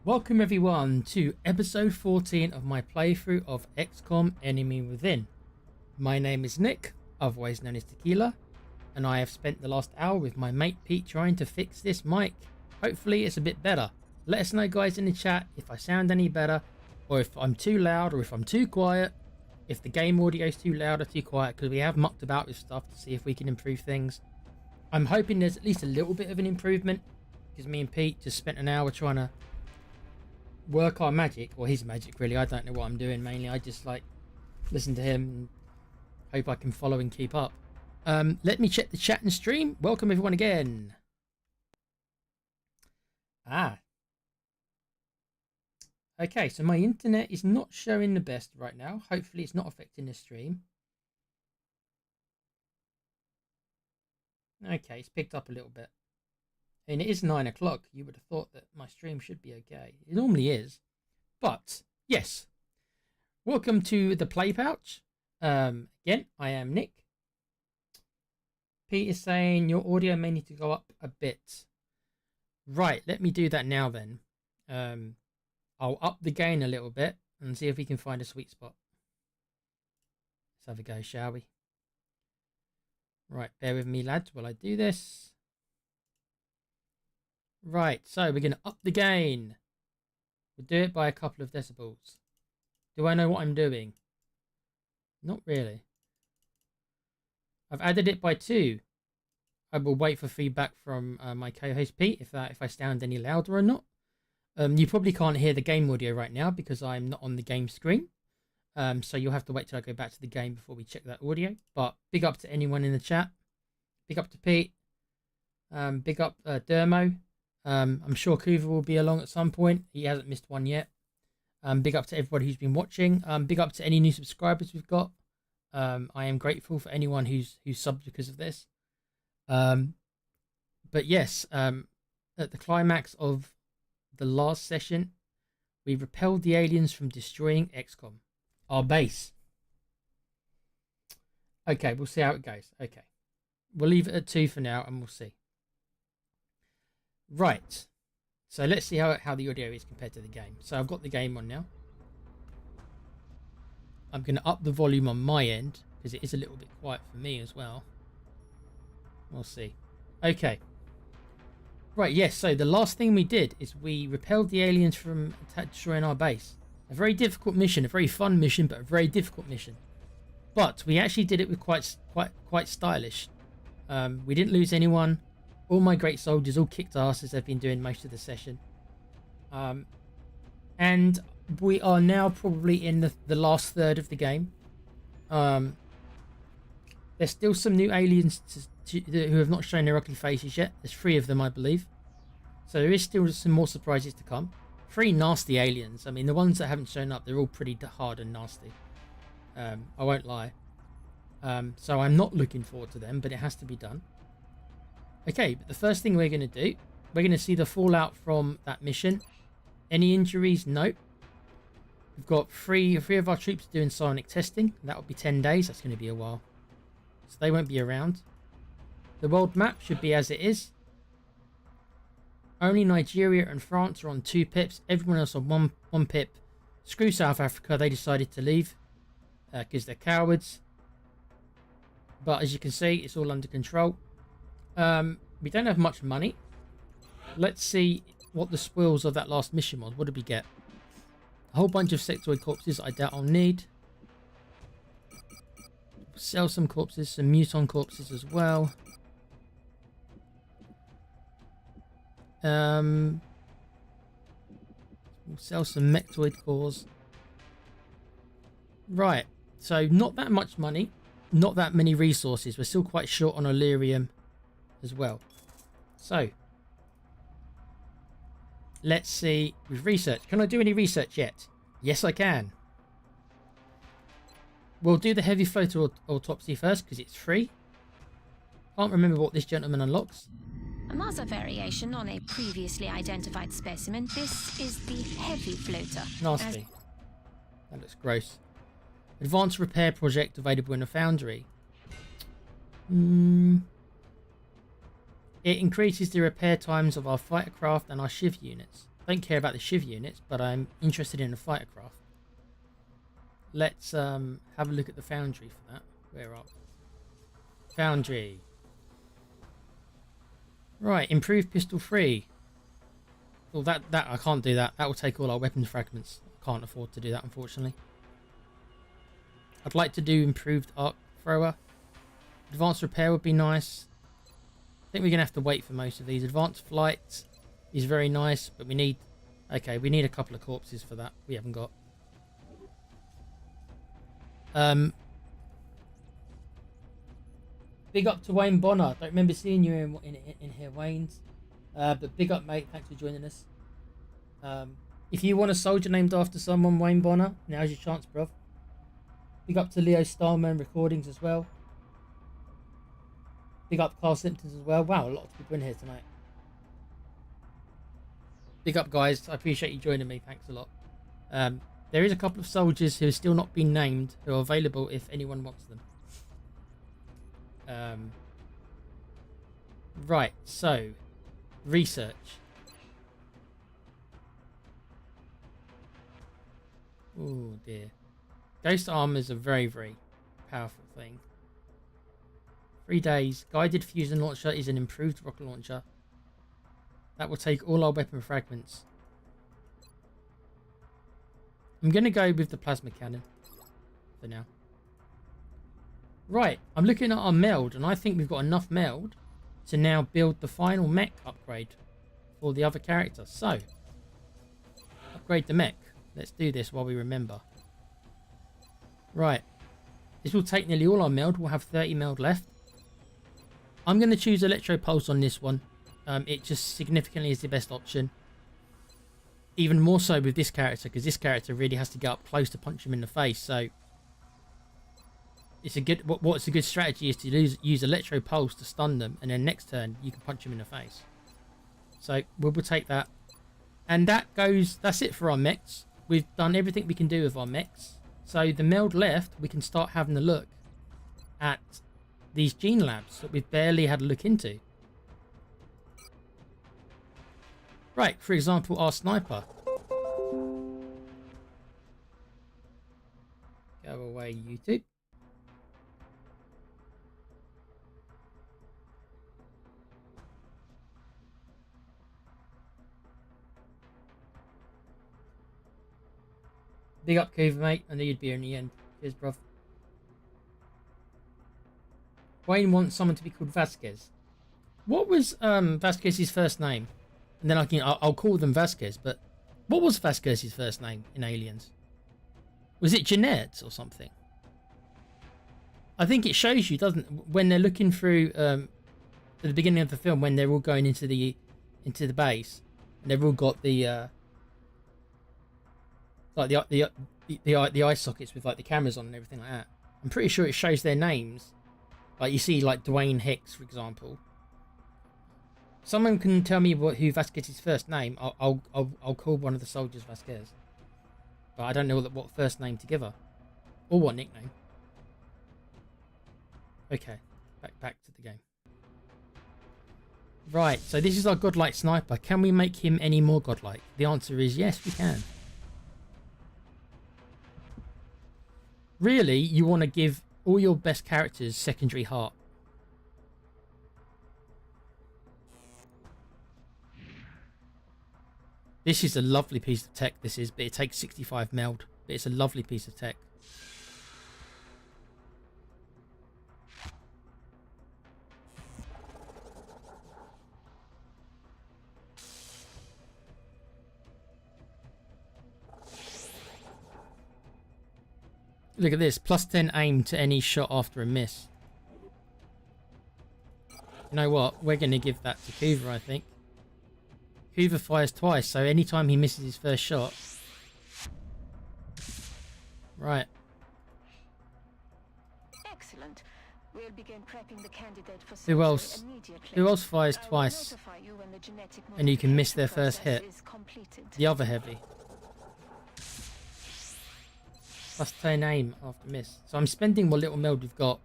Welcome everyone to episode 14 of my playthrough of XCOM Enemy Within. My name is Nick, otherwise known as Tequila, and I have spent the last hour with my mate Pete trying to fix this mic. Hopefully it's a bit better. Let us know guys in the chat if I sound any better, or if I'm too loud or if I'm too quiet, if the game audio is too loud or too quiet, because we have mucked about with stuff to see if we can improve things. I'm hoping there's at least a little bit of an improvement, because me and Pete just spent an hour trying to work our magic, or his magic really. I don't know what I'm doing mainly. I just like listen to him and hope I can follow and keep up. Let me check the chat and stream. Welcome everyone again. Okay, so my internet is not showing the best right now. Hopefully it's not affecting the stream. Okay, it's picked up a little bit. And it is 9 o'clock. You would have thought that my stream should be okay. It normally is. But, yes. Welcome to the Play Pouch. Again, I am Nick. Pete is saying your audio may need to go up a bit. Right, let me do that now then. I'll up the gain a little bit and see if we can find a sweet spot. Let's have a go, shall we? Right, bear with me lads while I do this. Right, so we're going to up the gain. We'll do it by a couple of decibels. Do I know what I'm doing? Not really. I've added it by 2. I will wait for feedback from my co-host Pete if I sound any louder or not. You probably can't hear the game audio right now because I'm not on the game screen. So you'll have to wait till I go back to the game before we check that audio. But big up to anyone in the chat. Big up to Pete. Big up Dermo. I'm sure Kuva will be along at some point. He hasn't missed one yet. Big up to everybody who's been watching. Big up to any new subscribers we've got. I am grateful for anyone who's subbed because of this. But yes, at the climax of the last session, we repelled the aliens from destroying XCOM, our base. Okay, we'll see how it goes. Okay, we'll leave it at 2 for now, and we'll see. Right, so let's see how the audio is compared to the game. So I've got the game on now. I'm going to up the volume on my end because it is a little bit quiet for me as well. We'll see. Okay. Right, yes, so the last thing we did is we repelled the aliens from destroying our base. A very difficult mission, a very fun mission, but a very difficult mission. But we actually did it with quite stylish. We didn't lose anyone. All my great soldiers all kicked ass as they've been doing most of the session. And we are now probably in the last third of the game. There's still some new aliens who have not shown their ugly faces yet. There's 3 of them, I believe. So there is still some more surprises to come. 3 nasty aliens. I mean, the ones that haven't shown up, they're all pretty hard and nasty. I won't lie. So I'm not looking forward to them, but it has to be done. Okay, but the first thing we're going to do, we're going to see the fallout from that mission. Any injuries? Nope. We've got three of our troops doing psionic testing. That will be 10 days. That's going to be a while. So they won't be around. The world map should be as it is. Only Nigeria and France are on 2 pips. Everyone else on one pip. Screw South Africa. They decided to leave because they're cowards. But as you can see, it's all under control. We don't have much money. Let's see what the spoils of that last mission was. What did we get? A whole bunch of sectoid corpses I doubt I'll need. Sell some corpses, some muton corpses as well. We'll sell some mectoid cores. Right, so not that much money, not that many resources. We're still quite short on Illyrium as well. So let's see with research. Can I do any research yet? Yes, I can. We'll do the heavy photo autopsy first because it's free. Can't remember what this gentleman unlocks. A mass variation on a previously identified specimen. This is the heavy floater. Nasty. That looks gross. Advanced repair project available in a foundry. It increases the repair times of our fighter craft and our shiv units. don't care about the Shiv units, but I'm interested in the fighter craft. Let's have a look at the foundry for that. Where up? Foundry. Right, improved pistol 3. Well, that I can't do that. That will take all our weapons fragments. I can't afford to do that, unfortunately. I'd like to do improved arc thrower. Advanced repair would be nice. I think we're going to have to wait for most of these. Advanced flight is very nice, but we need... Okay, we need a couple of corpses for that. We haven't got. Big up to Wayne Bonner. Don't remember seeing you in here, Wayne's. But big up, mate. Thanks for joining us. If you want a soldier named after someone, Wayne Bonner, now's your chance, bruv. Big up to Leo Starman Recordings as well. Big up Carl Simpsons as well. Wow, a lot of people in here tonight. Big up, guys. I appreciate you joining me. Thanks a lot. There is a couple of soldiers who have still not been named who are available if anyone wants them. Right, so research. Oh dear. Ghost armor is a very, very powerful thing. 3 days. Guided fusion launcher is an improved rocket launcher. That will take all our weapon fragments. I'm going to go with the plasma cannon for now. Right, I'm looking at our meld, and I think we've got enough meld to now build the final mech upgrade for the other character. So, upgrade the mech. Let's do this while we remember. Right, this will take nearly all our meld. We'll have 30 meld left. I'm going to choose Electropulse on this one. It just significantly is the best option. Even more so with this character, because this character really has to get up close to punch him in the face. So it's a good. What's a good strategy is to use Electropulse to stun them, and then next turn you can punch him in the face. So we'll take that, and that's it for our mechs. We've done everything we can do with our mechs. So the meld left, we can start having a look at these gene labs that we've barely had a look into. Right, for example, our sniper. Go away, YouTube. Big up, Coover, mate. I knew you'd be here in the end. Cheers, bruv. Wayne wants someone to be called Vasquez. What was Vasquez's first name? And then I'll call them Vasquez, but what was Vasquez's first name in Aliens? Was it Jeanette or something? I think it shows you, doesn't it? When they're looking through at the beginning of the film, when they're all going into the base, and they've all got the like the eye sockets with like the cameras on and everything like that. I'm pretty sure it shows their names. Like you see, like Dwayne Hicks, for example. Someone can tell me who Vasquez's first name. I'll call one of the soldiers Vasquez. But I don't know what first name to give her, or what nickname. Okay, back to the game. Right, so this is our godlike sniper. Can we make him any more godlike? The answer is yes, we can. Really, you want to give all your best characters secondary heart. This is a lovely piece of tech, this is, but it takes 65 meld. But it's a lovely piece of tech. Look at this, plus 10 aim to any shot after a miss. You know what? We're going to give that to Coover, I think. Coover fires twice, so anytime he misses his first shot. Right. Excellent. We'll begin prepping the candidate for Who else? Who else fires twice? And you can miss their first hit. The other heavy. Plus 10 aim after miss. So I'm spending what little meld we've got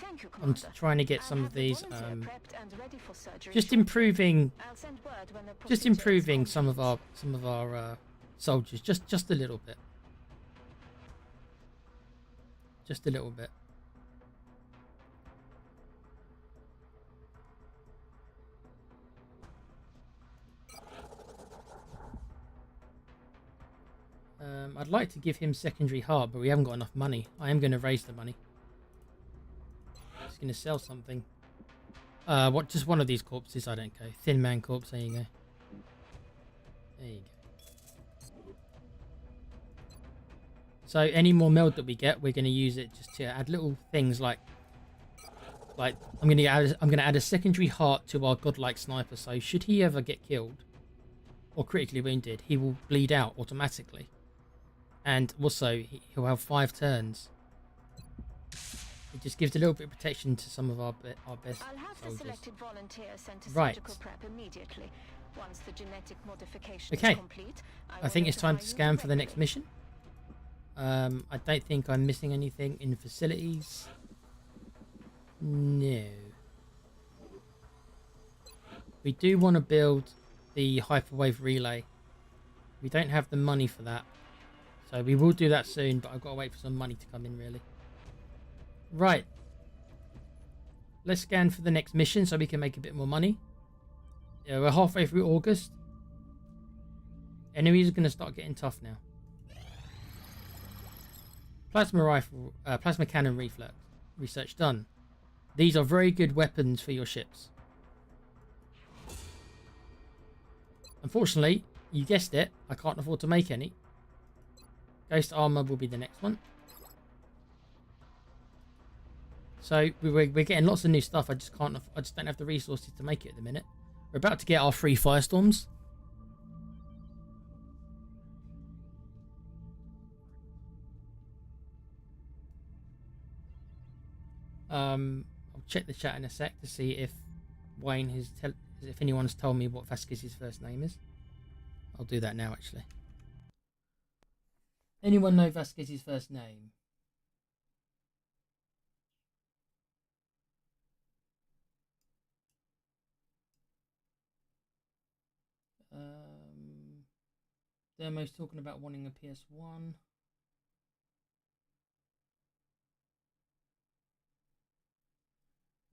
Thank you, I'm Commander. trying to get I'll some have of the these, volunteer prepped and ready for surgery just shortly. improving, I'll send word when the just procedure is improving some of complete. our soldiers, just a little bit, just a little bit. I'd like to give him secondary heart, but we haven't got enough money. I am going to raise the money. Just going to sell something. What? Just one of these corpses. I don't care. Thin man corpse. There you go. There you go. So any more meld that we get, we're going to use it just to add little things like I'm going to add a secondary heart to our godlike sniper. So should he ever get killed or critically wounded, he will bleed out automatically. And also, he'll have 5 turns. It just gives a little bit of protection to some of our best I'll have soldiers. the selected volunteer sent to Right. surgical prep immediately. Once the genetic modification Okay. is complete, I think it's time to notify you scan for the next directly. mission. I don't think I'm missing anything in facilities. No. We do want to build the hyperwave relay. We don't have the money for that. So we will do that soon, but I've got to wait for some money to come in, really. Right. Let's scan for the next mission so we can make a bit more money. Yeah, we're halfway through August. Enemies are going to start getting tough now. Plasma rifle, plasma cannon reflex. Research done. These are very good weapons for your ships. Unfortunately, you guessed it, I can't afford to make any. Ghost armor will be the next one. So we're getting lots of new stuff. I just don't have the resources to make it at the minute. We're about to get our 3 firestorms. I'll check the chat in a sec to see if Wayne if anyone's told me what Vasquez's first name is. I'll do that now, actually. Anyone know Vasquez's first name? Dermo's talking about wanting a PS1.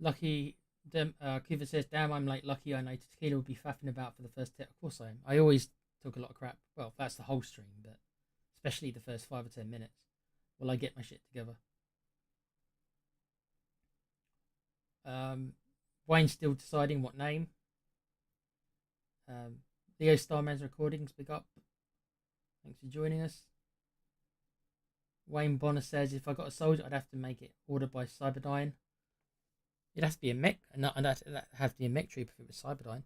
Lucky, Kiva says, damn, I'm late. Lucky I know Tequila will be faffing about for the first 10. Of course I am. I always talk a lot of crap. Well, that's the whole stream, but especially the first 5 or 10 minutes. While I get my shit together. Wayne's still deciding what name. Leo Starman's Recordings, big up. Thanks for joining us. Wayne Bonner says, if I got a soldier, I'd have to make it ordered by Cyberdyne. It'd have to be a mech, and that'd have to be a mech troop if it was Cyberdyne.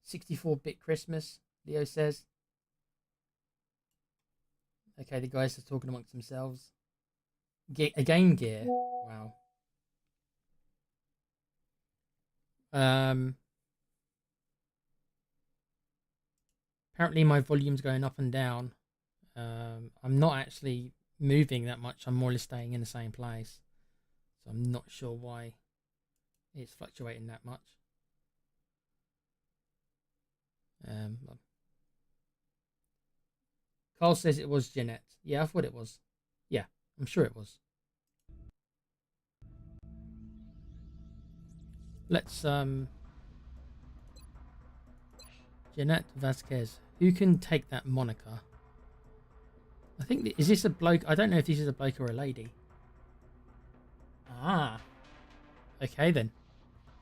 64-bit Christmas, Leo says. Okay, the guys are talking amongst themselves. A Game Gear. Wow. Apparently my volume's going up and down. I'm not actually moving that much. I'm more or less staying in the same place. So I'm not sure why it's fluctuating that much. Carl says it was Jeanette. Yeah, I thought it was. Yeah, I'm sure it was. Let's Jeanette Vasquez. Who can take that moniker? I think is this a bloke? I don't know if this is a bloke or a lady. Ah. Okay then.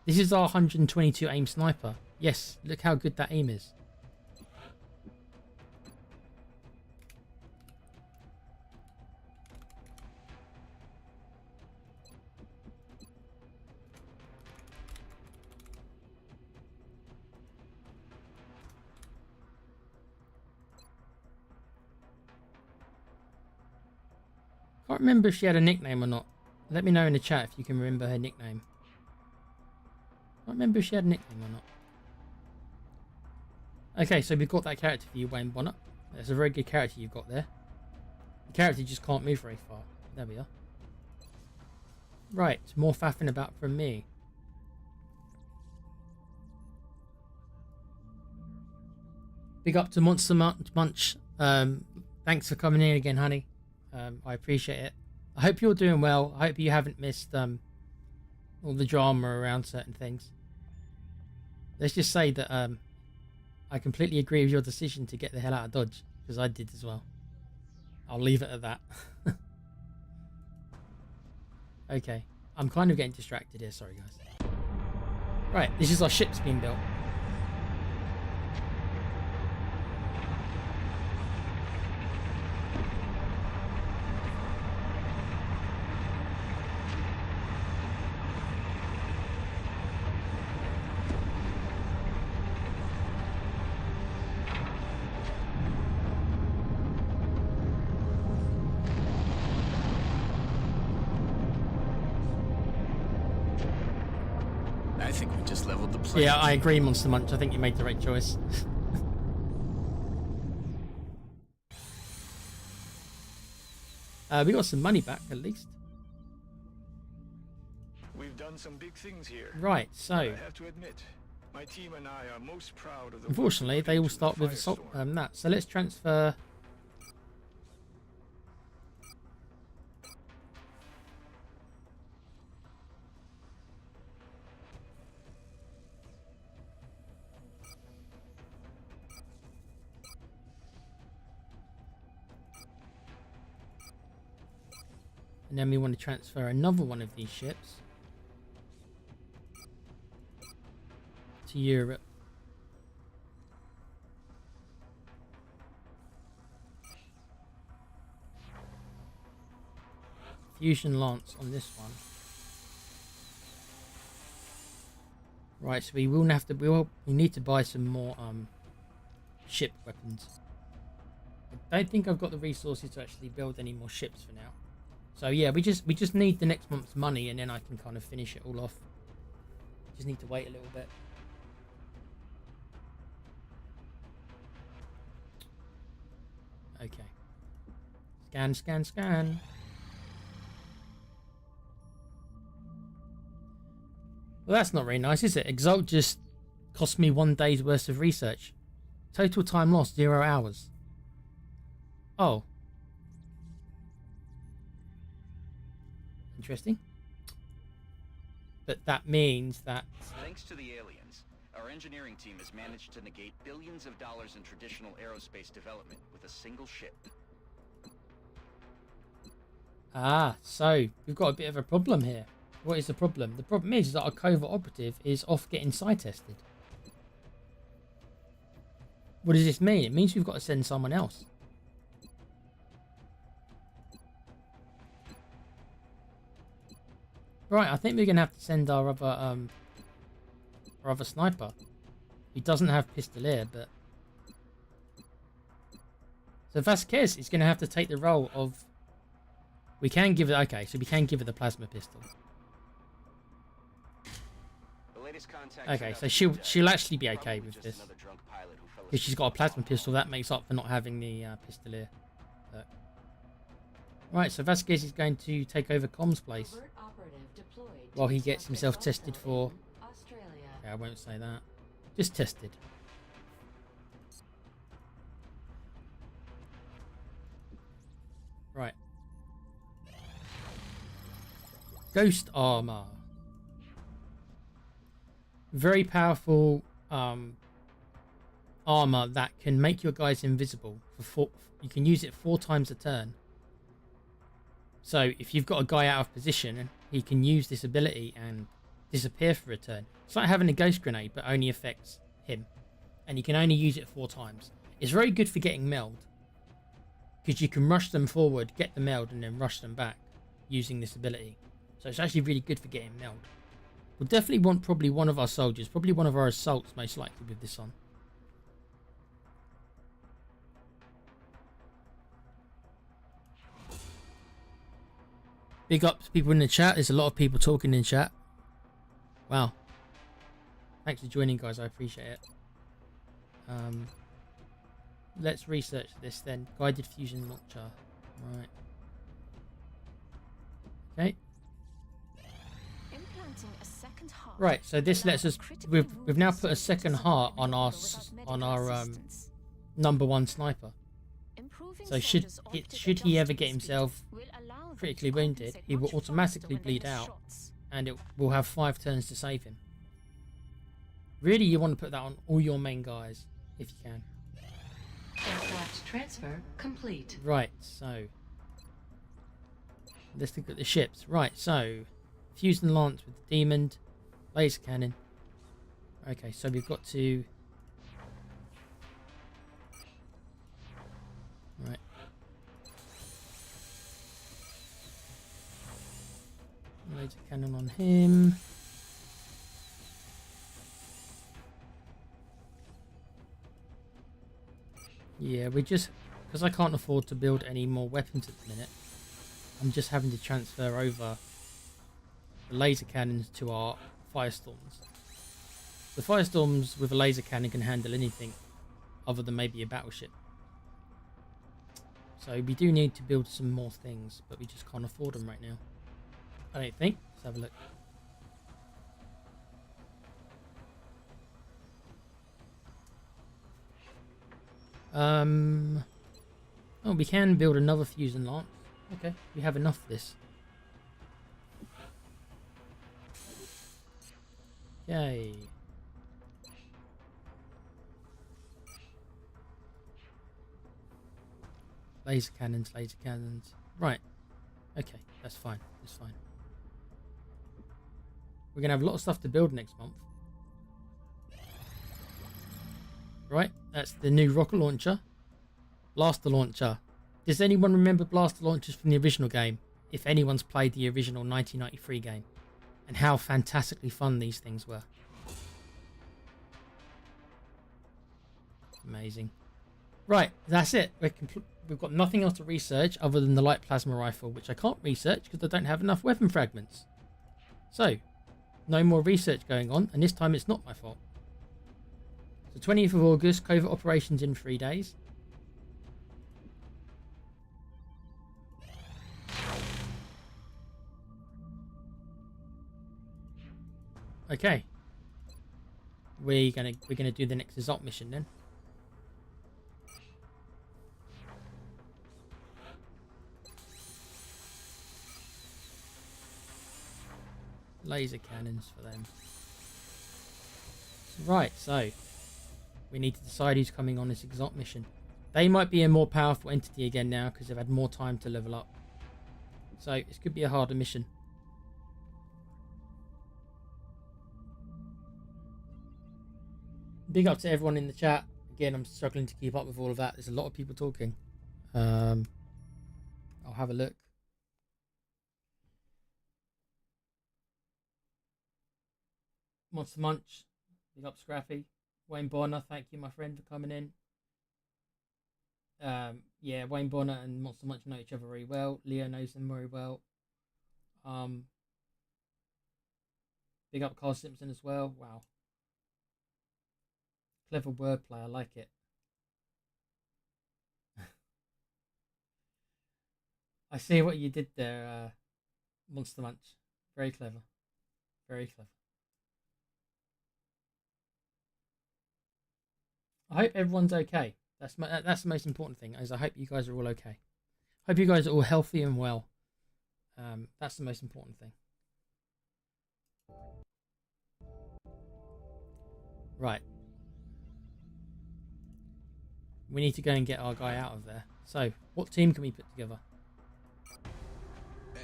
This is our 122 aim sniper. Yes, look how good that aim is. Can't remember if she had a nickname or not. Let me know in the chat if you can remember her nickname. Can't remember if she had a nickname or not. Okay, so we've got that character for you, Wayne Bonner. That's a very good character you've got there. The character just can't move very far. There we are. Right, more faffing about from me. Big up to Monster Munch. Thanks for coming in again, honey. I appreciate it. I hope you're doing well. I hope you haven't missed all the drama around certain things. Let's just say that I completely agree with your decision to get the hell out of Dodge, because I did as well. I'll leave it at that. Okay, I'm kind of getting distracted here. Sorry, guys. Right, this is our ship's being built. I think we just leveled the plane. Yeah, I agree, Monster Munch. I think you made the right choice. We got some money back, at least. We've done some big things here. Right, so... I have to admit, my team and I are most proud of the unfortunately, they all start with assault. That. So let's transfer... and then we want to transfer another one of these ships to Europe. Fusion Lance on this one. Right, so we will have to. We need to buy some more ship weapons. I don't think I've got the resources to actually build any more ships for now. So yeah, we just need the next month's money, and then I can kind of finish it all off. Just need to wait a little bit. Okay. Scan, scan, scan. Well, that's not very nice, is it? Exalt just cost me 1 day's worth of research. Total time lost, 0 hours. Oh. Interesting. But that means that... thanks to the aliens, our engineering team has managed to negate billions of dollars in traditional aerospace development with a single ship. Ah, so we've got a bit of a problem here. What is the problem? The problem is that our covert operative is off getting side tested. What does this mean? It means we've got to send someone else. Right, I think we're going to have to send our other sniper. He doesn't have Pistolier, but... so Vasquez is going to have to take the role of... we can give it... okay, so we can give her the plasma pistol. Okay, so she'll actually be okay with this. Because she's got a plasma pistol, that makes up for not having the Pistolier. But... right, so Vasquez is going to take over Com's place. While he gets himself tested for... okay, I won't say that. Just tested. Right. Ghost armor. Very powerful armor that can make your guys invisible for you can use it 4 times a turn. So if you've got a guy out of position, he can use this ability and disappear for a turn. It's like having a ghost grenade, but only affects him, and you can only use it 4 times. It's very good for getting meld, because you can rush them forward, get the meld, and then rush them back using this ability. So it's actually really good for getting meld. We'll definitely want probably one of our soldiers, probably one of our assaults most likely with this on. Big up to people in the chat. There's a lot of people talking in chat. Wow. Thanks for joining, guys. I appreciate it. Let's research this then. Guided fusion launcher. Right. Okay. Right, so this lets us. We've now put a second heart on our number one sniper. So should he ever get himself critically wounded, he will automatically bleed out, and it will have 5 turns to save him. Really, you want to put that on all your main guys if you can. Aircraft transfer complete. Right, so let's look at the ships. Right, so fusing lance with the demon, laser cannon. Okay, so we've got to. Right. Laser cannon on him. Yeah, we just, because I can't afford to build any more weapons at the minute, I'm just having to transfer over the laser cannons to our firestorms. The firestorms with a laser cannon can handle anything other than maybe a battleship. So we do need to build some more things, but we just can't afford them right now. I don't think. Let's have a look. Oh, we can build another fusion lance. Okay, we have enough of this. Yay. Laser cannons, laser cannons. Right. Okay, that's fine. That's fine. We're going to have a lot of stuff to build next month. Right, that's the new rocket launcher. Blaster launcher. Does anyone remember blaster launchers from the original game? If anyone's played the original 1993 game. And how fantastically fun these things were. Amazing. Right, that's it. We've got nothing else to research other than the light plasma rifle, which I can't research because I don't have enough weapon fragments. So, no more research going on, and this time it's not my fault. So 20th of August, covert operations in 3 days. Okay. We're gonna do the next assault mission then. Laser cannons for them. Right, so we need to decide who's coming on this exalt mission. They might be a more powerful entity again now because they've had more time to level up. So this could be a harder mission. Big up to everyone in the chat. Again, I'm struggling to keep up with all of that. There's a lot of people talking. I'll have a look. Monster Munch, big up Scrappy. Wayne Bonner, thank you my friend for coming in. Yeah, Wayne Bonner and Monster Munch know each other very well. Leo knows them very well. Big up Carl Simpson as well. Wow. Clever wordplay, I like it. I see what you did there, Monster Munch. Very clever. Very clever. I hope everyone's okay. That's the most important thing. Is I hope you guys are all okay. Hope you guys are all healthy and well. That's the most important thing. Right. We need to go and get our guy out of there. So, what team can we put together?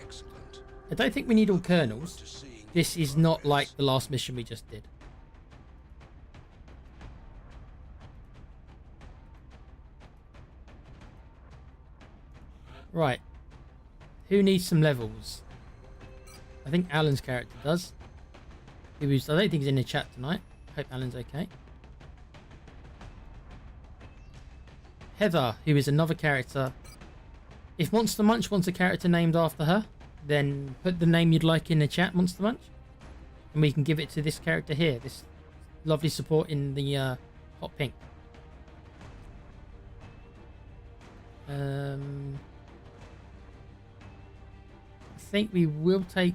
Excellent. I don't think we need all colonels. This is not like the last mission we just did. Right. Who needs some levels? I think Alan's character does. I don't think he's in the chat tonight. Hope Alan's okay. Heather, who is another character. If Monster Munch wants a character named after her, then put the name you'd like in the chat, Monster Munch. And we can give it to this character here. This lovely support in the hot pink. I think we will take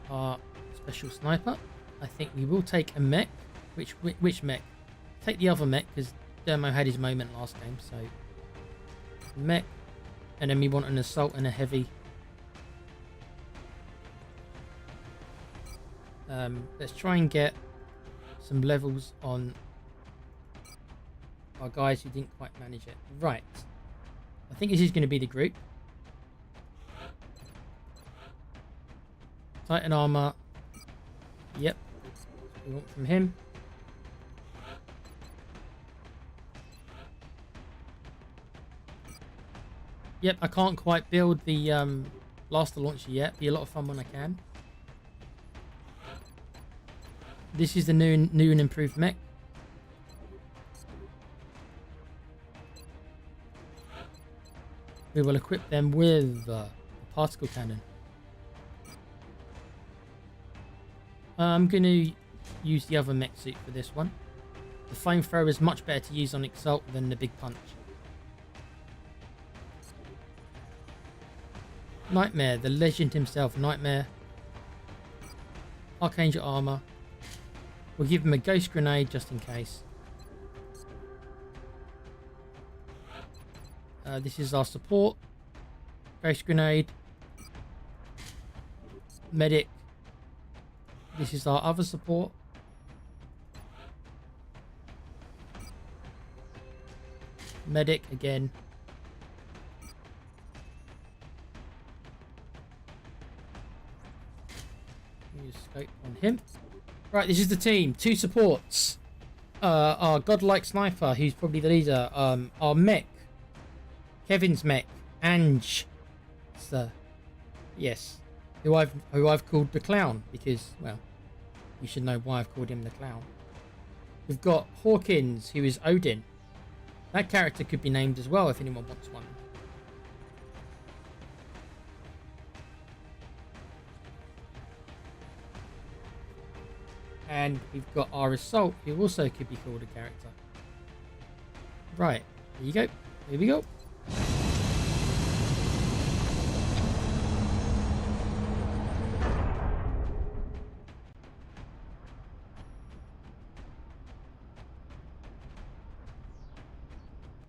our special sniper. I think we will take a mech. Which mech? Take the other mech because Dermo had his moment last game. So mech, and then we want an assault and a heavy. Let's try and get some levels on our guys who didn't quite manage it. Right. I think this is going to be the group. Titan armor. Yep. That's what we want from him. Yep, I can't quite build the blaster launcher yet. Be a lot of fun when I can. This is the new and improved mech. We will equip them with a particle cannon. I'm going to use the other mech suit for this one. The flamethrower is much better to use on Exalt than the big punch. Nightmare, the legend himself, Nightmare. Archangel armor. We'll give him a ghost grenade just in case. This is our support. Ghost grenade. Medic. This is our other support. Medic again. Use scope on him. Right, this is the team. 2 supports. Our godlike sniper, who's probably the leader. Our mech. Kevin's mech. Ange. Yes. Who I've called the clown because, well, you should know why I've called him the clown. We've got Hawkins, who is Odin. That character could be named as well if anyone wants one. And we've got our Assault, who also could be called a character. Right, here you go. Here we go.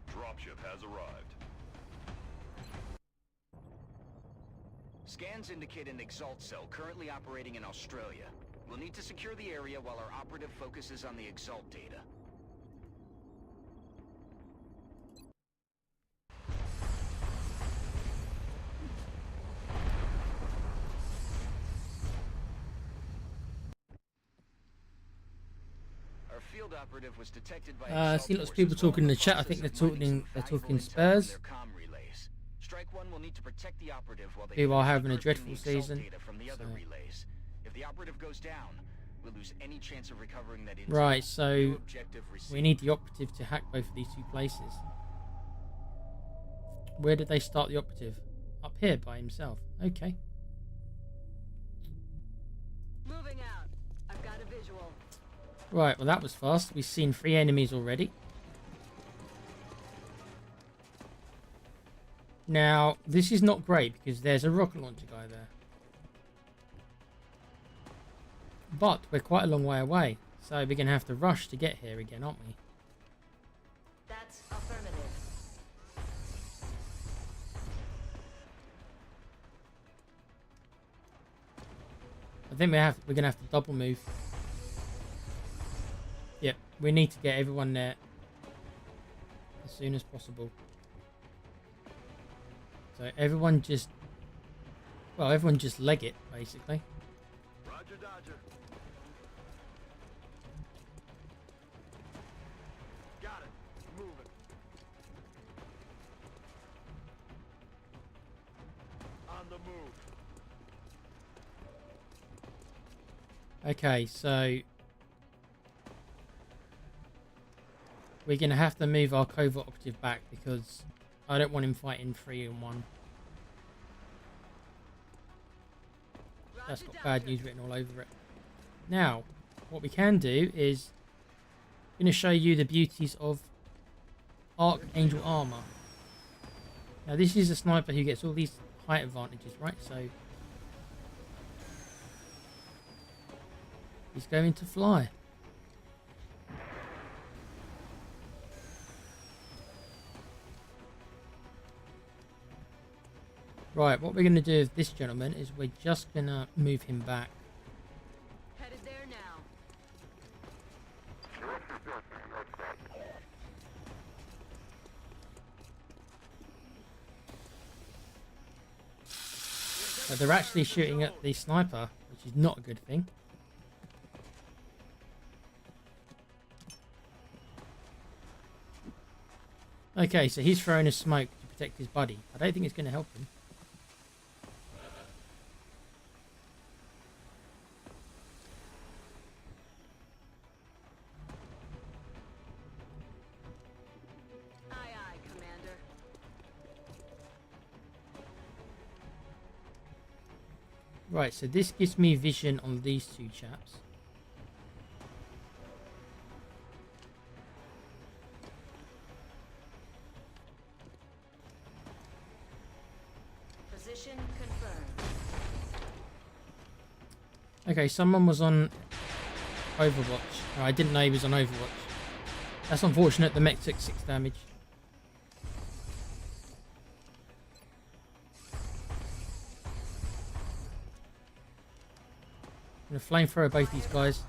Dropship has arrived. Scans indicate an Exalt cell currently operating in Australia. We'll need to secure the area while our operative focuses on the Exalt data. Our field operative was detected by I see lots of people talking in the chat. I think they're talking Spurs, Strike One will need to protect the operative while they who are having a decrypt dreadful the Exalt season. data from the other So. relays. If the operative goes down, we'll lose any chance of recovering that intel. Right, so New objective we received. need the operative to hack both of these 2 places. Where did they start the operative? Up here by himself. Okay. Moving out. I've got a visual. Right, well that was fast. We've seen 3 enemies already. Now, this is not great because there's a rocket launcher guy there. But we're quite a long way away, so we're going to have to rush to get here again, aren't we? That's affirmative. I think we're going to have to double move. Yep, we need to get everyone there as soon as possible. So everyone just leg it, basically. Roger, Dodger. Got it. Moving. On the move. Okay, so we're going to have to move our covert operative back because I don't want him fighting 3-on-1. That's got bad news written all over it. Now, what we can do is I'm going to show you the beauties of Archangel armor. Now, this is a sniper who gets all these height advantages, right? So He's going to fly. Right, what we're going to do with this gentleman is we're just going to move him back. Headed there now. So they're actually shooting at the sniper, which is not a good thing. Okay, so he's throwing a smoke to protect his buddy. I don't think it's going to help him. Aye, aye, Commander. Right, so this gives me vision on these two chaps. Position confirmed. Okay, someone was on Overwatch. Oh, I didn't know he was on Overwatch. That's unfortunate, the mech took 6 damage. I'm going to flamethrower both these guys.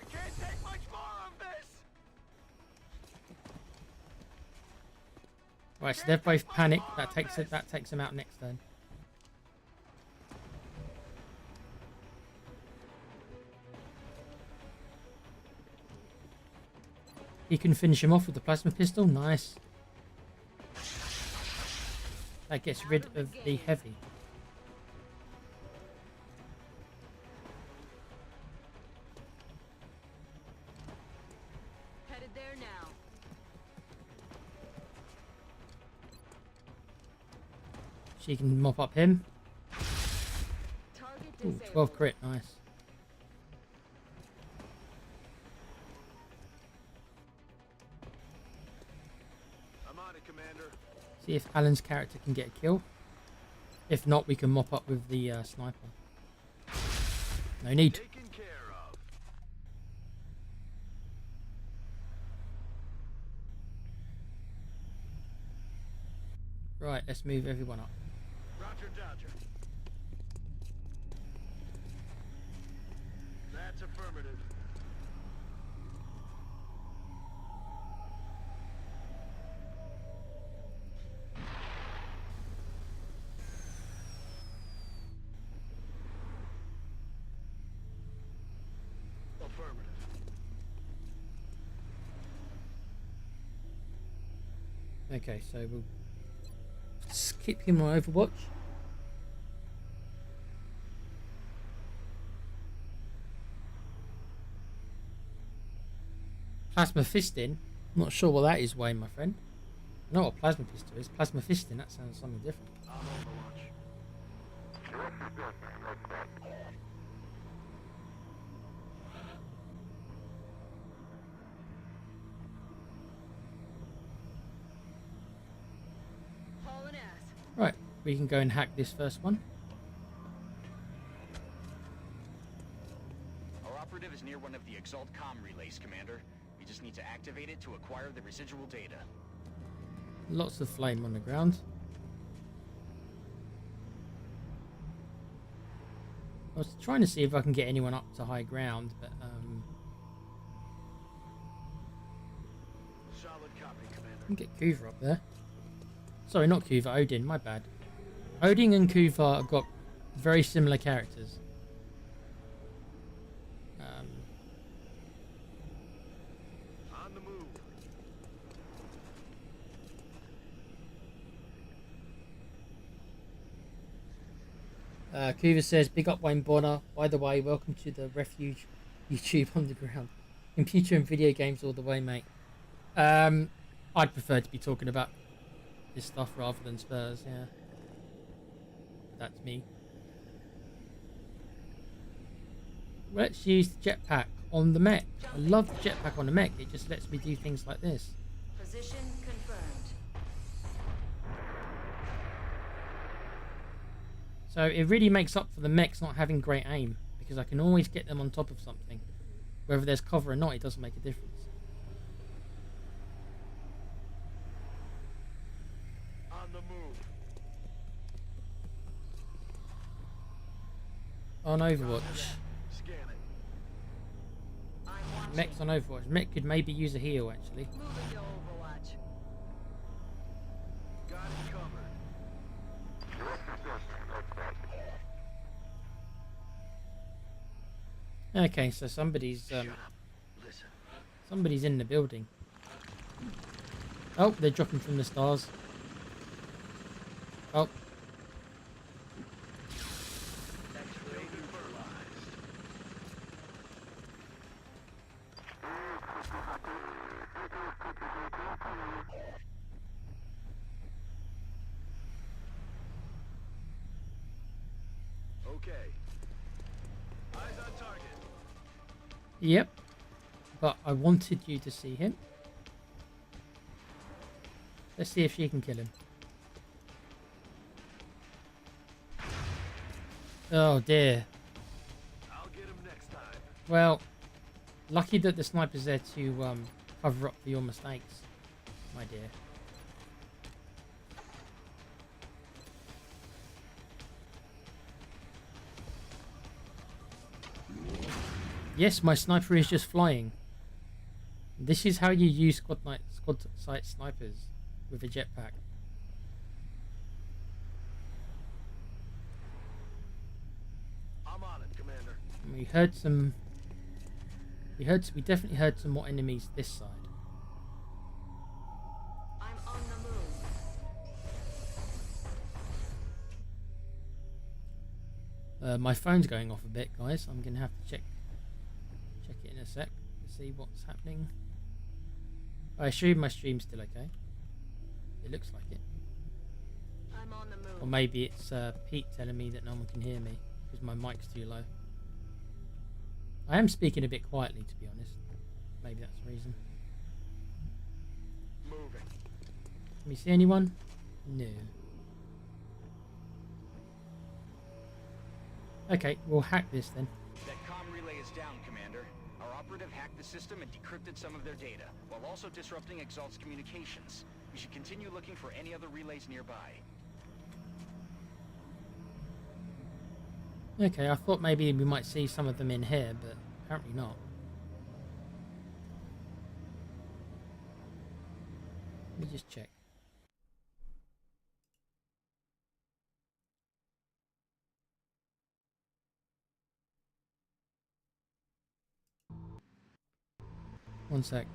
I can't take much more of this. Right, so they've both panicked. That takes them out next turn. He can finish him off with the plasma pistol. Nice. That gets rid of the heavy. Headed there now. She can mop up him. Target Ooh, disabled. 12 crit. Nice. I'm on it, Commander. See if Alan's character can get a kill. If not, we can mop up with the sniper. No need. Taken care of. Right, let's move everyone up. Roger, Dodger. That's affirmative. Affirmative. Okay, so we'll skip him on Overwatch. Plasma fisting? I'm not sure what that is, Wayne, my friend. I know what plasma pistol is. Plasma fisting, that sounds something different. I'm Overwatch. Hauling ass. Right, we can go and hack this first one. Our operative is near one of the Exalt comm relays, Commander. We just need to activate it to acquire the residual data. Lots of flame on the ground. I was trying to see if I can get anyone up to high ground, but Solid copy, Commander. I can get Kuva up there. Sorry, not Kuva, Odin, my bad. Odin and Kuva have got very similar characters. On the move. Kuva says, big up Wayne Bonner. By the way, welcome to the Refuge YouTube Underground. Computer and video games all the way, mate. I'd prefer to be talking about this stuff rather than Spurs, yeah. That's me. Let's use the jetpack on the mech. I love the jetpack on the mech. It just lets me do things like this. Position confirmed. So it really makes up for the mechs not having great aim, because I can always get them on top of something. Whether there's cover or not, it doesn't make a difference. On the move. On Overwatch. Scanning. Mech's on Overwatch. Mech could maybe use a heal, actually. Moving to Overwatch. Got it covered. Okay, so somebody's somebody's in the building. Oh, they're dropping from the stars. Oh. X-ray neutralized. Okay. Eyes on target. Yep. But I wanted you to see him. Let's see if she can kill him. Oh dear. I'll get him next time. Well, lucky that the sniper's there to cover up for your mistakes, my dear. Yes, my sniper is just flying. This is how you use squad sight snipers with a jetpack. I'm on it, Commander. And we heard some. We definitely heard some more enemies this side. I'm on the move. My phone's going off a bit, guys. I'm gonna have to check it in a sec to see what's happening. I assume my stream's still okay. It looks like it. I'm on the move. Or maybe it's Pete telling me that no one can hear me because my mic's too low. I am speaking a bit quietly, to be honest. Maybe that's the reason. Moving. Can we see anyone? No. Okay, we'll hack this then. That comm relay is down, Commander. Our operative hacked the system and decrypted some of their data, while also disrupting Exalt's communications. We should continue looking for any other relays nearby. Okay, I thought maybe we might see some of them in here, but apparently not. Let me just check. One sec.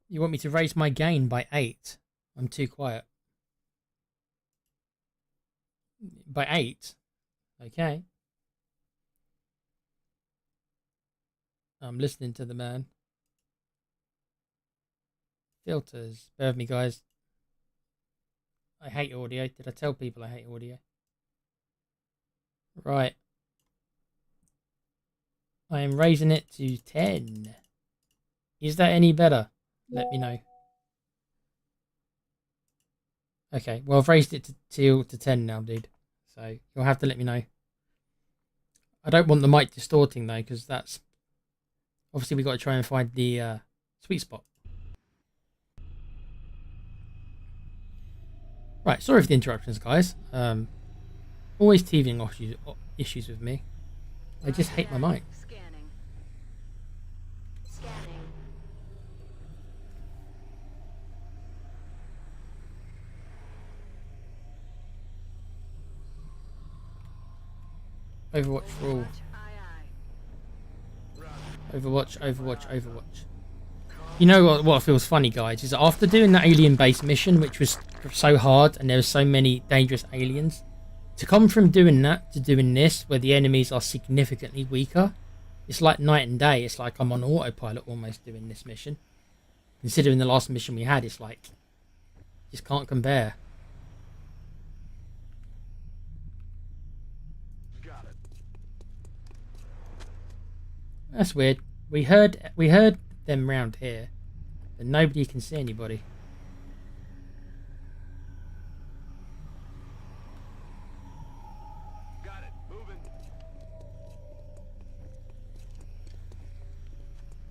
You want me to raise my gain by 8? I'm too quiet. By 8? Okay. I'm listening to the man. Filters. Bear with me, guys. I hate audio. Did I tell people I hate audio? Right. I am raising it to 10. Is that any better? Let me know. Okay, well I've raised it to 10 now, dude. So you'll have to let me know. I don't want the mic distorting though, because that's obviously we got to try and find the sweet spot. Right, sorry for the interruptions, guys. Always teething issues with me. I just hate my mic. Scanning. Scanning. Overwatch for all. Aye, aye. Overwatch. You know what feels funny, guys, is that after doing that alien base mission, which was so hard and there were so many dangerous aliens, to come from doing that to doing this, where the enemies are significantly weaker, it's like night and day. It's like I'm on autopilot almost doing this mission. Considering the last mission we had, it's like, just can't compare. Got it. That's weird. We heard them round here, but nobody can see anybody.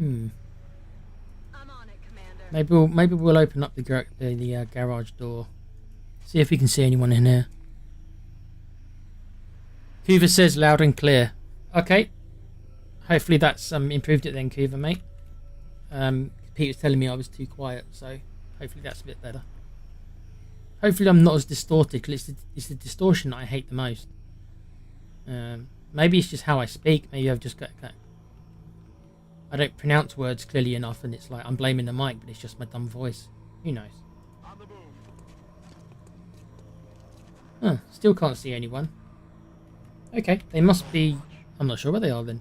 I'm on it, Commander. Maybe we'll open up the garage door. See if we can see anyone in here. Kuva says loud and clear. Okay. Hopefully that's improved it then, Kuva, mate. Pete was telling me I was too quiet, so hopefully that's a bit better. Hopefully I'm not as distorted, because it's the distortion that I hate the most. Maybe it's just how I speak. Maybe I've just got... I don't pronounce words clearly enough, and it's like I'm blaming the mic, but it's just my dumb voice. Who knows? On the move. Huh, still can't see anyone. Okay, they must be... I'm not sure where they are then.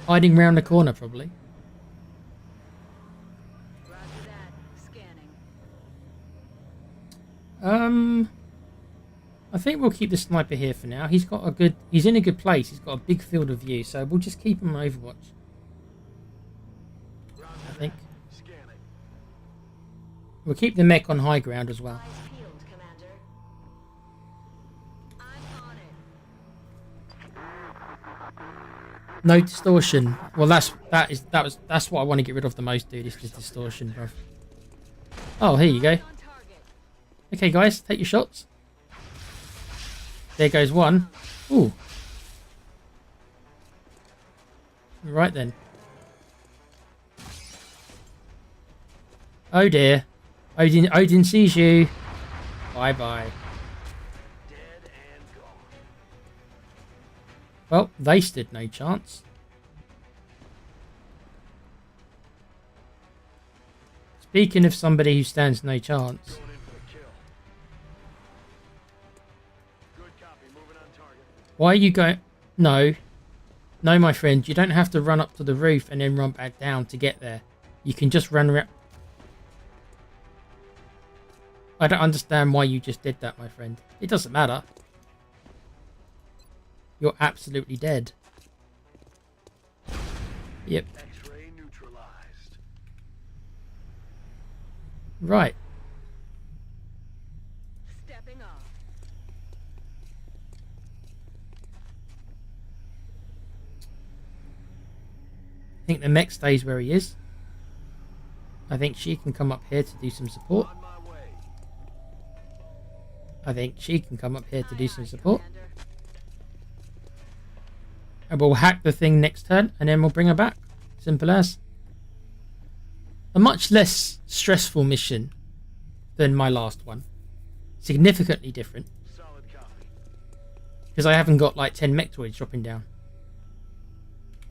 Hiding round the corner, probably. Roger that. Scanning. I think we'll keep the sniper here for now. He's in a good place. He's got a big field of view, so we'll just keep him on Overwatch. I think. Scanning. We'll keep the mech on high ground as well. Eyes peeled, Commander. I'm on it. No distortion. Well, that's what I want to get rid of the most, dude. Is just distortion, bro. Oh, here you go. On target. Okay, guys, take your shots. There goes one. Ooh. Right then. Oh dear. Odin sees you. Bye bye. Dead and gone. Well, they stood no chance. Speaking of somebody who stands no chance. Going in for the kill. Good copy. Moving on target. Why are you going... No. No, my friend. You don't have to run up to the roof and then run back down to get there. You can just run around... I don't understand why you just did that, my friend. It doesn't matter. You're absolutely dead. Yep. X-ray neutralized. Right. Stepping off. I think the mech stays where he is. I think she can come up here to do some support. On my way. I think she can come up here to do some support. Commander. And we'll hack the thing next turn, and then we'll bring her back. Simple as. A much less stressful mission than my last one. Significantly different. Solid copy. Because I haven't got like 10 mechtoids dropping down.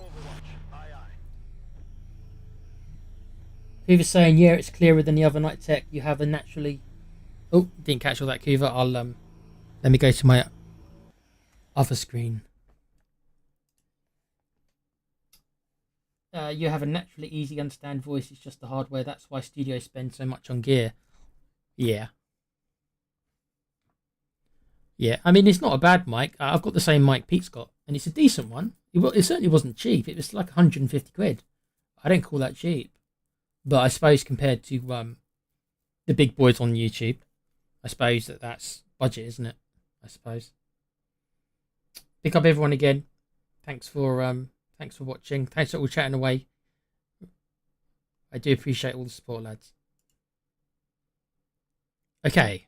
Overwatch. Aye aye. Kuva's saying, yeah, it's clearer than the other night tech. You have a naturally... Oh, didn't catch all that, Kuva. I'll, let me go to my other screen. You have a naturally easy to understand voice. It's just the hardware. That's why studios spend so much on gear. Yeah. Yeah, I mean, it's not a bad mic. I've got the same mic Pete's got, and it's a decent one. It certainly wasn't cheap. It was like 150 quid. I don't call that cheap. But I suppose compared to the big boys on YouTube, I suppose that's budget, isn't it? I suppose. Pick up everyone again. Thanks for watching. Thanks for all chatting away. I do appreciate all the support, lads. Okay.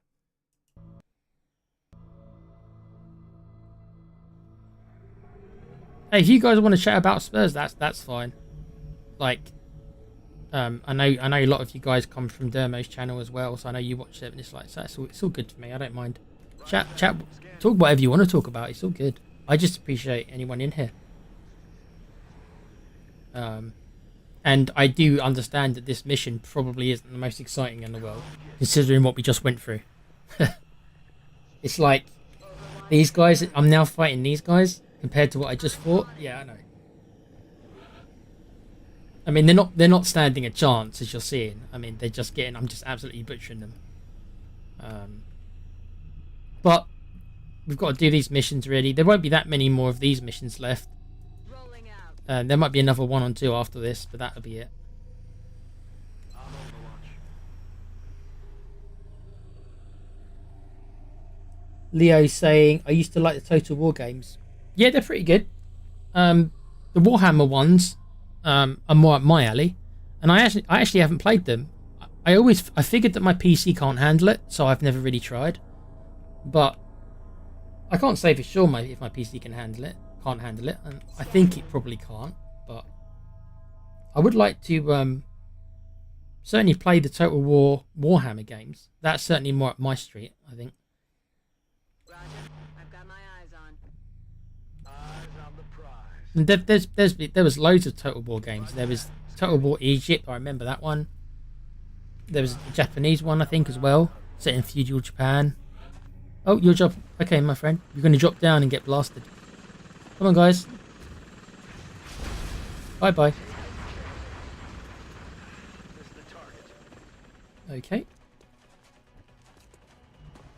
Hey, if you guys want to chat about Spurs, that's fine. Like, I know a lot of you guys come from Dermo's channel as well, so I know you watch it, and it's like, so it's all good for me. I don't mind. Chat, talk whatever you want to talk about. It's all good. I just appreciate anyone in here. And I do understand that this mission probably isn't the most exciting in the world, considering what we just went through. It's like these guys. I'm now fighting these guys compared to what I just fought. Yeah, I know. I mean, they're not standing a chance, as you're seeing. I mean, they're just getting... I'm just absolutely butchering them. But we've got to do these missions, really. There won't be that many more of these missions left. Rolling out. There might be another 1 or 2 after this, but that'll be it. I'm Overwatch. Leo's saying, I used to like the Total War games. Yeah, they're pretty good. The Warhammer ones are more up my alley, and I actually haven't played them. I figured that my PC can't handle it, so I've never really tried. But I can't say for sure if my PC can handle it. Can't handle it, and I think it probably can't. But I would like to certainly play the Total War Warhammer games. That's certainly more up my street, I think. Roger. I've got my eyes on. Eyes on the prize. And there was loads of Total War games. There was Total War Egypt. I remember that one. There was a Japanese one, I think, as well, set in feudal Japan. Oh, your job. Okay, my friend, you're going to drop down and get blasted. Come on, guys. Bye bye. This is the target. Okay.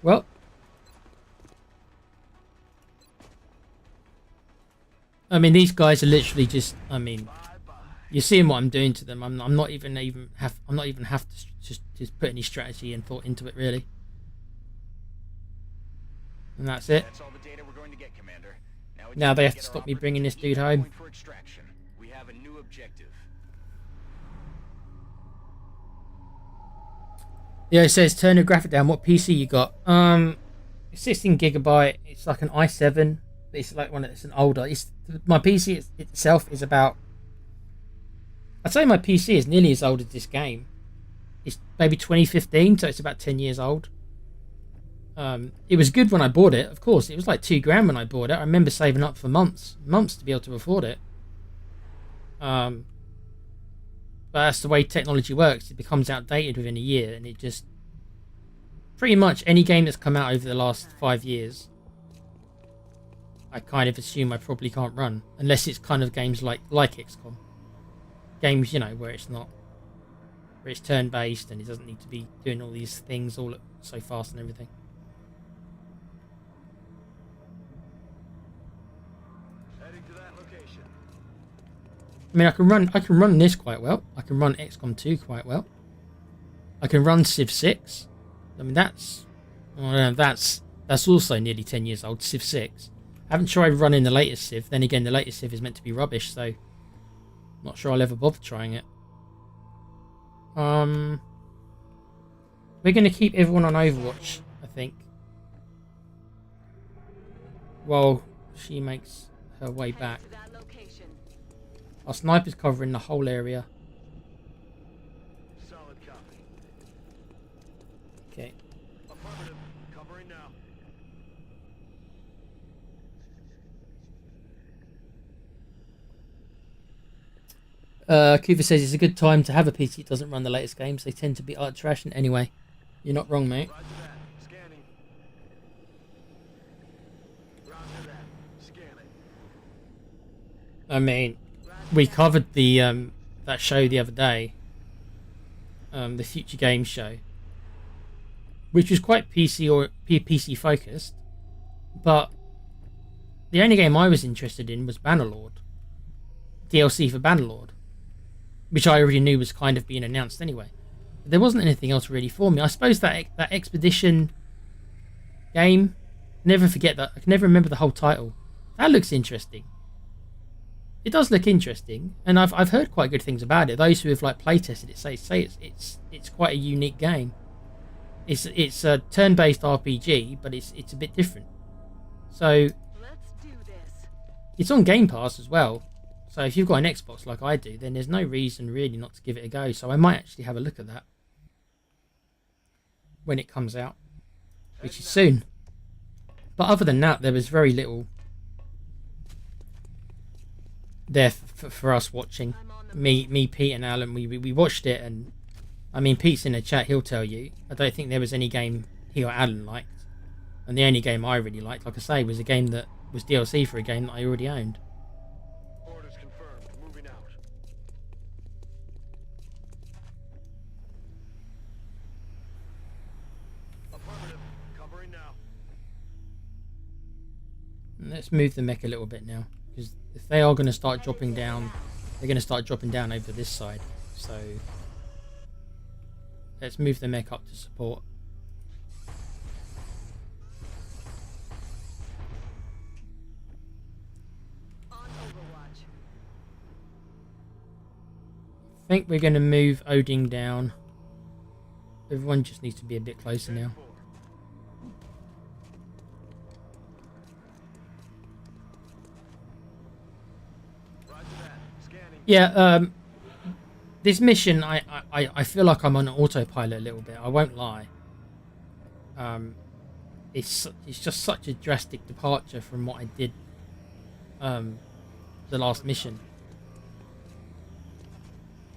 Well. I mean, these guys are literally just. I mean, you're seeing what I'm doing to them. I'm not even have to just put any strategy and thought into it, really. And that's it. That's all the data we're going to get, Commander. Now they have to stop me bringing this dude home. For extraction. We have a new objective. Yeah, it says turn the graphic down. What PC you got? 16 gigabyte. It's like an i7. It's like it's an older. My PC itself is about. I'd say my PC is nearly as old as this game. It's maybe 2015, so it's about 10 years old. It was good when I bought it, of course. It was like £2,000 when I bought it. I remember saving up for months to be able to afford it. But that's the way technology works. It becomes outdated within a year, and it just pretty much any game that's come out over the last 5 years, I kind of assume I probably can't run, unless it's kind of games like XCOM. Games, where it's turn-based and it doesn't need to be doing all these things all so fast and everything. Heading to that location. I mean, I can run this quite well. I can run XCOM 2 quite well. I can run Civ 6. I mean, that's also nearly 10 years old. Civ 6. I haven't tried running the latest Civ. Then again, the latest Civ is meant to be rubbish, so not sure I'll ever bother trying it. We're going to keep everyone on Overwatch, I think, while she makes her way back. To that location. Our sniper's covering the whole area. Solid copy. Okay. Affirmative. Covering now. Kuva says it's a good time to have a PC that doesn't run the latest games. They tend to be utter trash. And anyway, you're not wrong, mate. Roger that. Scanning. Roger that. Scanning. I mean, we covered the that show the other day, the Future Games show, which was quite PC focused, but the only game I was interested in was Bannerlord, DLC for Bannerlord, which I already knew was kind of being announced anyway. But there wasn't anything else really for me. I suppose that Expedition game, never forget that. I can never remember the whole title. That looks interesting. It does look interesting, and I've heard quite good things about it. Those who have playtested it say it's quite a unique game. It's a turn-based RPG, but it's a bit different. So Let's do this. it's on Game Pass as well. So if you've got an Xbox like I do, then there's no reason really not to give it a go. So I might actually have a look at that when it comes out, which is soon. But other than that, there was very little there for us watching. Me, Pete, and Alan. We watched it, and I mean, Pete's in the chat. He'll tell you. I don't think there was any game he or Alan liked, and the only game I really liked, like I say, was a game that was DLC for a game that I already owned. Orders confirmed. Moving out. Affirmative. Covering now. Let's move the mech a little bit now, because if they are going to start dropping down, they're going to start dropping down over this side. So let's move the mech up to support. On Overwatch. think we're going to move Odin down. Everyone just needs to be a bit closer now. Yeah, this mission, I feel like I'm on autopilot a little bit. I won't lie. It's just such a drastic departure from what I did the last mission.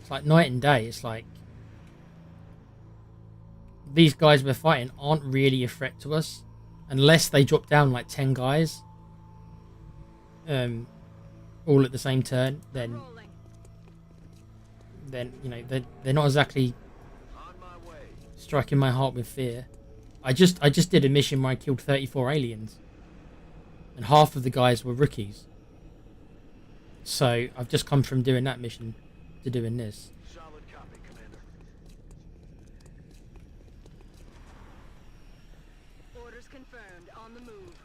It's like night and day. It's like these guys we're fighting aren't really a threat to us unless they drop down like 10 guys all at the same turn. Then you know they're not exactly striking my heart with fear. I just did a mission where I killed 34 aliens and half of the guys were rookies. So I've just come from doing that mission to doing this. Solid copy, Commander. Orders confirmed. On the move.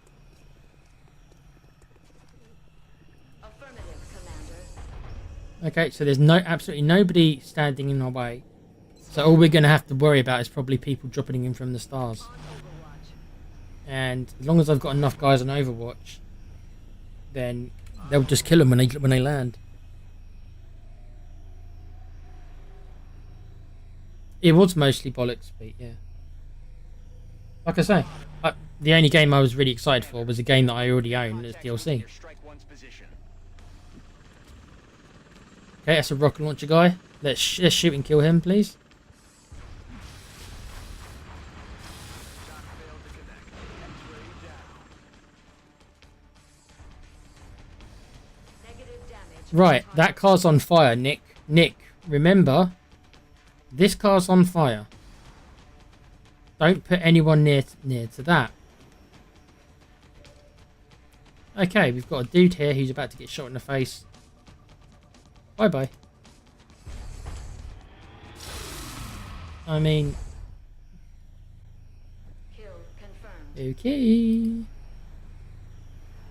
Affirmative, Commander. Okay, so there's absolutely nobody standing in our way. So all we're going to have to worry about is probably people dropping in from the stars. On Overwatch. And as long as I've got enough guys on Overwatch, then they'll just kill them when they land. It was mostly bollocks, but yeah. Like I say, the only game I was really excited for was a game that I already own as DLC. Okay, that's a rocket launcher guy. Let's shoot and kill him, please. Negative damage. Right, that car's on fire, Nick. Nick, remember, this car's on fire. Don't put anyone near to that. Okay, we've got a dude here who's about to get shot in the face. Bye-bye. I mean... Kill confirmed. Okay.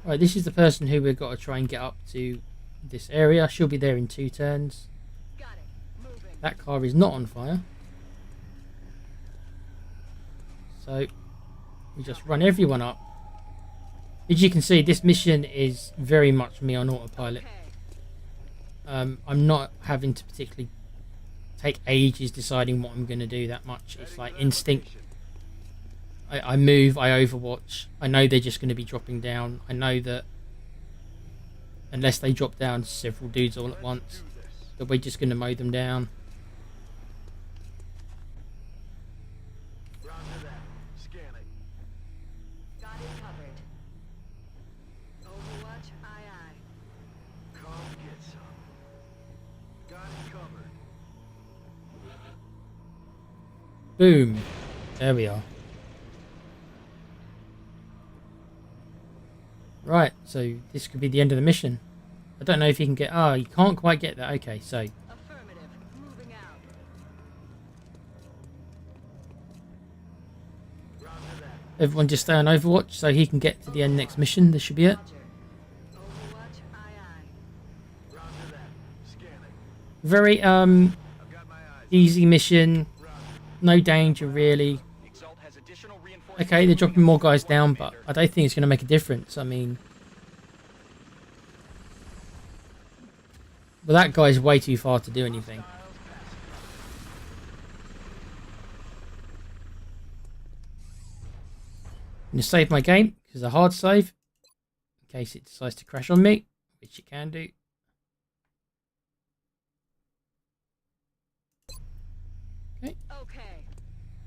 Right, this is the person who we've got to try and get up to this area. She'll be there in 2 turns. Got it. Moving. That car is not on fire. So, we just run everyone up. As you can see, this mission is very much me on autopilot. Okay. I'm not having to particularly take ages deciding what I'm going to do that much. It's like instinct. I move, I overwatch. I know they're just going to be dropping down. I know that unless they drop down several dudes all at once, that we're just going to mow them down. Roger that. Scanning. Got it covered. Overwatch. Aye, aye. Come get some. Got it covered. Boom. There we are. Right, so this could be the end of the mission. I don't know if you can get... Oh, you can't quite get that. Okay, so... Affirmative. Moving out. Roger that. Everyone just stay on Overwatch so he can get to the end next mission. This should be it. Roger. Overwatch. Aye, aye. Roger that. Scanning. Very, I've got my eyes. easy mission. Roger. No danger, really. Okay, they're dropping more guys down, but I don't think it's going to make a difference. I mean... But that guy's way too far to do anything. I'm going to save my game, because a hard save. In case it decides to crash on me, which it can do. Okay. Okay.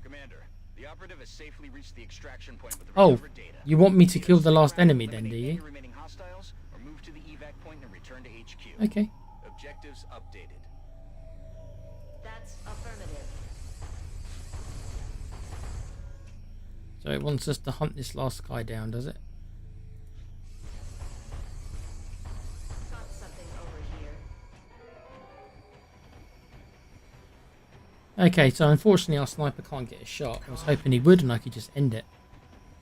Commander, the operative has safely reached the extraction point with the Oh, recovered data. you want me to kill the last Either enemy then, do eliminate any you? remaining hostiles or move to the evac point and return to HQ. Okay. Objectives updated. That's affirmative. So it wants us to hunt this last guy down, does it? Got something over here. Okay, so unfortunately our sniper can't get a shot. I was hoping he would and I could just end it.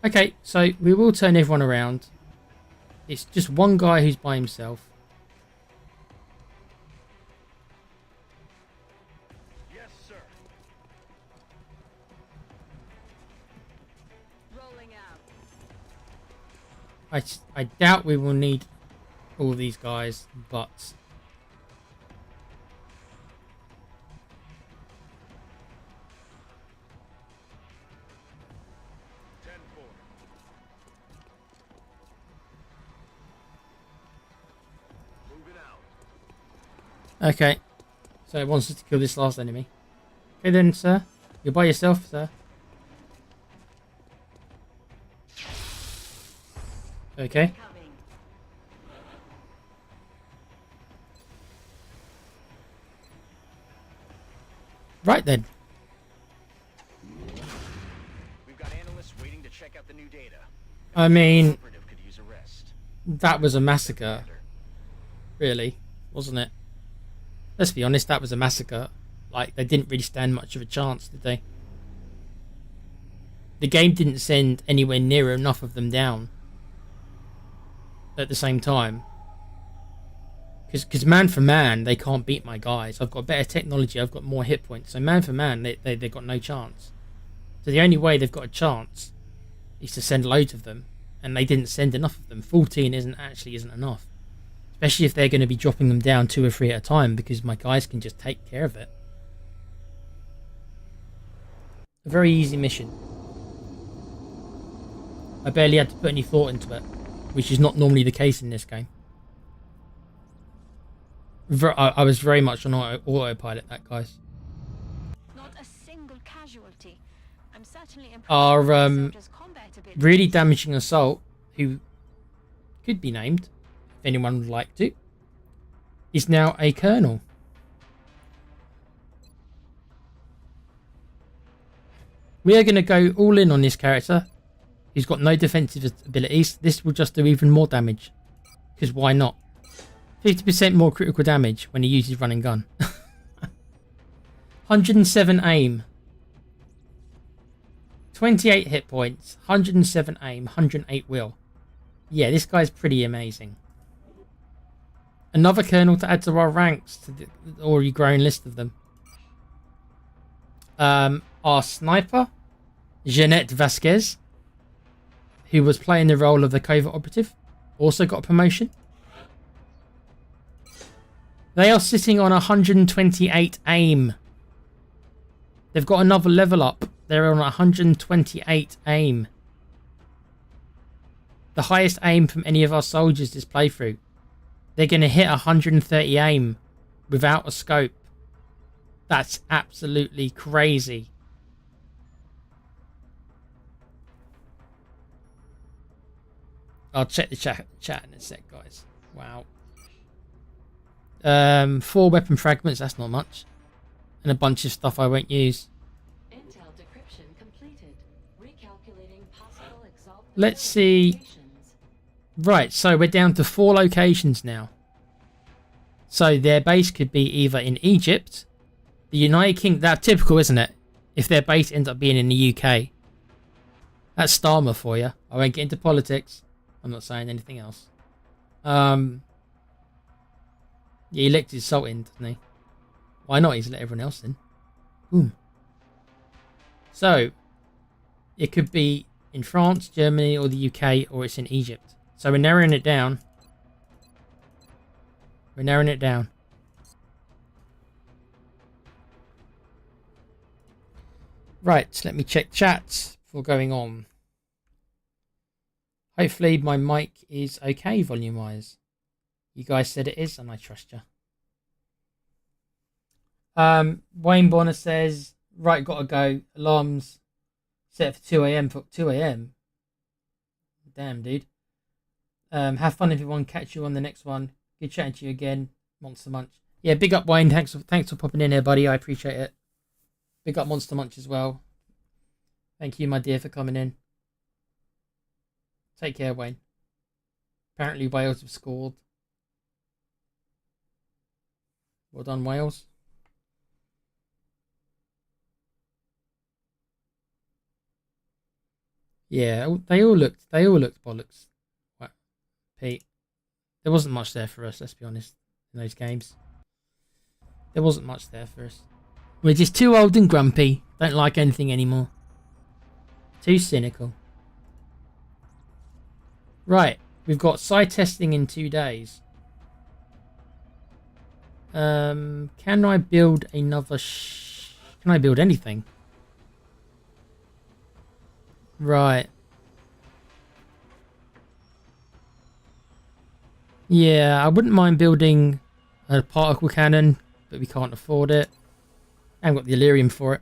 Okay, so we will turn everyone around. It's just one guy who's by himself. I doubt we will need all these guys, but... Okay, so it wants us to kill this last enemy. Okay then, sir. You're by yourself, sir. Okay. Coming. Right then. We've got analysts waiting to check out the new data. I mean, Operative could use a rest. that was a massacre. Really, wasn't it? Let's be honest, that was a massacre. Like, they didn't really stand much of a chance, did they? The game didn't send anywhere near enough of them down at the same time. Because man for man, they can't beat my guys. I've got better technology, I've got more hit points. So man for man, they've got no chance. So the only way they've got a chance is to send loads of them. And they didn't send enough of them. 14 isn't enough. Especially if they're going to be dropping them down 2 or 3 at a time, because my guys can just take care of it. A very easy mission. I barely had to put any thought into it, which is not normally the case in this game. I was very much on autopilot, that guys. Not a single casualty. I'm certainly impressed Our with the soldiers' combat abilities. really damaging assault, who could be named, if anyone would like to, is now a colonel. We are going to go all in on this character. He's got no defensive abilities. This will just do even more damage. Because why not? 50% more critical damage when he uses run and gun. 107 aim. 28 hit points. 107 aim. 108 will. Yeah, this guy's pretty amazing. Another colonel to add to our ranks, to the already growing list of them. Our sniper, Jeanette Vasquez, who was playing the role of the covert operative, also got a promotion. They are sitting on 128 aim. They've got another level up. They're on 128 aim. The highest aim from any of our soldiers this playthrough. They're going to hit 130 aim without a scope. That's absolutely crazy. I'll check the chat in a sec, guys. Wow. 4 weapon fragments, that's not much. And a bunch of stuff I won't use. Intel decryption completed. Recalculating possible exalt. Let's see. Right, so we're down to 4 locations now. So their base could be either in Egypt, the United Kingdom. That's typical, isn't it? If their base ends up being in the UK. That's Starmer for you. I won't get into politics. I'm not saying anything else. Yeah, he elected Sultan, didn't he? Why not? He's let everyone else in. Boom. So, it could be in France, Germany, or the UK, or it's in Egypt. So we're narrowing it down. We're narrowing it down. Right, let me check chat before going on. Hopefully my mic is okay volume-wise. You guys said it is, and I trust you. Wayne Bonner says, right, gotta go. Alarms set for 2 a.m. for 2 a.m. Damn, dude. Have fun, everyone. Catch you on the next one. Good chatting to you again. Monster Munch. Yeah, big up, Wayne. Thanks for popping in here, buddy. I appreciate it. Big up, Monster Munch, as well. Thank you, my dear, for coming in. Take care, Wayne. Apparently, Wales have scored. Well done, Wales. Yeah, they all looked bollocks. Wow. Pete, there wasn't much there for us, let's be honest, in those games. There wasn't much there for us. We're just too old and grumpy. Don't like anything anymore. Too cynical. Right, we've got site testing in 2 days. Can I build another can I build anything? Right. Yeah, I wouldn't mind building a particle cannon, but we can't afford it. I haven't got the Illyrium for it.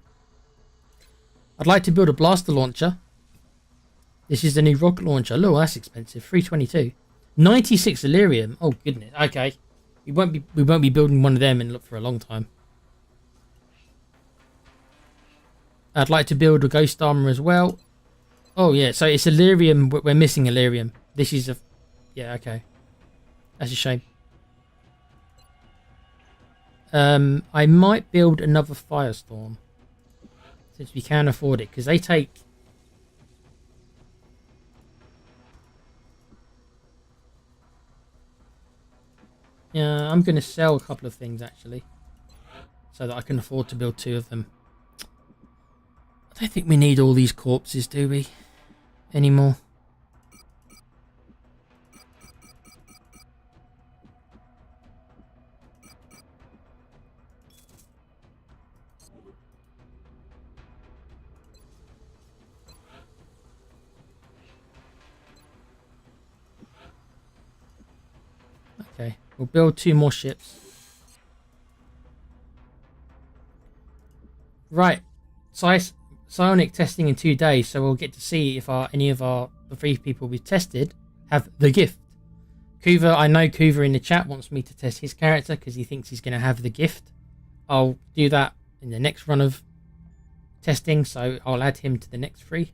I'd like to build a blaster launcher. This is the new rocket launcher. Look, that's expensive. 322. 96 Illyrium. Oh goodness. Okay. We won't be building one of them and look for a long time. I'd like to build a ghost armor as well. Oh yeah, so it's Illyrium. We're missing Illyrium. This is a... Yeah, okay. That's a shame. I might build another Firestorm. Since we can afford it. Because they take... Yeah, I'm going to sell a couple of things actually. So that I can afford to build 2 of them. I don't think we need all these corpses, do we? Anymore. Okay, we'll build 2 more ships. Right, psionic testing in 2 days, so we'll get to see if any of the 3 people we've tested have the gift. Kuva, I know Kuva in the chat wants me to test his character because he thinks he's going to have the gift. I'll do that in the next run of testing, so I'll add him to the next 3.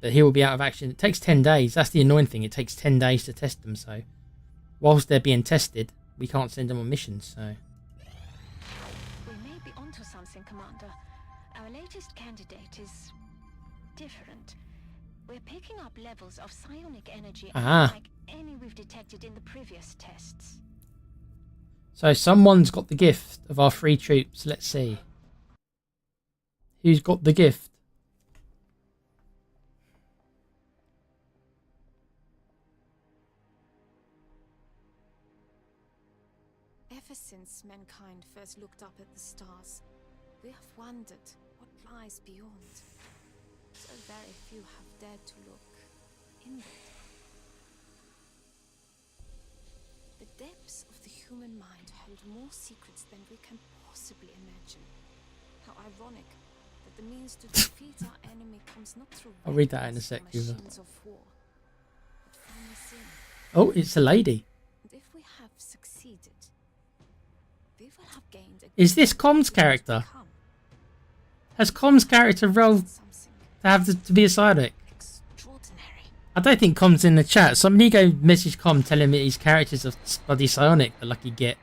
But he will be out of action. It takes 10 days. That's the annoying thing. It takes 10 days to test them, so whilst they're being tested, we can't send them on missions, so... We may be onto something, Commander. Our latest candidate is different. We're picking up levels of psionic energy like any we've detected in the previous tests. So someone's got the gift of our 3 troops. Let's see. Who's got the gift? Ever since mankind first looked up at the stars, we have wondered what lies beyond. So very few have dared to look inward. The depths of the human mind hold more secrets than we can possibly imagine. How ironic that the means to defeat our enemy comes not through I'll read that in a sec, machines of war, but from within. Oh, it's a lady. And if we have succeeded, we will have gained a Is this Com's character? Has Com's character rolled to have to be a psionic? extraordinary. I don't think Com's in the chat. Somebody go message Com, tell him that his character's a bloody psionic, the lucky git.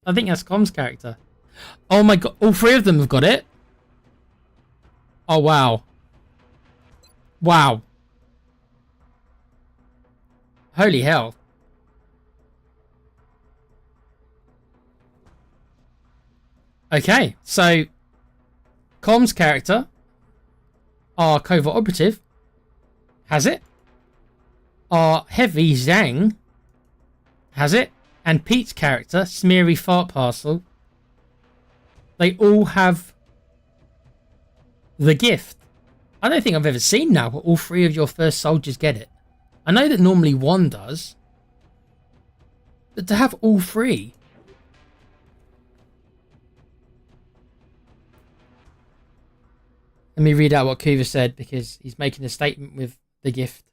I think that's Com's character. Oh my god, all 3 of them have got it? Oh wow. Wow. Holy hell. Okay, so Com's character, our covert operative, has it. Our heavy Zhang has it. And Pete's character, Smeary Fart Parcel, they all have the gift. I don't think I've ever seen now where all 3 of your first soldiers get it. I know that normally 1 does, but to have all 3... Let me read out what Kuva said because he's making a statement with the gift.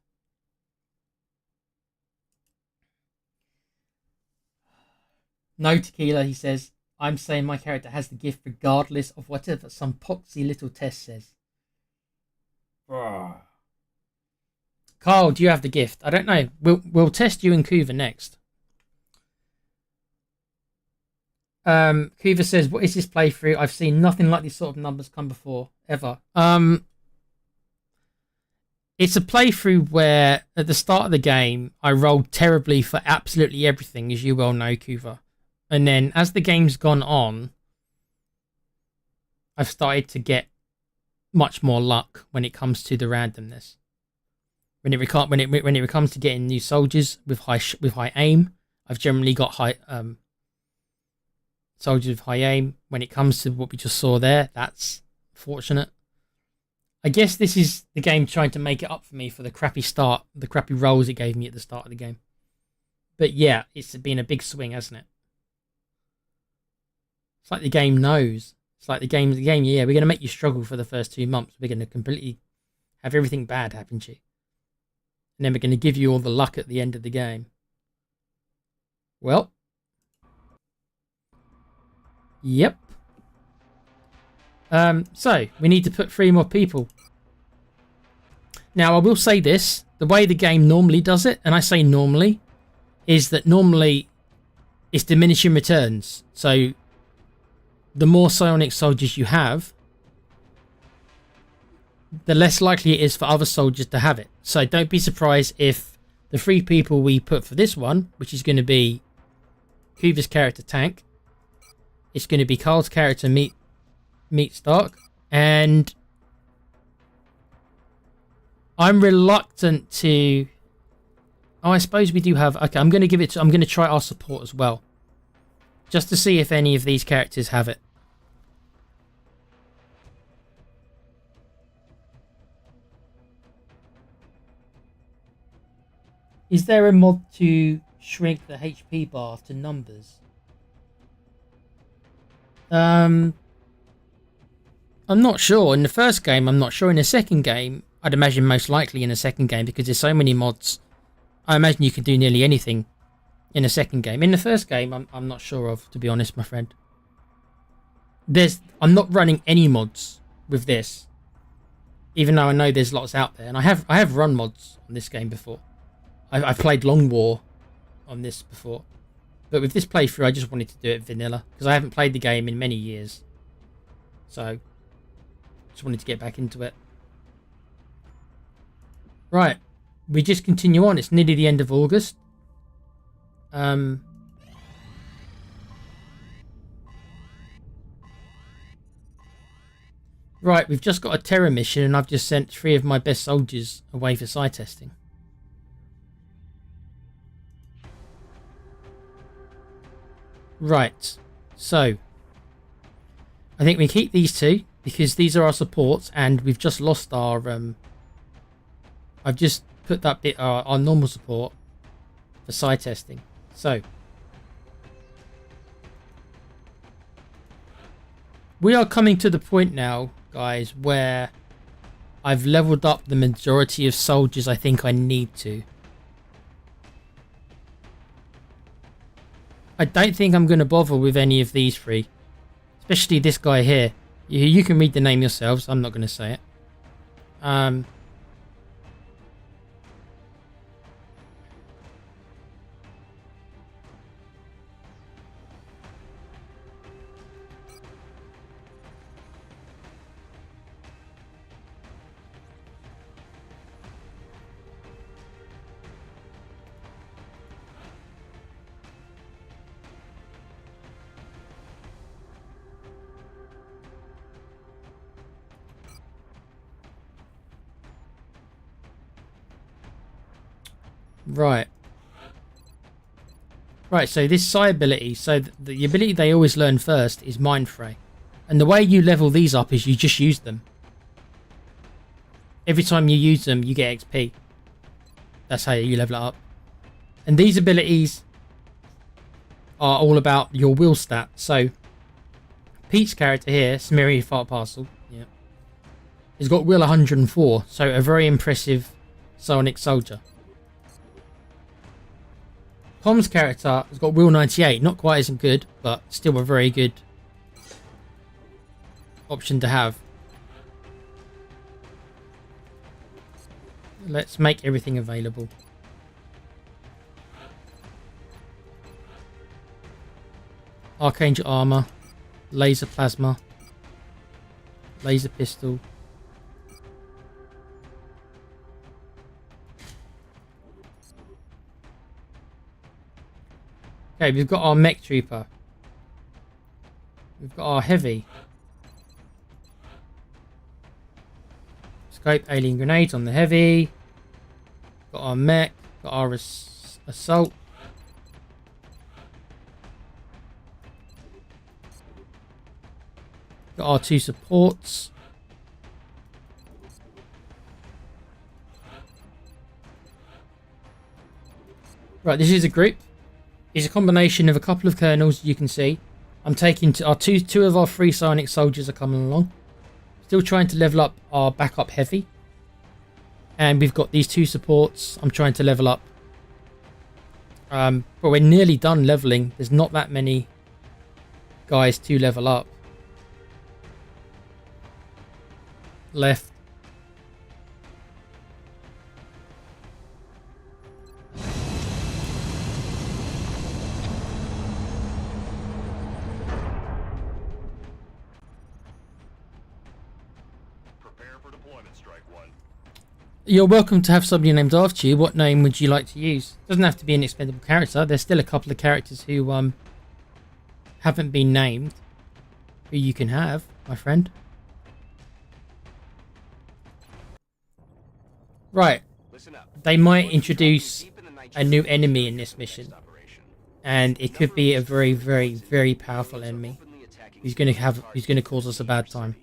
No tequila, he says. I'm saying my character has the gift regardless of whatever some poxy little test says. Carl, do you have the gift? I don't know. We'll test you and Kuva next. Kuva says, what is this playthrough? I've seen nothing like these sort of numbers come before, ever. It's a playthrough where at the start of the game, I rolled terribly for absolutely everything, as you well know, Kuva. And then as the game's gone on, I've started to get much more luck when it comes to the randomness. When it comes to getting new soldiers with high aim, I've generally got high soldiers with high aim. When it comes to what we just saw there, that's fortunate. I guess this is the game trying to make it up for me for the crappy start, the crappy rolls it gave me at the start of the game. But yeah, it's been a big swing, hasn't it? It's like the game knows. It's like the game, yeah, we're going to make you struggle for the first 2 months. We're going to completely have everything bad happen to you. And then we're going to give you all the luck at the end of the game. Well. Yep. So, we need to put 3 more people. Now, I will say this. The way the game normally does it, and I say normally, is that normally it's diminishing returns. So, the more psionic soldiers you have, the less likely it is for other soldiers to have it. So, don't be surprised if the 3 people we put for this one, which is going to be Hoover's character Tank, it's going to be Carl's character Meat Stark, and I'm reluctant to. Oh, I suppose we do have. Okay, I'm going to try our support as well, just to see if any of these characters have it. Is there a mod to shrink the HP bar to numbers? I'm not sure. In the first game, I'm not sure. In the second game, I'd imagine most likely in the second game, because there's so many mods. I imagine you can do nearly anything in the second game. In the first game, I'm not sure of, to be honest, my friend. I'm not running any mods with this, even though I know there's lots out there, and I have run mods on this game before. I've played Long War on this before, but with this playthrough, I just wanted to do it vanilla because I haven't played the game in many years, so just wanted to get back into it. Right, we just continue on. It's nearly the end of August. Right, we've just got a terror mission, and I've just sent 3 of my best soldiers away for side testing. Right, so I think we keep these 2 because these are our supports, and we've just lost our I've just put that bit our normal support for side testing. So we are coming to the point now, guys, where I've leveled up the majority of soldiers I think I need to. I don't think I'm going to bother with any of these 3. Especially this guy here. You can read the name yourselves. I'm not going to say it. Right. Right, so this psi ability, so the ability they always learn first is Mind Fray. And the way you level these up is you just use them. Every time you use them, you get XP. That's how you level it up. And these abilities are all about your will stat. So, Pete's character here, Smeary Fart Parcel, yeah, has got will 104, so a very impressive psionic soldier. Tom's character has got will 98, not quite as good, but still a very good option to have. Let's make everything available. Archangel armor, laser plasma, laser pistol. Okay, we've got our mech trooper. We've got our heavy. Scope, alien grenades on the heavy. Got our mech. Got our assault. Got our 2 supports. Right, this is a group. It's a combination of a couple of colonels, you can see. I'm taking our two of our 3 psionic soldiers are coming along. Still trying to level up our backup heavy. And we've got these 2 supports I'm trying to level up. But we're nearly done leveling. There's not that many guys to level up. Left. You're welcome to have somebody named after you. What name would you like to use? Doesn't have to be an expendable character. There's still a couple of characters who haven't been named, who you can have, my friend. Right. They might introduce a new enemy in this mission, and it could be a very, very, very powerful enemy who's going to cause us a bad time.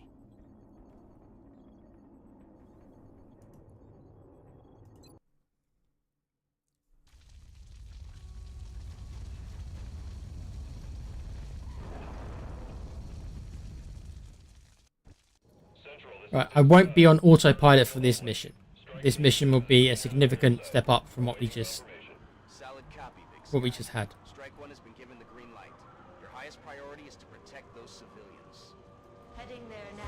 Right, I won't be on autopilot for this mission. This mission will be a significant step up from what we just had. Strike One has been given the green light. Your highest priority is to protect those civilians. Heading there now.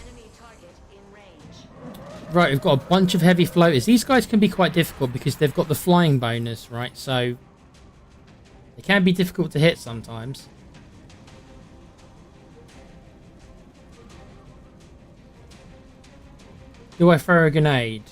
Enemy target in range. Right, we've got a bunch of heavy floaters. These guys can be quite difficult because they've got the flying bonus, right? So they can be difficult to hit sometimes. Do I throw a grenade?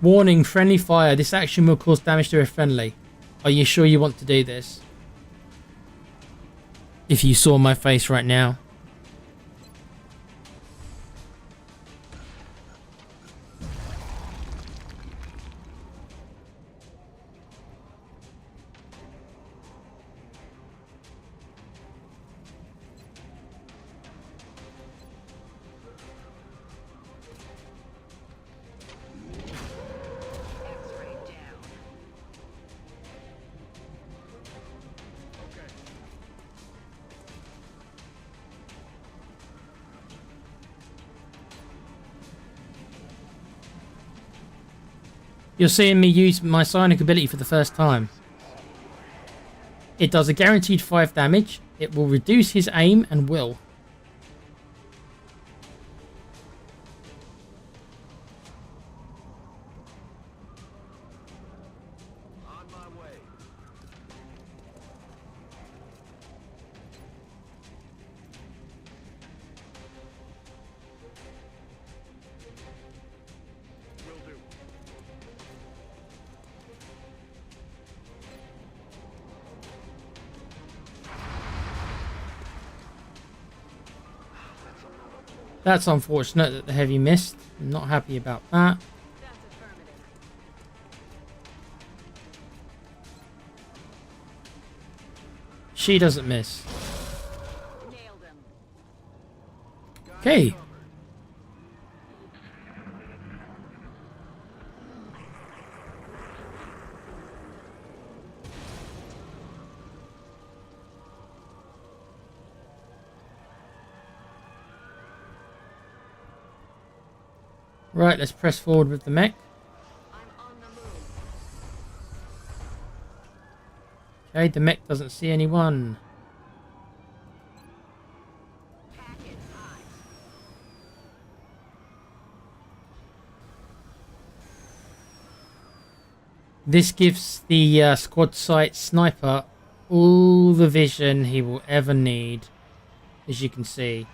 Warning, friendly fire. This action will cause damage to a friendly. Are you sure you want to do this? If you saw my face right now. You're seeing me use my psionic ability for the first time. It does a guaranteed 5 damage. It will reduce his aim and will. On my way. Will do. That's unfortunate that the heavy missed. I'm not happy about that. That's affirmative. She doesn't miss. Nailed him. Okay. Right, let's press forward with the mech. I'm on the move. Okay, the mech doesn't see anyone. Packet high. This gives the squad sight sniper all the vision he will ever need, as you can see.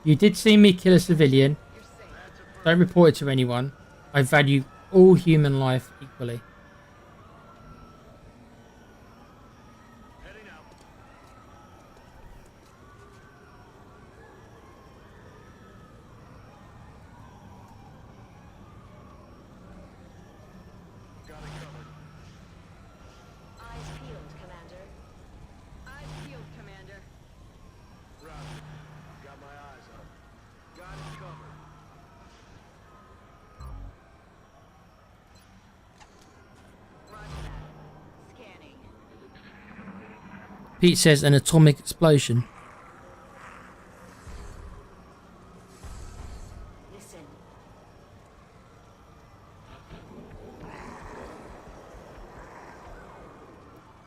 You did see me kill a civilian. Don't report it to anyone. I value all human life equally. Heading out. Got it covered. Eyes peeled, Commander. Eyes peeled, Commander. Roger. Got my eyes up. Got it covered. Roger that. Scanning. Pete says an atomic explosion. Listen.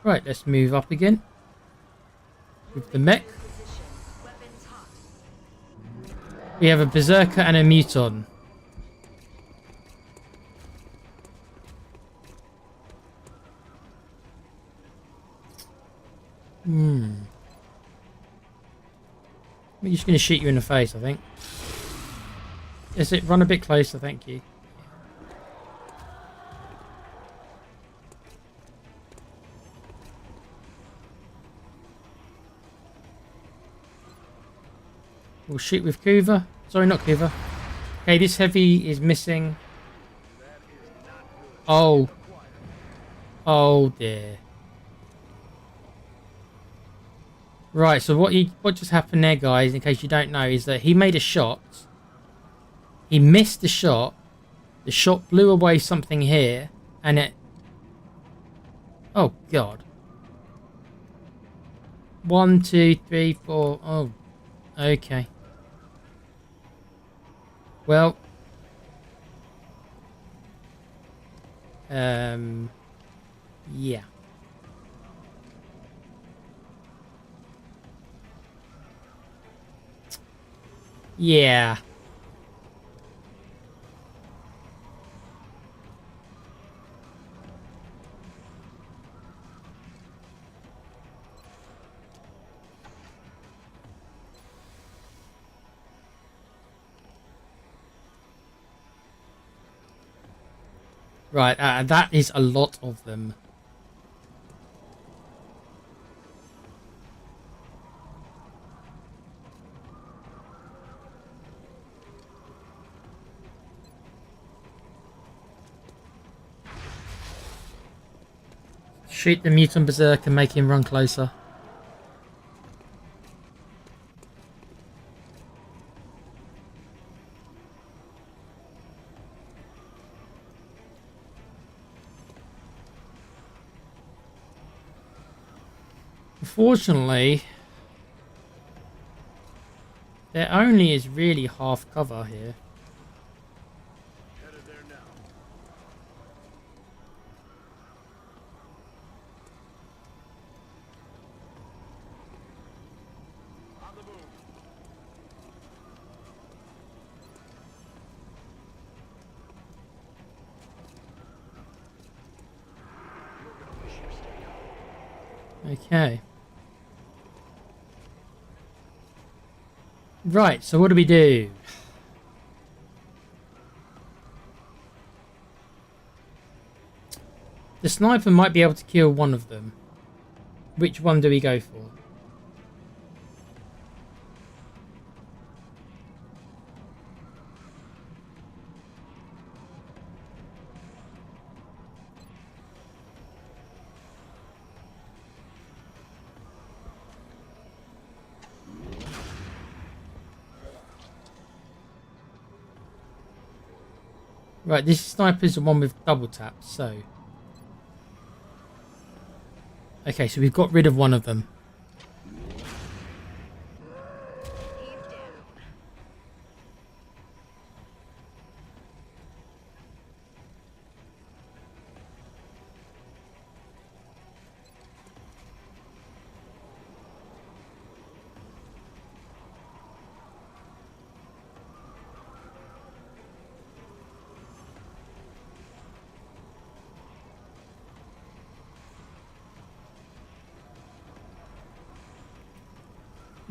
Right, let's move up again. With the mech. Position. Weapons hot. We have a berserker and a muton. I'm just going to shoot you in the face, I think. Is it? Run a bit closer, thank you. We'll shoot with Kuva. Sorry, not Kuva. Okay, this heavy is missing. Oh. Oh dear. Right, so what just happened there, guys, in case you don't know, is that he made a shot. He missed the shot. The shot blew away something here, and it... Oh, God. 1, 2, 3, 4... Oh, okay. Well... Yeah. Yeah. Right, that is a lot of them. Shoot the mutant berserk and make him run closer. Unfortunately, there only is really half cover here. Headed there now. On the move. You're gonna wish you stayed home. Okay. Right, so what do we do? The sniper might be able to kill one of them. Which one do we go for? Right, this sniper's the one with double tap, so... Okay, so we've got rid of one of them. He's down.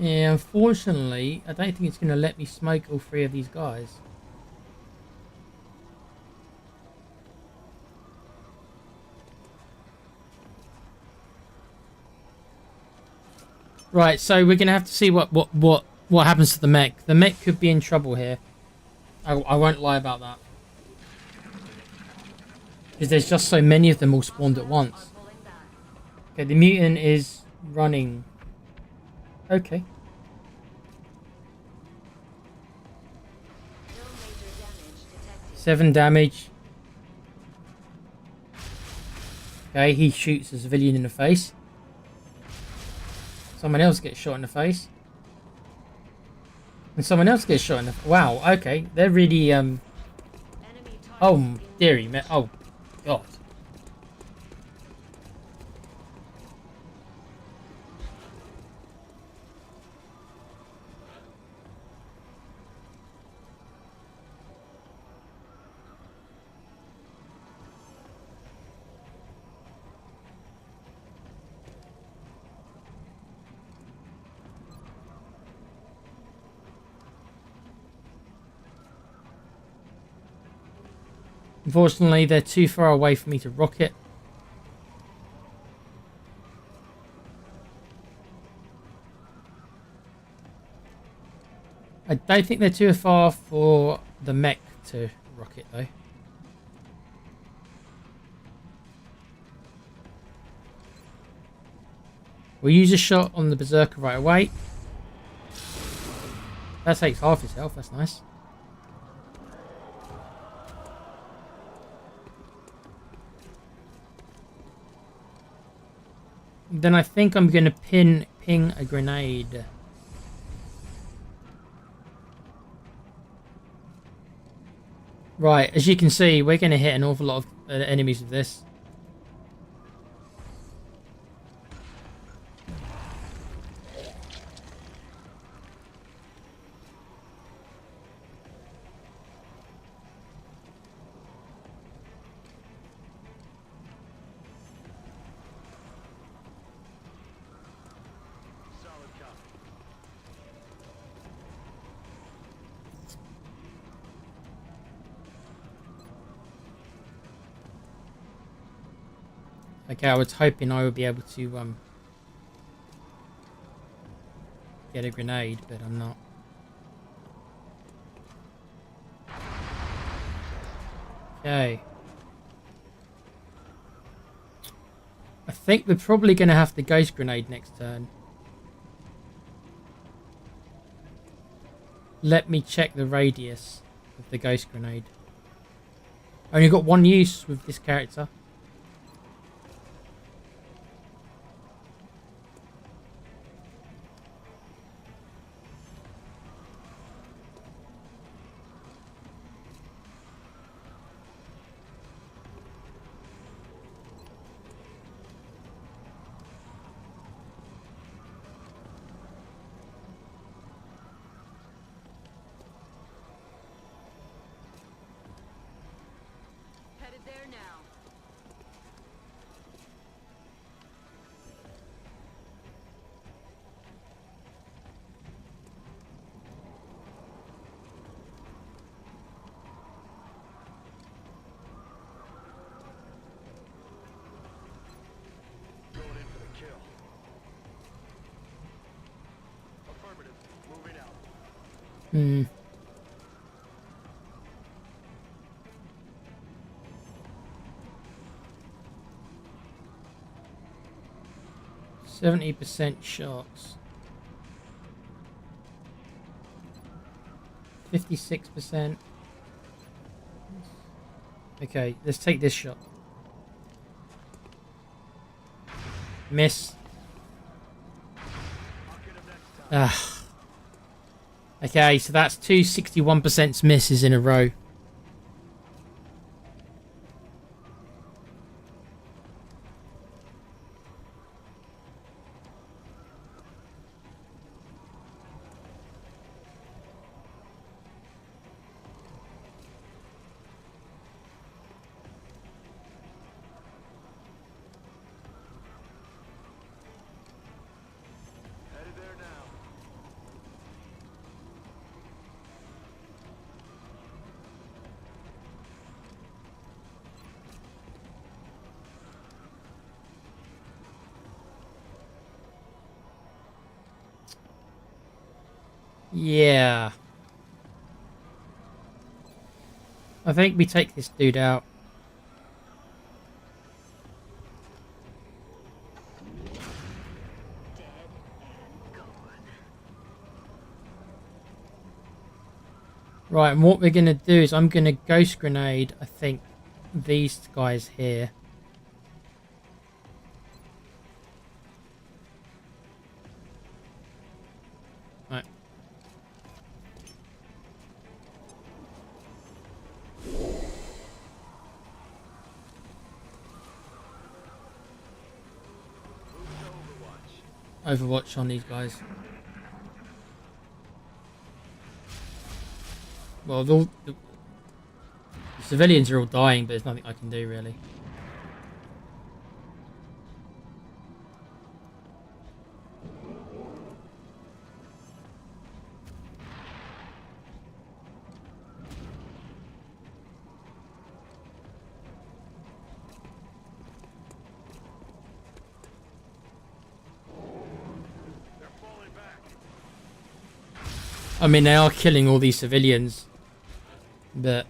Yeah, unfortunately, I don't think it's going to let me smoke all three of these guys. Right, so we're going to have to see what happens to the mech. The mech could be in trouble here. I won't lie about that. Because there's just so many of them all spawned at once. Okay, the mutant is running. Okay. No major damage detected. 7 damage. Okay, he shoots a civilian in the face. Someone else gets shot in the face. And someone else gets shot in the... Wow, okay. They're really, Enemy Oh, target dearie, man. Oh, God. Unfortunately, they're too far away for me to rocket. I don't think they're too far for the mech to rocket, though. We'll use a shot on the Berserker right away. That takes half his health, that's nice. Then I think I'm going to ping a grenade. Right, as you can see, we're going to hit an awful lot of enemies with this. Solid copy. Okay, I was hoping I would be able to get a grenade, but I'm not. Okay. I think we're probably going to have the ghost grenade next turn. Let me check the radius of the ghost grenade. Only got one use with this character. Headed there now. Going in for the kill. Affirmative. Moving out. Hmm. %70 shots. 56%. Okay, let's take this shot. Miss. I'll get him next time. Ah. Okay, so that's two 61% misses in a row. Headed there now. Yeah. I think we take this dude out. Dead and gone. Right, and what we're going to do is I'm going to ghost grenade, I think, these guys here. Right. Overwatch on these guys. Well, the civilians are all dying, but there's nothing I can do really. They're falling back. I mean, they are killing all these civilians, but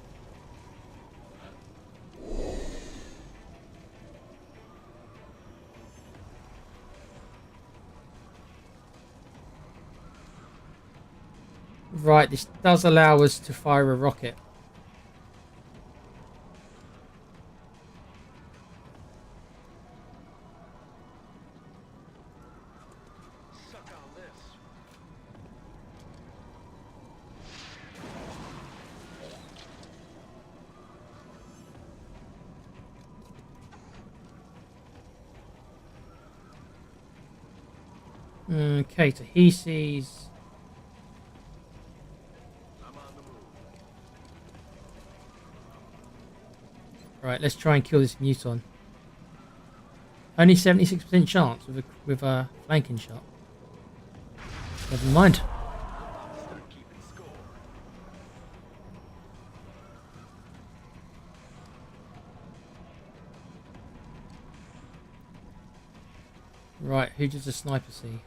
right, this does allow us to fire a rocket. Suck on this. Okay, so he sees. I'm on the move. Right, let's try and kill this muton. Only 76% chance with a flanking shot. Never mind. Start keeping score. Right, who does the sniper see?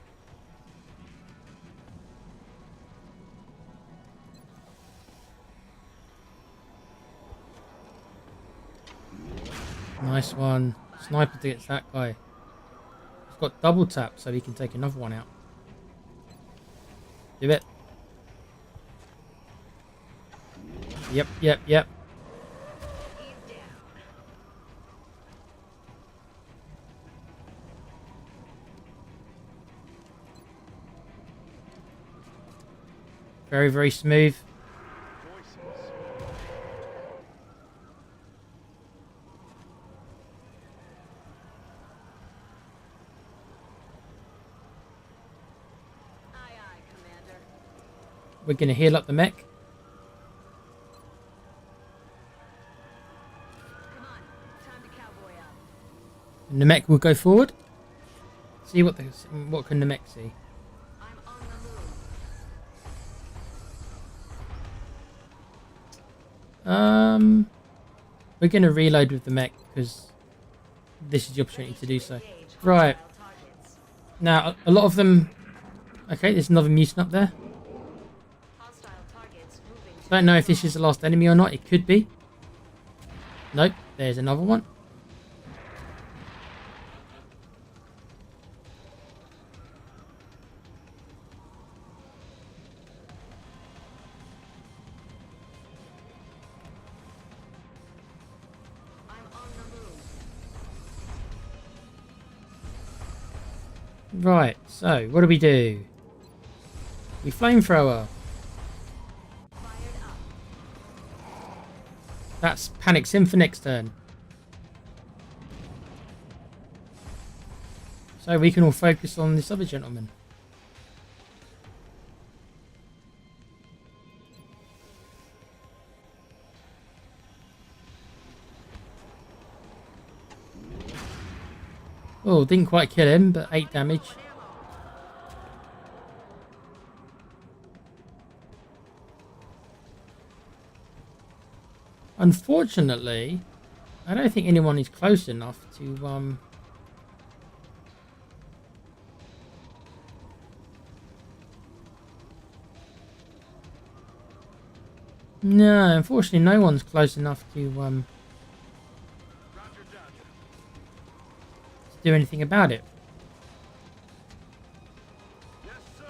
Nice one. Sniper gets that guy. He's got double tap so he can take another one out. Do it. Yep. He's down. Very, very smooth. Voices. Aye, aye, Commander. We're going to heal up the mech. Come on, time to cowboy up. And the mech will go forward. See what can the mech see. I'm on the move. We're going to reload with the mech because this is the opportunity to do so. Engage Right. hostile targets. Now, a lot of them... Okay, there's another mutant up there. Hostile targets moving to Don't know if this is the last enemy or not. It could be. Nope, there's another one. I'm on the move. Right, so what do? We flamethrower. Fired up. That's Panic's in for next turn. So we can all focus on this other gentleman. Oh, didn't quite kill him, but 8 damage. Unfortunately, I don't think anyone is close enough to No, unfortunately, no one's close enough to Roger that. do anything about it. Yes, sir.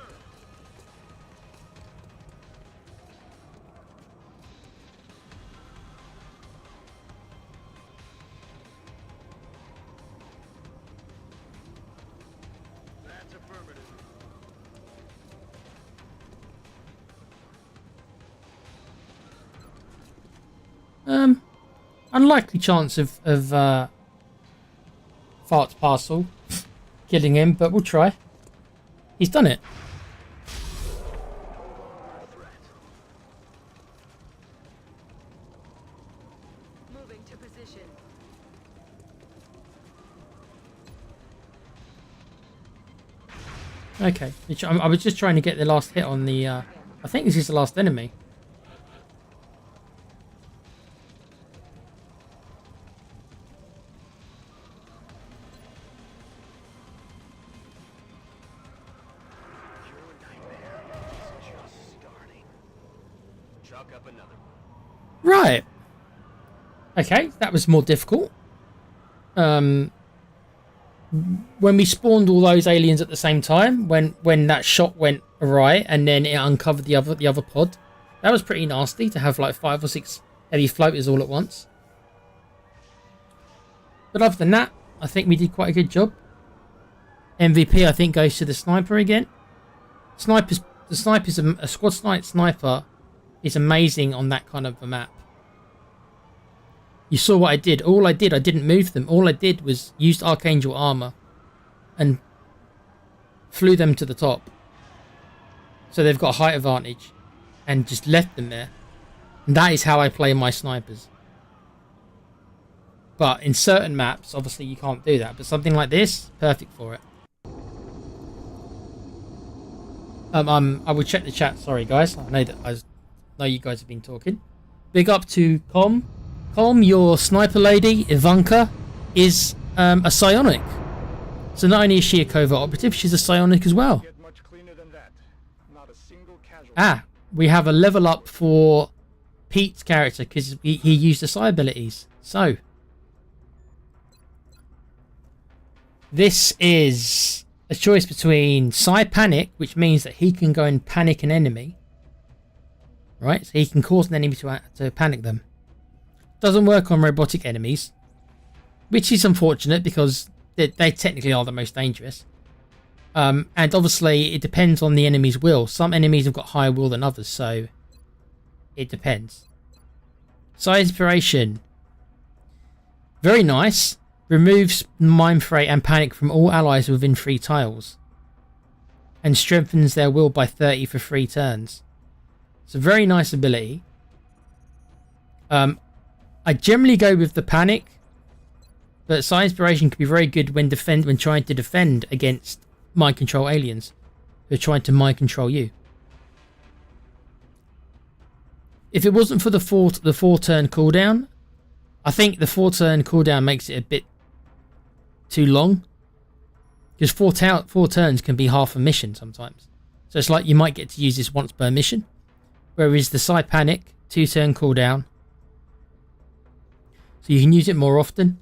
That's affirmative. Unlikely chance of Fart's parcel killing him, but we'll try. He's done it. Moving to position. Okay, I was just trying to get the last hit on the. I think this is the last enemy. Your nightmare is just starting. Chalk up another one. Right. Okay, that was more difficult. When we spawned all those aliens at the same time, when that shot went awry and then it uncovered the other pod, that was pretty nasty to have like 5 or 6 heavy floaters all at once. But other than that, I think we did quite a good job. MVP, I think, goes to the sniper again. The sniper's a squad sniper is amazing on that kind of a map. You saw what I did. All I did, I didn't move them. All I did was used Archangel armor and flew them to the top. So they've got a height advantage and just left them there. And that is how I play my snipers. But in certain maps, obviously you can't do that. But something like this, perfect for it. I will check the chat. Sorry, guys. I know you guys have been talking. Big up to Com, your sniper lady, Ivanka, is a psionic. So not only is she a covert operative, she's a psionic as well. Get much cleaner than that. Not a single casualty. Ah, we have a level up for Pete's character because he used the psi abilities. So this is a choice between Psi Panic, which means that he can go and panic an enemy. Right? So he can cause an enemy to panic them. Doesn't work on robotic enemies, which is unfortunate because they technically are the most dangerous. And obviously it depends on the enemy's will. Some enemies have got higher will than others, so it depends. Psi Inspiration. Very nice. Removes Mind Fray and Panic from all allies within 3 tiles. And strengthens their will by 30 for 3 turns. It's a very nice ability. I generally go with the Panic. But Psi Inspiration can be very good when trying to defend against mind control aliens who are trying to mind control you. If it wasn't for the 4 turn cooldown, I think the 4 turn cooldown makes it a bit too long. Because 4 turns can be half a mission sometimes. So it's like you might get to use this once per mission. Whereas the Psi Panic, 2 turn cooldown. So you can use it more often.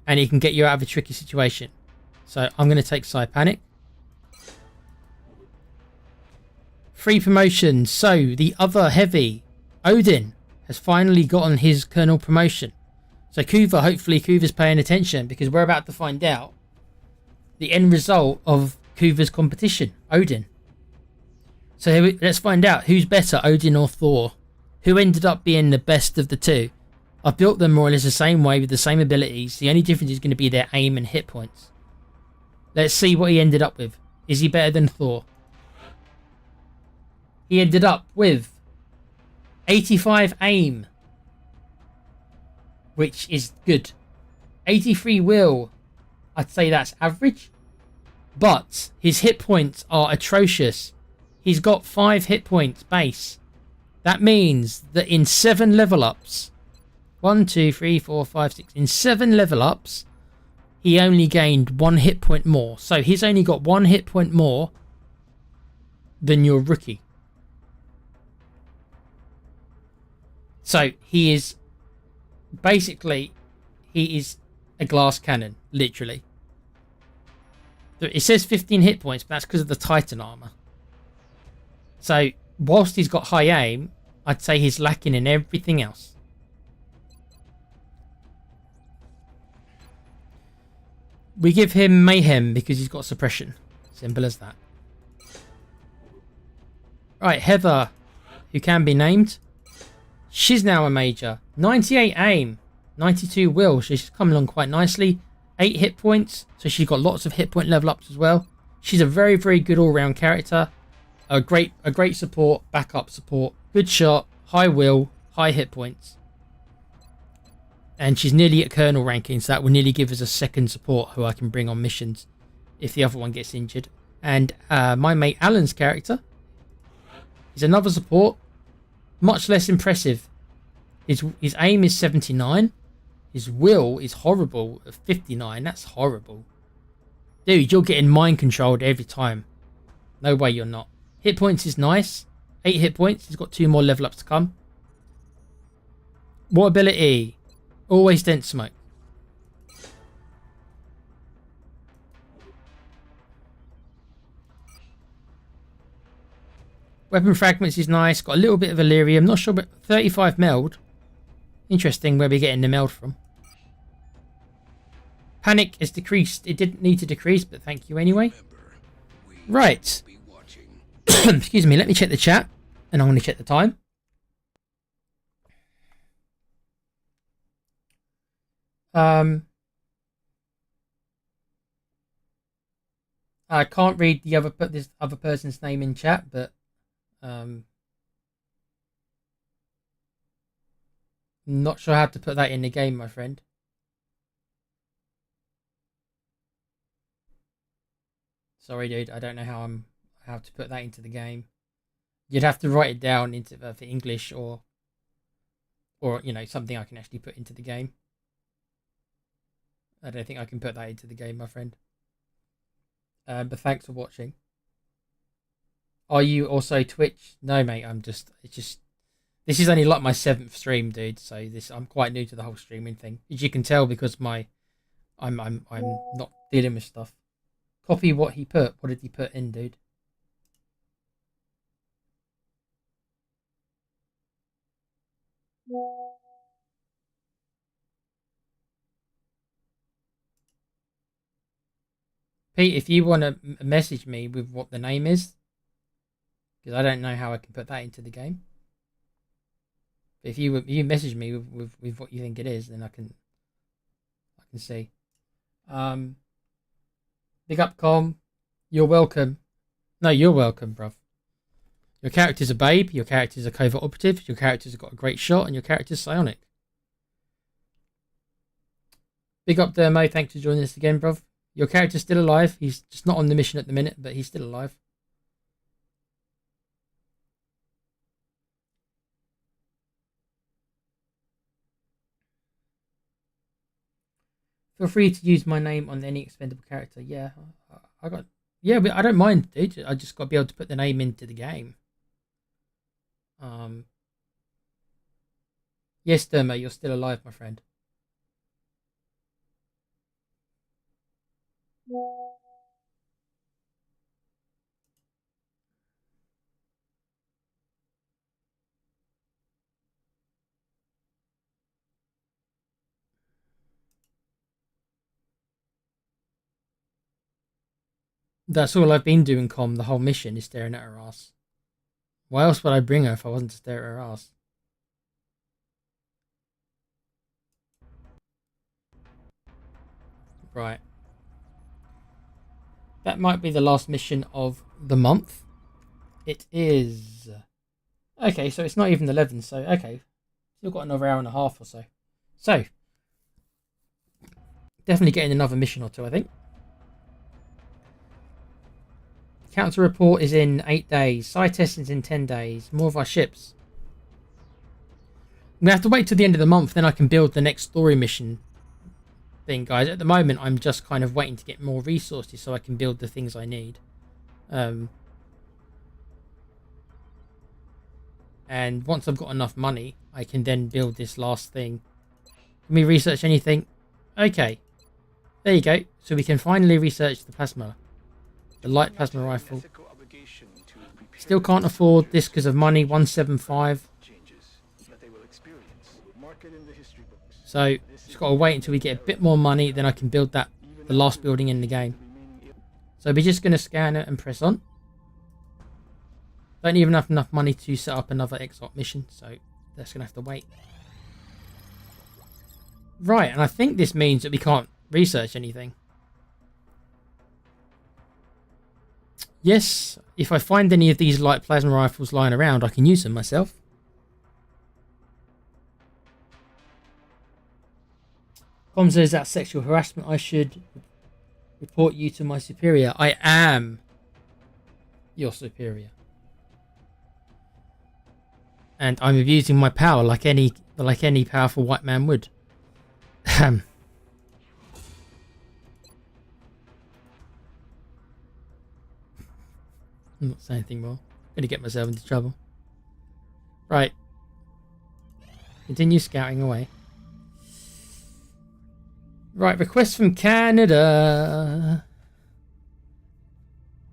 And it can get you out of a tricky situation. So I'm going to take Psi Panic. 3 promotions. So the other heavy, Odin, has finally gotten his Colonel promotion. So Kuva, hopefully Kuva's paying attention because we're about to find out the end result of Kuva's competition, Odin. So let's find out who's better, Odin or Thor. Who ended up being the best of the two? I've built them more or less the same way with the same abilities. The only difference is going to be their aim and hit points. Let's see what he ended up with. Is he better than Thor? He ended up with 85 aim, which is good. 83 will, I'd say that's average. But his hit points are atrocious. He's got 5 hit points base. That means that in 7 level ups, 1, 2, 3, 4, 5, 6, in 7 level ups, he only gained 1 hit point more. So he's only got 1 hit point more than your rookie. So he is basically, he is a glass cannon, literally. It says 15 hit points, but that's because of the Titan armor. So whilst he's got high aim, I'd say he's lacking in everything else. We give him mayhem because he's got suppression. Simple as that. Right, Heather, who can be named. She's now a major. 98 aim, 92 will. She's come along quite nicely. 8 hit points, so she's got lots of hit point level ups as well. She's a very, very good all-round character. A great support, backup support, good shot, high will, high hit points. And she's nearly at Colonel ranking, so that will nearly give us a second support who I can bring on missions if the other one gets injured. And my mate Alan's character is another support, much less impressive. His aim is 79. His will is horrible at 59. That's horrible. Dude, you're getting mind controlled every time. No way you're not. Hit points is nice. 8 hit points. He's got 2 more level ups to come. What ability? Always dense smoke. Weapon fragments is nice. Got a little bit of Illyrium. Not sure, but 35 meld. Interesting where we're getting the meld from. Panic is decreased. It didn't need to decrease, but thank you anyway. Right. Excuse me. Let me check the chat. And I'm going to check the time. I can't read this other person's name in chat, but not sure how to put that in the game, my friend. Sorry, dude. I don't know how to put that into the game. You'd have to write it down into for English or you know, something I can actually put into the game. I don't think I can put that into the game, my friend. But thanks for watching. Are you also Twitch? No, mate. This is only like my 7th stream, dude. So I'm quite new to the whole streaming thing, as you can tell, because I'm not dealing with stuff. Copy what he put. What did he put in, dude? Pete, if you want to message me with what the name is, because I don't know how I can put that into the game. But if you message me with what you think it is, then I can see. Big up, Com. You're welcome. No, you're welcome, bruv. Your character's a babe. Your character's a covert operative. Your character's got a great shot, and your character's psionic. Big up, Dermo. Thanks for joining us again, bruv. Your character's still alive. He's just not on the mission at the minute, but he's still alive. Feel free to use my name on any expendable character. Yeah, but I don't mind, dude. I just got to be able to put the name into the game. Yes, Dermo, you're still alive, my friend. That's all I've been doing, Com. The whole mission is staring at her ass. Why else would I bring her if I wasn't to stare at her ass? Right. That might be the last mission of the month. It is. Okay, so it's not even 11, so okay. Still got another hour and a half or so. So, definitely getting another mission or two, I think. Counter report is in 8 days. Side testing is in 10 days. More of our ships. I'm going to have to wait till the end of the month, then I can build the next story mission thing, guys. At the moment, I'm just kind of waiting to get more resources so I can build the things I need. And And once I've got enough money, I can then build this last thing. Can we research anything? Okay. There you go. So we can finally research the plasma. The light plasma rifle. Still can't afford this because of money. 175. So just got to wait until we get a bit more money. Then I can build that, the last building in the game. So we're just going to scan it and press on. Don't even have enough money to set up another XCOM mission. So that's going to have to wait. Right. And I think this means that we can't research anything. Yes, if I find any of these light plasma rifles lying around, I can use them myself. Com says that's sexual harassment. I should report you to my superior. I am your superior. And I'm abusing my power like any powerful white man would. I'm not saying anything more. I'm going to get myself into trouble. Right. Continue scouting away. Right, request from Canada.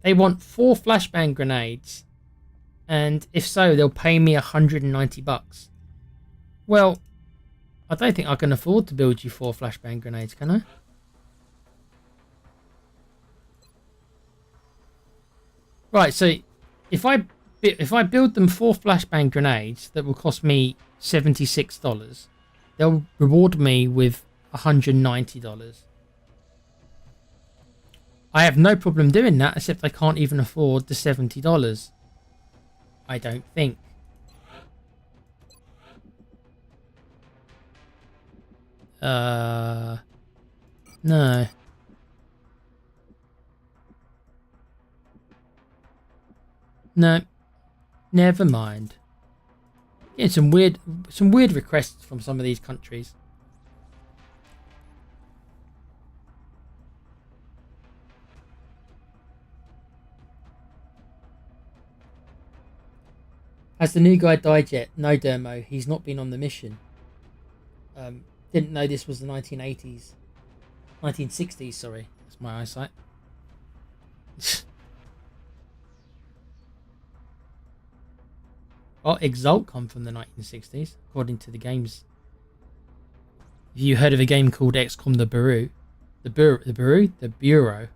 They want 4 flashbang grenades. And if so, they'll pay me $190. Well, I don't think I can afford to build you 4 flashbang grenades, can I? Right, so if I build them 4 flashbang grenades that will cost me $76, they'll reward me with $190. I have no problem doing that, except I can't even afford the $70. I don't think. No. No. Never mind. Getting some weird requests from some of these countries. Has the new guy died yet? No, Dermo. He's not been on the mission. Didn't know this was the 1980s. 1960s, sorry. That's my eyesight. Oh, Exalt come from the 1960s, according to the games. Have you heard of a game called XCOM The Bureau? The Bureau.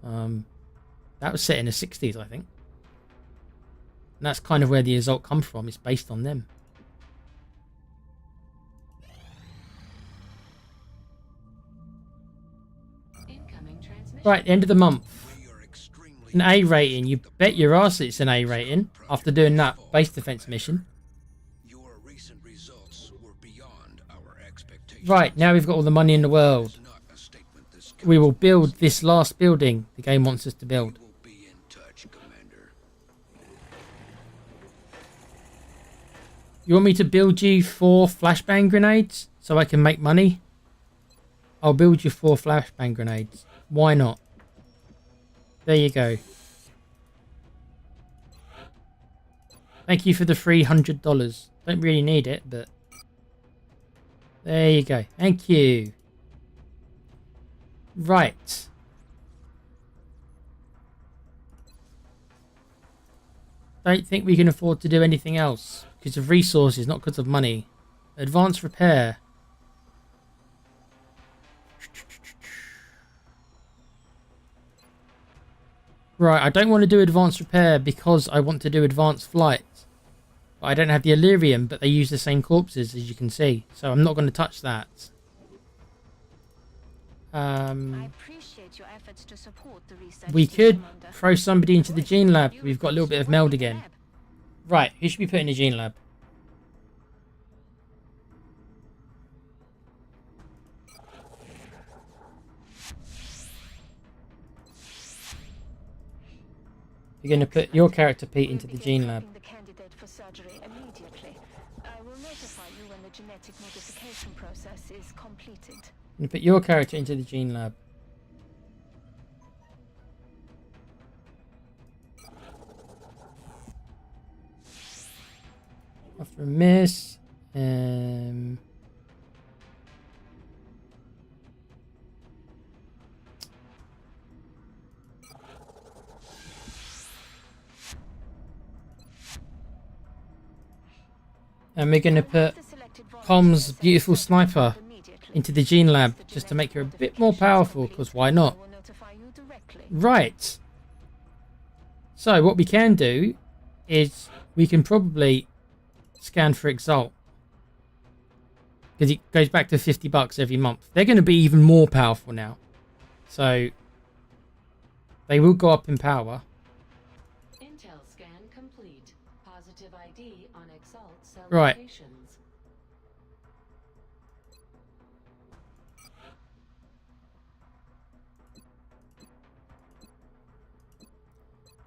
That was set in the 60s, I think. And that's kind of where the Exalt come from. It's based on them. Right, end of the month. An A rating. You bet your ass it's an A rating after doing that base defense mission. Right, now we've got all the money in the world. We will build this last building the game wants us to build. You want me to build you 4 flashbang grenades so I can make money? I'll build you 4 flashbang grenades. Why not? There you go. Thank you for the $300. Don't really need it, but... there you go. Thank you. Right. Don't think we can afford to do anything else. Because of resources, not because of money. Advanced repair. Right, I don't want to do advanced repair because I want to do advanced flight. But I don't have the Illyrium, but they use the same corpses as you can see. So I'm not going to touch that. I appreciate your efforts to support the research. We could throw somebody into the gene lab. We've got a little bit of meld again. Right, who should we put in the gene lab? You're going to put your character Pete into the gene lab. The candidate for surgery immediately. I will notify you when the genetic modification process is completed. I'm going to put your character into the gene lab. After a miss. And we're going to put Com's beautiful sniper into the gene lab just to make her a bit more powerful, because why not? Right. So what we can do is we can probably scan for Exalt, because it goes back to $50 every month. They're going to be even more powerful now. So they will go up in power. Intel scan complete. Positive ID on Exalt cell Right. locations.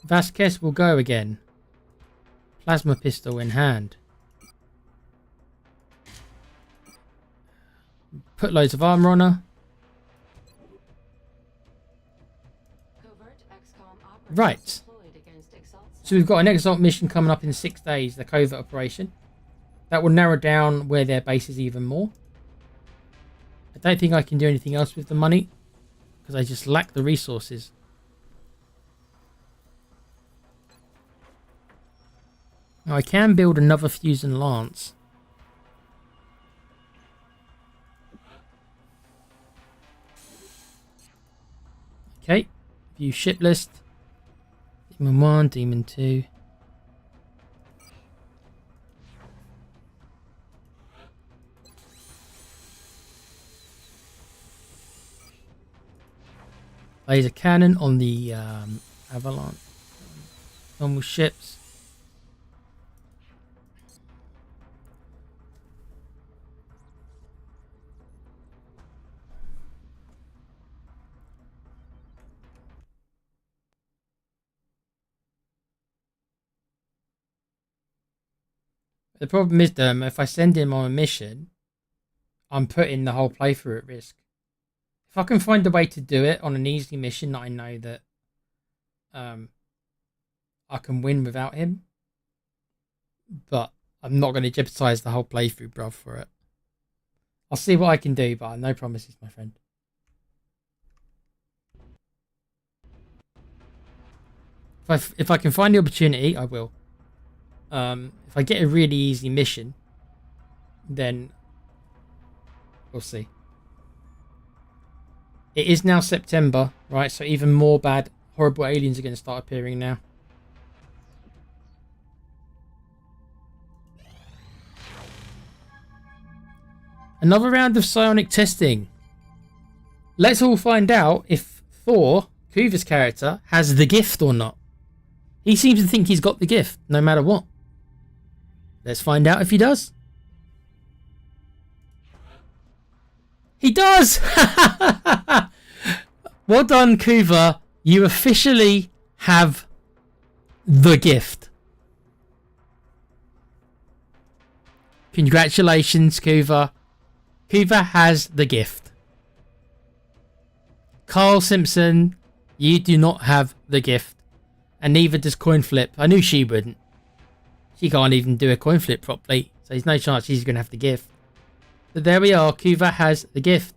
Vasquez will go again. Plasma pistol in hand. Put loads of armor on her. Covert XCOM operatives Right. deployed against Exalt So we've got an Exalt mission coming up in 6 days, the covert operation. That will narrow down where their base is even more. I don't think I can do anything else with the money, because I just lack the resources. Now I can build another Fusion Lance. Okay, view ship list. Demon 1, Demon 2. Laser cannon on the Avalanche normal ships. The problem is, if I send him on a mission, I'm putting the whole playthrough at risk. If I can find a way to do it on an easy mission that I know that I can win without him, but I'm not going to jeopardize the whole playthrough, bruv, for it. I'll see what I can do, but no promises, my friend. If I can find the opportunity, I will. If I get a really easy mission, then we'll see. It is now September, right? So even more bad, horrible aliens are going to start appearing now. Another round of psionic testing. Let's all find out if Thor, Kuva's character, has the gift or not. He seems to think he's got the gift, no matter what. Let's find out if he does. He does! Well done, Kuva. You officially have the gift. Congratulations, Kuva. Kuva has the gift. Carl Simpson, you do not have the gift. And neither does Coin Flip. I knew she wouldn't. She can't even do a coin flip properly, so there's no chance she's going to have the gift. But there we are, Kuva has the gift.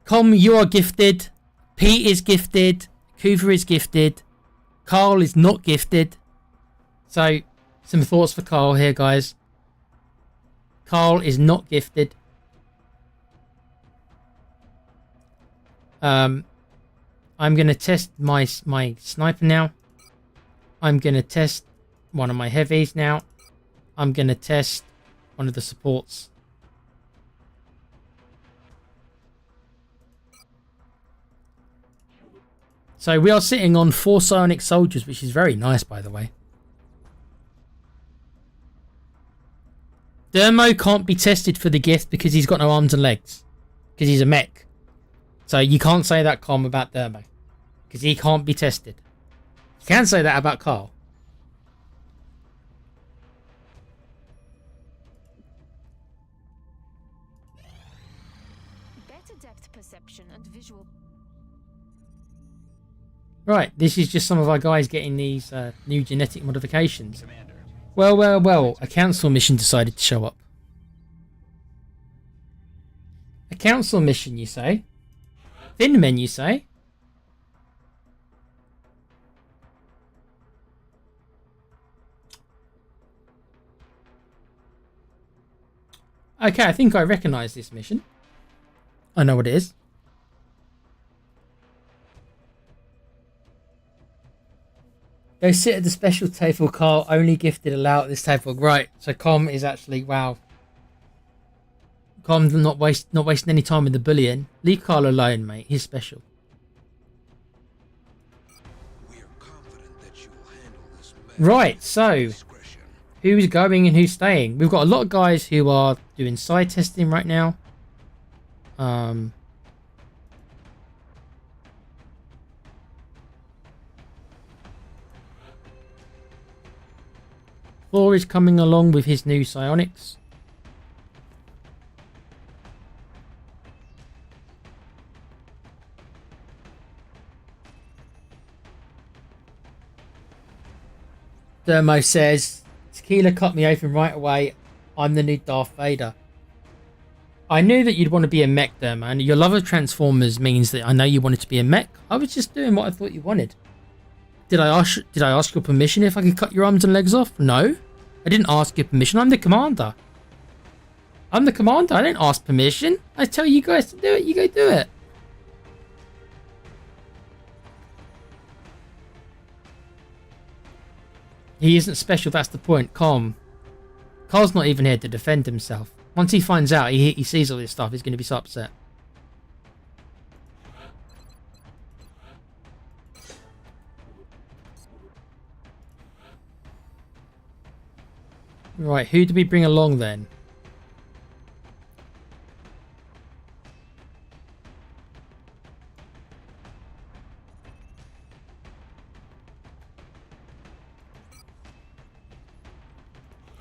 Com, you are gifted. Pete is gifted. Kuva is gifted. Carl is not gifted. So, some thoughts for Carl here, guys. Carl is not gifted. I'm going to test my sniper now. I'm going to test one of my heavies now. I'm going to test one of the supports. So we are sitting on 4 psionic soldiers, which is very nice, by the way. Dermo can't be tested for the gift because he's got no arms and legs. Because he's a mech. So you can't say that, Com, about Dermo. Because he can't be tested. You can say that about Carl. Better depth perception and visual. Right, this is just some of our guys getting these new genetic modifications. Commander. Well, a council mission decided to show up. A council mission, you say? Thin men, you say? Okay, I think I recognise this mission. I know what it is. Go sit at the special table, Carl. Only gifted allowed at this table. Right, so Com is actually... Wow. Com's not wasting any time with the bullying. Leave Carl alone, mate. He's special. We are confident that you will handle this Right, so... discretion. Who's going and who's staying? We've got a lot of guys who are doing side testing right now. Thor is coming along with his new psionics. Dermo says, Tequila cut me open right away. I'm the new Darth Vader. I knew that you'd want to be a mech, Dermo, and your love of Transformers means that I know you wanted to be a mech. I was just doing what I thought you wanted. Did I ask your permission if I could cut your arms and legs off? No. I didn't ask your permission. I'm the commander. I'm the commander. I didn't ask permission. I tell you guys to do it. You go do it. He isn't special. That's the point. Calm. Carl's not even here to defend himself. Once he finds out, he sees all this stuff, he's going to be so upset. Right, who do we bring along then?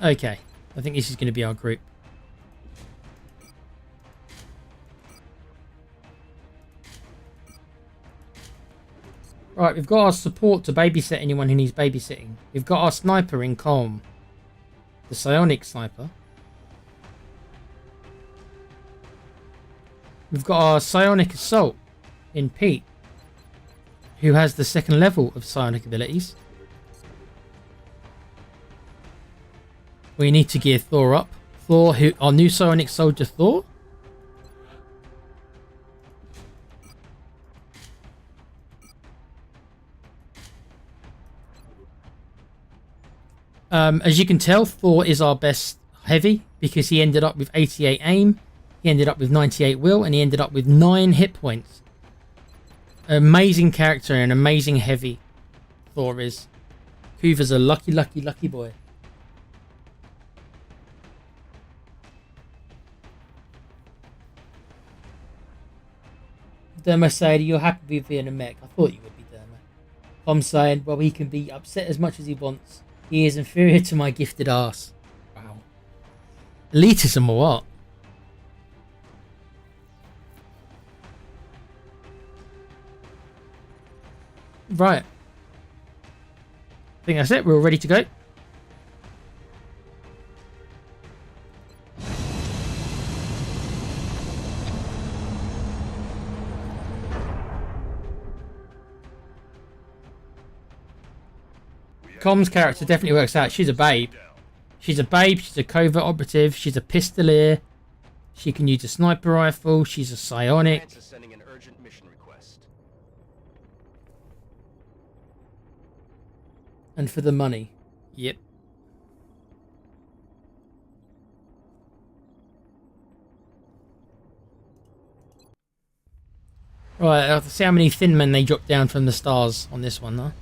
Okay, I think this is going to be our group. Right, we've got our support to babysit anyone who needs babysitting. We've got our sniper in Calm. The psionic sniper. We've got our psionic assault in Pete, who has the second level of psionic abilities. We need to gear Thor up. Thor, who our new psionic soldier Thor. As you can tell, Thor is our best heavy because he ended up with 88 aim, he ended up with 98 will, and he ended up with 9 hit points. Amazing character and amazing heavy Thor is. Hoover's a lucky boy. Dermo saying, you're happy with being a mech. I thought you would be, Dermo. I'm saying, well, he can be upset as much as he wants. He is inferior to my gifted ass. Wow. Elitism or what? Right. I think that's it. We're all ready to go. Com's character definitely works out. She's a babe. She's a babe. She's a covert operative. She's a pistolier. She can use a sniper rifle. She's a psionic. Sending an urgent mission request. And for the money. Yep. Right, I'll see how many thin men they drop down from the stars on this one, though.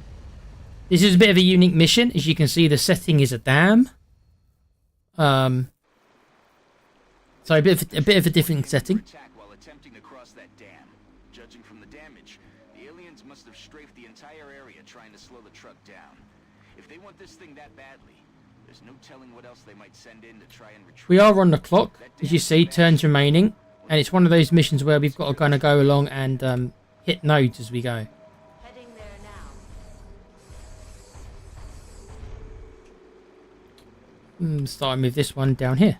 This is a bit of a unique mission. As you can see, the setting is a dam. So a bit of a different setting. Attack while attempting to cross that dam. Judging from the damage, the aliens must have strafed the entire area trying to slow the truck down. If they want this thing that badly, there's no telling what else they might send in to try and retrieve. We are on the clock, as you see, turns remaining, and it's one of those missions where we've got to kind of go along and hit nodes as we go. Heading there now. Starting with this one down here.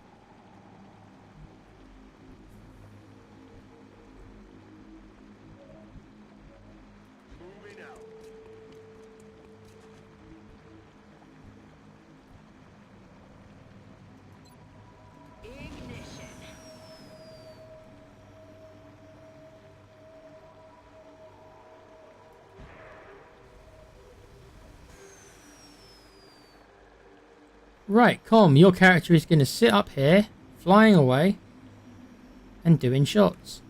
Moving out. Ignition. Right, Com, your character is going to sit up here, flying away, and doing shots.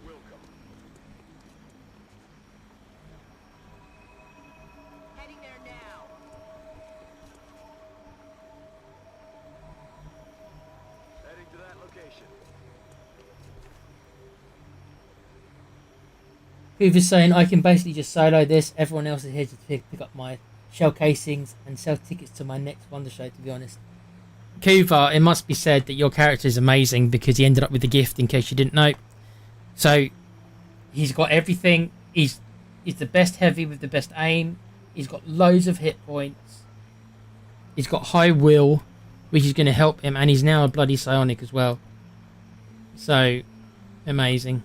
Welcome. Heading there now. Heading to that location. Hoover's saying I can basically just solo this. Everyone else is here to pick up my shell casings and sell tickets to my next Wonder Show, to be honest. Kuva, it must be said that your character is amazing because he ended up with the gift, in case you didn't know. So, he's got everything. He's the best heavy with the best aim. He's got loads of hit points. He's got high will, which is going to help him. And he's now a bloody psionic as well. So, amazing.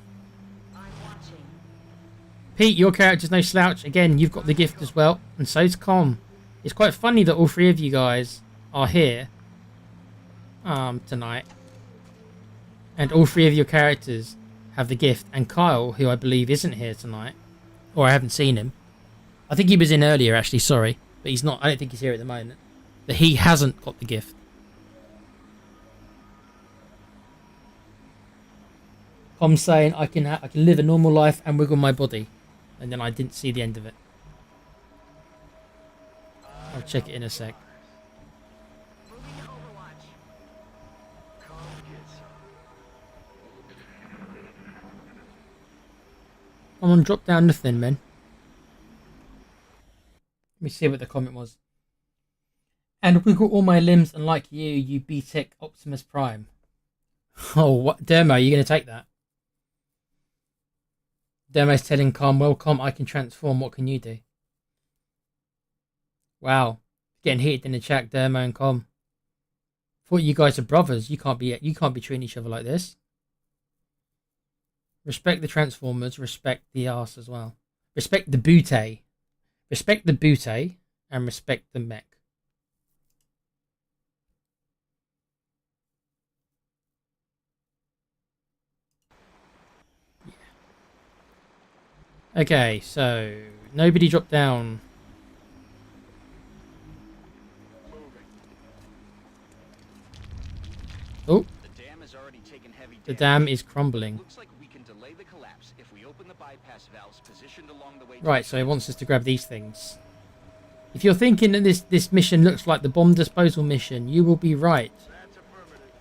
Pete, your character's no slouch. Again, you've got the gift as well. And so's Com. It's quite funny that all three of you guys are here tonight. And all three of your characters have the gift. And Kyle, who I believe isn't here tonight. Or I haven't seen him. I think he was in earlier, actually, sorry. But he's not. I don't think he's here at the moment. But he hasn't got the gift. Com's saying I can live a normal life and wiggle my body. And then I didn't see the end of it. I'll check it in a sec. Moving to Overwatch. Come get some. Come on, drop down the thin men. Let me see what the comment was. And wiggle all my limbs, and like you B-Tech Optimus Prime. Oh, what? Dermo, are you going to take that? Dermo's telling Com, well, Com, I can transform. What can you do? Wow. Getting heated in the chat, Dermo and Com. Thought you guys are brothers. You can't be treating each other like this. Respect the Transformers. Respect the arse as well. Respect the bootay. Respect the bootay. And respect the mech. Okay, so nobody dropped down. Oh, The dam has already taken heavy the damage. dam is crumbling. Looks like we can delay the collapse if we open the bypass valves positioned along the way. Right, so he wants us to grab these things. If you're thinking that this mission looks like the bomb disposal mission, you will be right. That's affirmative.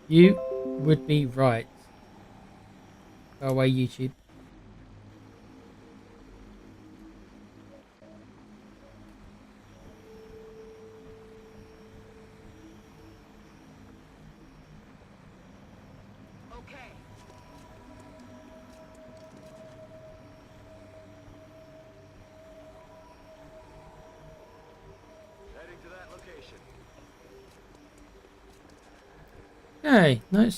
You would be right. Go away, YouTube. Okay. Heading to that location. Hey, no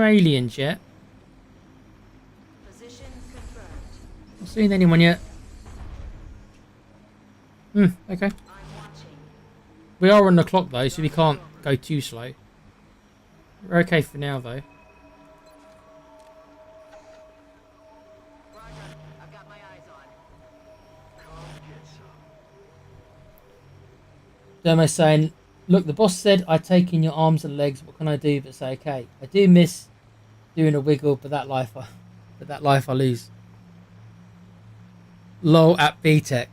aliens yet. Position confirmed. Not seen anyone yet. Okay. I'm watching. We are on the clock though, so we can't go too slow. We're okay for now though. Roger. I've got my eyes on. Come get some. Dermo's saying, look, the boss said I'd take in your arms and legs. What can I do but say okay? I do miss doing a wiggle, but that life I lose. Lol at B-Tech.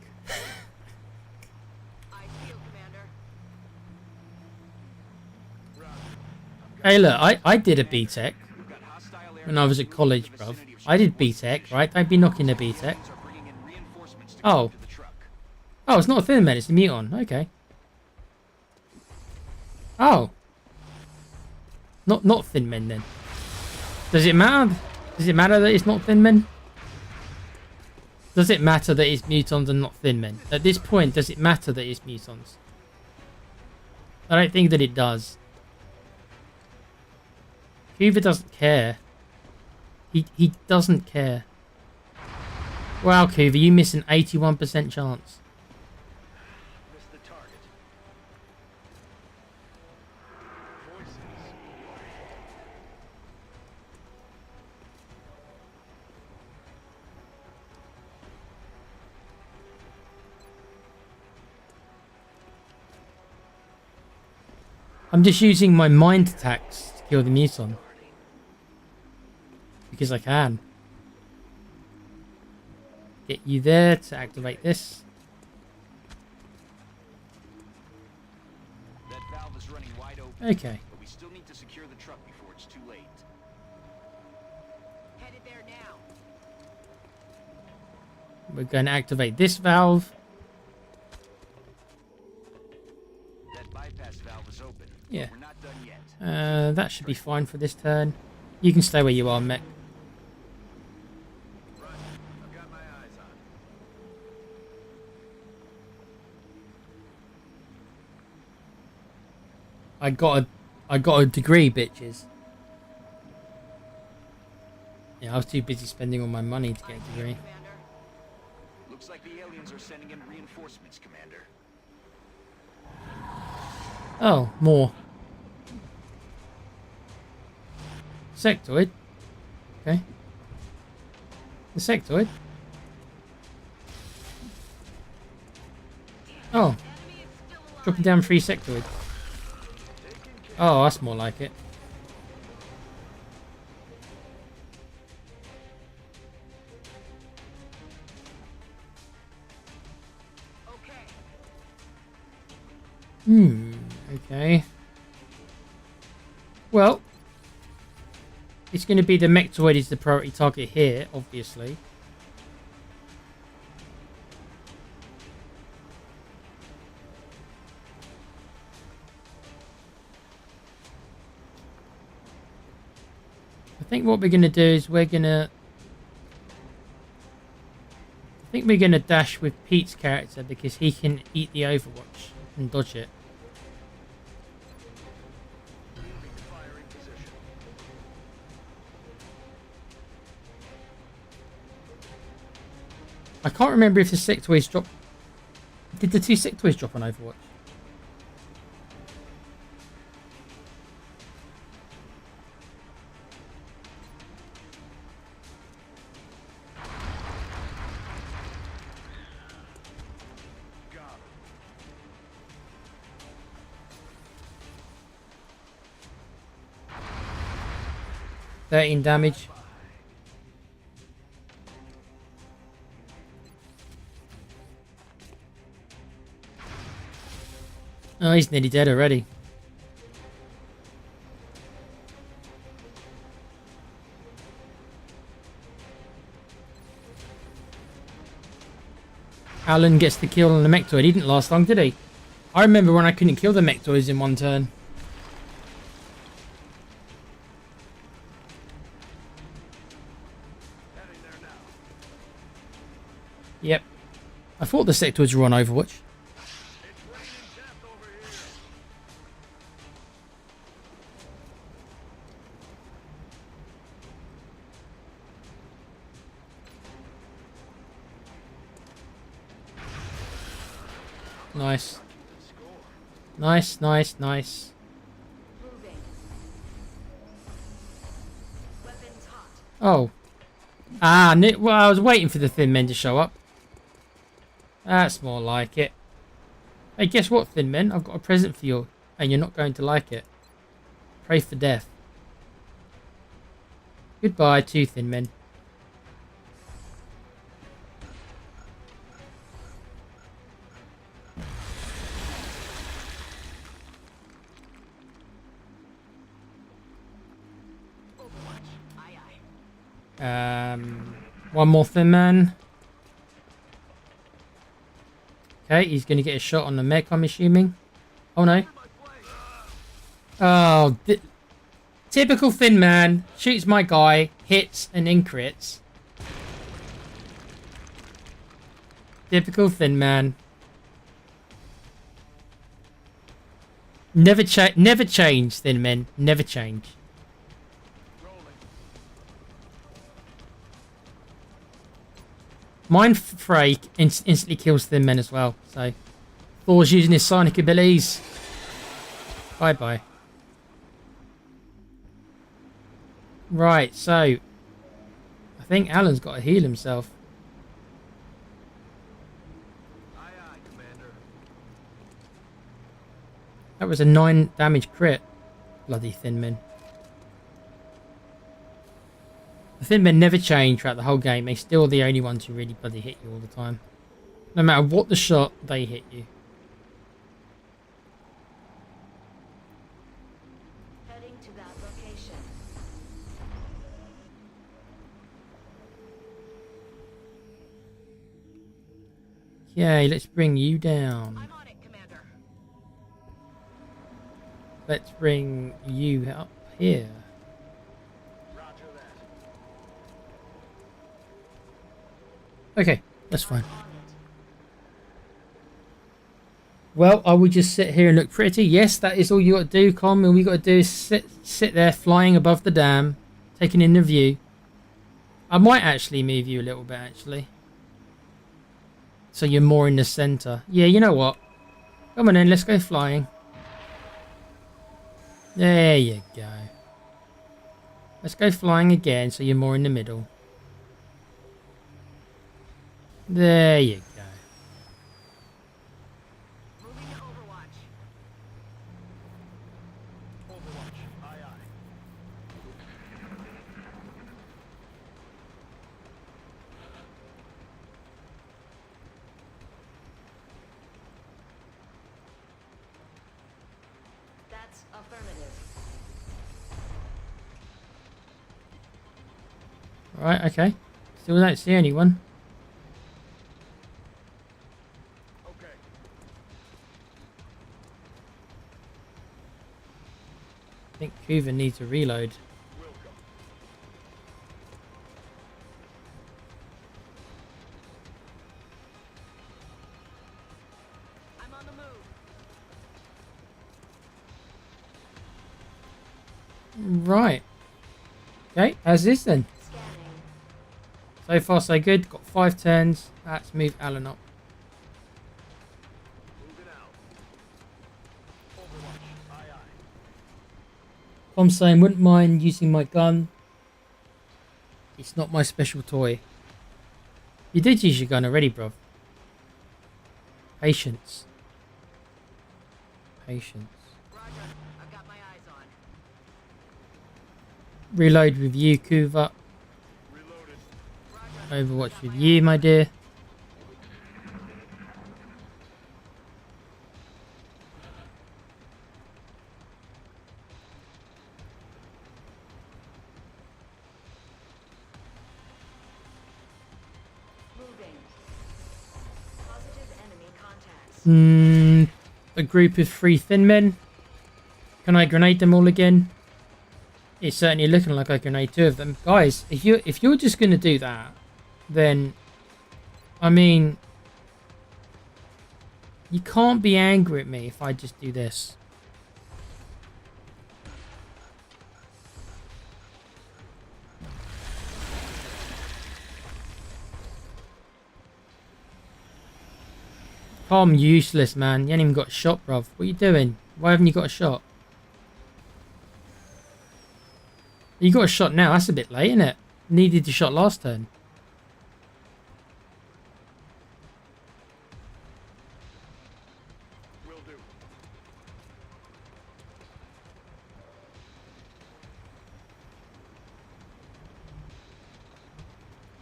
I feel, Commander. Hey look, I did a B-Tech when I was at college, bruv. I did B-Tech, right? Don't be knocking the B-Tech. Oh. Oh, it's not a thin man, it's a muton. Okay. Oh. Not thin men then. Does it matter? Does it matter that it's not thin men? Does it matter that it's mutons and not thin men? At this point, does it matter that it's mutons? I don't think that it does. Hoover doesn't care. He doesn't care. Wow, Hoover, you miss an 81% chance. Missed the target. Voices. I'm just using my mind attacks to kill the muton. Because I can. Get you there to activate this. That valve is running wide open. Okay. But we still need to secure the truck before it's too late. Headed there now. We're going to activate this valve. That bypass valve is open. Yeah. We're not done yet. That should be fine for this turn. You can stay where you are, mech. Roger. I've got my eyes on. I got a degree, bitches. Yeah, I was too busy spending all my money to get a degree. Commander. Looks like the aliens are sending in reinforcements, Commander. Oh, more. Sectoid. Okay. The sectoid. Oh. Dropping down 3 sectoids. Oh, that's more like it. Okay. Well, it's going to be the Mechtoid is the priority target here, obviously. I think what we're going to do is we're going to... I think we're going to dash with Pete's character because he can eat the Overwatch and dodge it. Moving to firing position. I can't remember if the sectoids drop... Did the 2 sectoids drop on Overwatch? Got him. 13 damage. Oh, he's nearly dead already. Alan gets the kill on the Mechtoid. He didn't last long, did he? I remember when I couldn't kill the Mechtoids in one turn. Heading there now. Yep. I thought the sectoids were on Overwatch. It's raining death over here. Nice. Score. Nice, nice, nice. Moving. Weapons hot. Oh. Well, I was waiting for the thin men to show up. That's more like it. Hey, guess what, thin men? I've got a present for you, and you're not going to like it. Pray for death. Goodbye, 2 thin men. Overwatch. Aye aye. One more thin man. Okay, he's going to get a shot on the mech, I'm assuming. Oh no. Oh, typical thin man. Shoots my guy, hits and then crits. Typical Thin Man. Never change, Thin Men. Never change. Mind Fray instantly kills Thin Men as well. So Thor's using his sonic abilities. Bye bye. Right, so I think Alan's got to heal himself. Aye, aye, Commander. That was a 9 damage crit. Bloody Thin Men. The Thin Men never change throughout the whole game. They're still the only ones who really bloody hit you all the time. No matter what the shot, they hit you. Heading to that location. Okay, let's bring you down. I'm on it, Commander. Let's bring you up here. Roger that. Okay, that's fine. Well, I would just sit here and look pretty. Yes, that is all you got to do, Con. All you got to do is sit there flying above the dam, taking in the view. I might actually move you a little bit, actually. So you're more in the center. Yeah, you know what? Come on then, let's go flying. There you go. Let's go flying again so you're more in the middle. There you go. Moving to Overwatch. Overwatch. Aye, aye. That's affirmative. Right, okay. Still don't see anyone. Okay. I think Kuva needs a reload. Will come. I'm on the move. Right. Okay, as is then. Scanning. So far so good. Got 5 turns. Let's move Alan up. Moving out. Overwatch. Aye, aye. I'm saying wouldn't mind using my gun. It's not my special toy. You did use your gun already, bruv. Patience. Patience. Roger. I've got my eyes on. Reload with you, Kuva. Reloaded. Roger. Overwatch with you, my dear. Moving. Positive enemy contacts. A group of 3 thin men. Can I grenade them all again? It's certainly looking like I grenade 2 of them. Guys, if you're just gonna do that, then I mean you can't be angry at me if I just do this. I'm useless, man. You ain't even got a shot, bruv. What are you doing? Why haven't you got a shot? You got a shot now. That's a bit late, isn't it? Needed a shot last turn. Will do.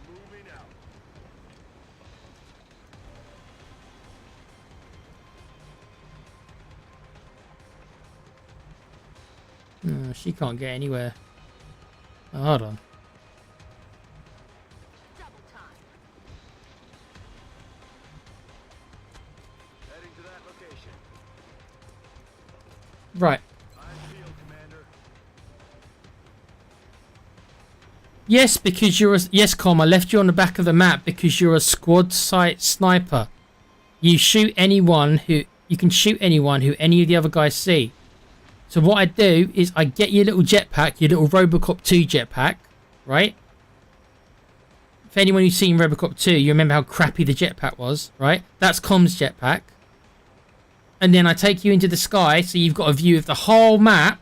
Moving out. She can't get anywhere. Oh, hold on. Double time. Heading to that location. Right. I feel, Commander. Yes, because you're a... Yes, Com, I left you on the back of the map because you're a squad site sniper. You shoot anyone who... You can shoot anyone who any of the other guys see. So what I do is I get your little jetpack, your little Robocop 2 jetpack, right? For anyone who's seen Robocop 2, you remember how crappy the jetpack was, right? That's Com's jetpack. And then I take you into the sky so you've got a view of the whole map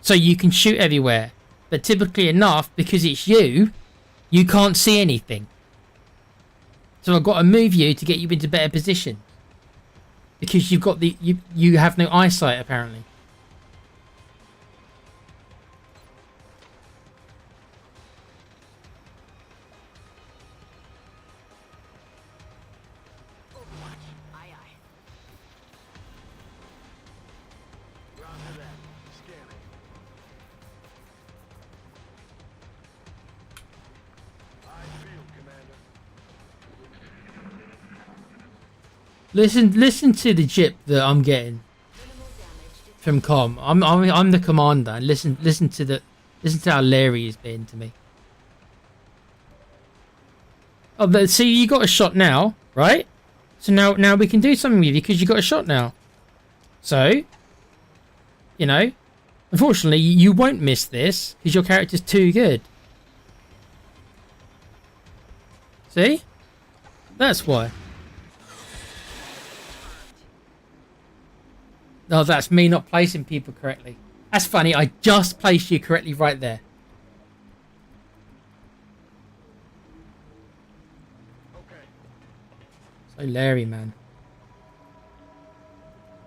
so you can shoot everywhere. But typically enough, because it's you, you can't see anything. So I've got to move you to get you into better position. Because you've got the... You have no eyesight, apparently. Listen to the jip that I'm getting from Com. I'm the commander. And listen to how Larry has been to me. Oh, but see, you got a shot now, right? So now we can do something with you because you got a shot now. So, you know, unfortunately, you won't miss this because your character's too good. See? That's why. No, that's me not placing people correctly. That's funny. I just placed you correctly right there. Okay. So Larry, man.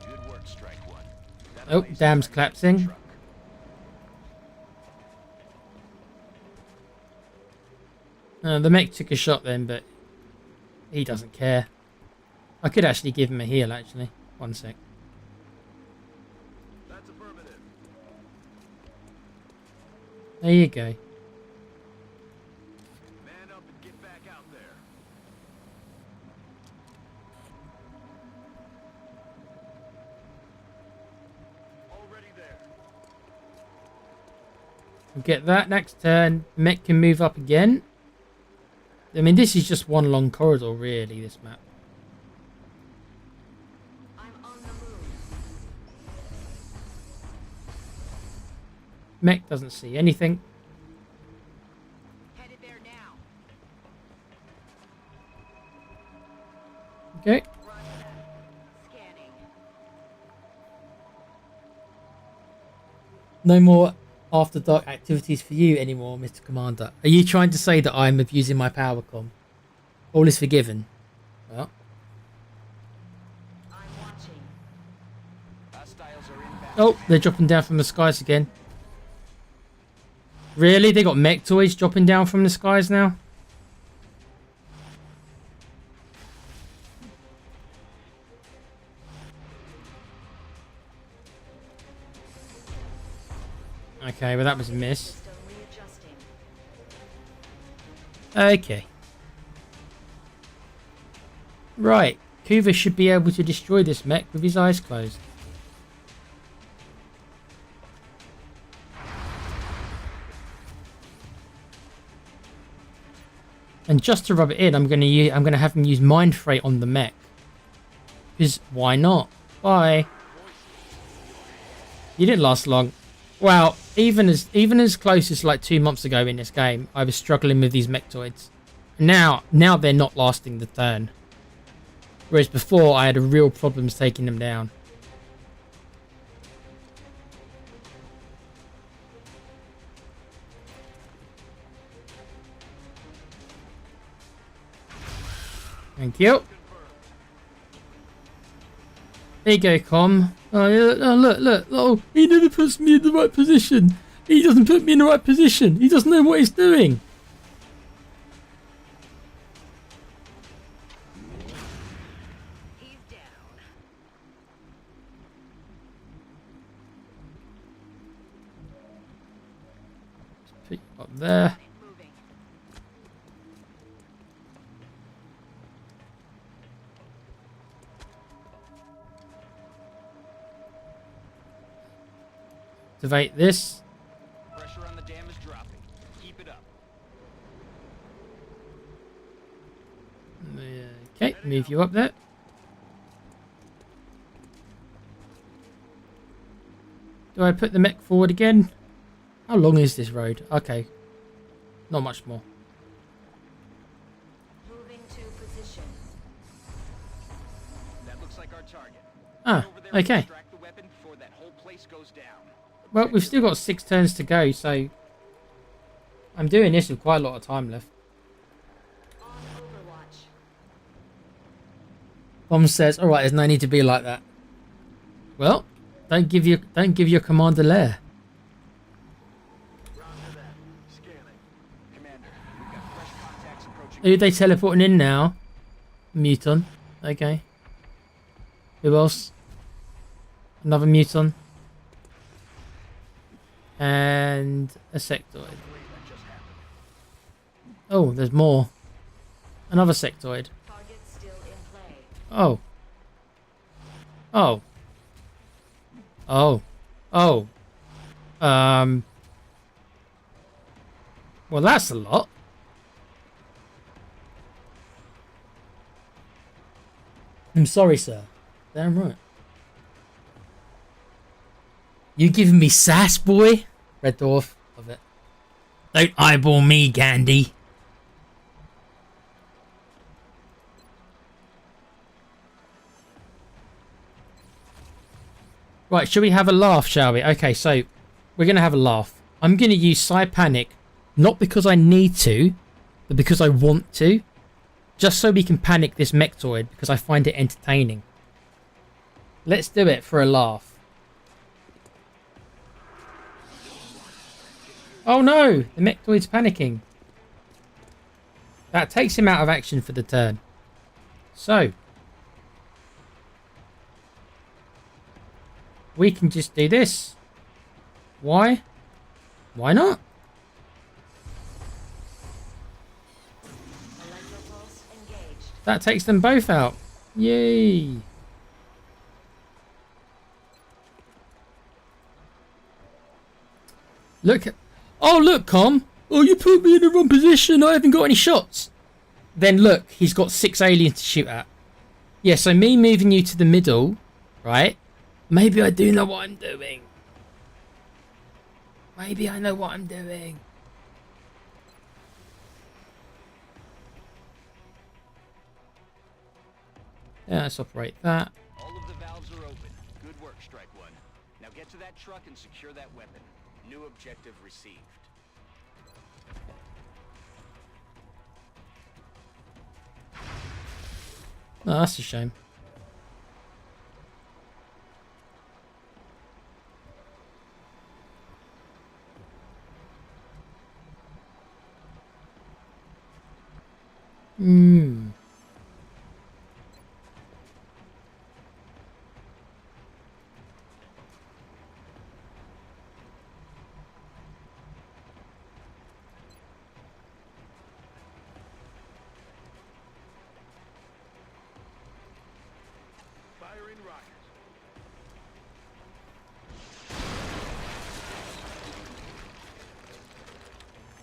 Good work, Strike One. Oh, dam's collapsing. The mech took a shot then, but he doesn't care. I could actually give him a heal, actually. 1 sec. That's affirmative. There you go. Man up and get back out there. Already there. We'll get that next turn. Mech can move up again. I mean, this is just one long corridor, really, this map. I'm on the move. Mech doesn't see anything. Headed there now. Okay. Roger that. Scanning. No more after dark activities for you anymore, Mr. Commander. Are you trying to say that I'm abusing my power com? All is forgiven. Well. I'm watching. Hostiles are inbound. Oh, they're dropping down from the skies again. Really? They got mech toys dropping down from the skies now? Okay, well that was a miss. System readjusting. Okay. Right. Kuva should be able to destroy this mech with his eyes closed. And just to rub it in, I'm gonna have him use Mind Freight on the mech. Because why not? Bye. You didn't last long. Wow, even as close as like 2 months ago in this game, I was struggling with these mechtoids. Now they're not lasting the turn. Whereas before, I had real problems taking them down. Thank you. There you go, Com. Oh, look. Oh, he never puts me in the right position. He doesn't put me in the right position. He doesn't know what he's doing. He's down. Put you up there. Moving. Activate this. Pressure on the dam is dropping. Keep it up. Move you up there. Do I put the mech forward again? How long is this road? Okay. Not much more. Moving to position. That looks like our target. Ah, Get over there and okay. extract the weapon before that whole place goes down. Well, we've still got 6 turns to go, so I'm doing this with quite a lot of time left. On Overwatch. Bomb says, "All right, there's no need to be like that." Well, don't give your commander lair. Roger that. Scanning. Commander, we've got fresh contacts approaching. Who are they teleporting in now? Muton. Okay. Who else? Another Muton. And a sectoid. Oh, there's more. Another sectoid. Target still in play. Oh. Oh. Oh. Oh. Well, that's a lot. I'm sorry, sir. Damn right. You giving me sass, boy? Red Dwarf. Love it. Don't eyeball me, Gandhi. Right, shall we have a laugh, shall we? Okay, so we're going to have a laugh. I'm going to use Psy Panic, not because I need to, but because I want to. Just so we can panic this Mechtoid, because I find it entertaining. Let's do it for a laugh. Oh no, the Mechtoid's panicking. That takes him out of action for the turn. So we can just do this. Why? Why not? Electropulse engaged. That takes them both out. Yay. Look. Oh, look, Com. Oh, you put me in the wrong position. I haven't got any shots. Then look, he's got 6 aliens to shoot at. Yeah, so me moving you to the middle, right? Maybe I do know what I'm doing. Maybe I know what I'm doing. Yeah, let's operate that. All of the valves are open. Good work, Strike One. Now get to that truck and secure that weapon. New objective received. Oh, that's a shame. Hmm. Firing rockets.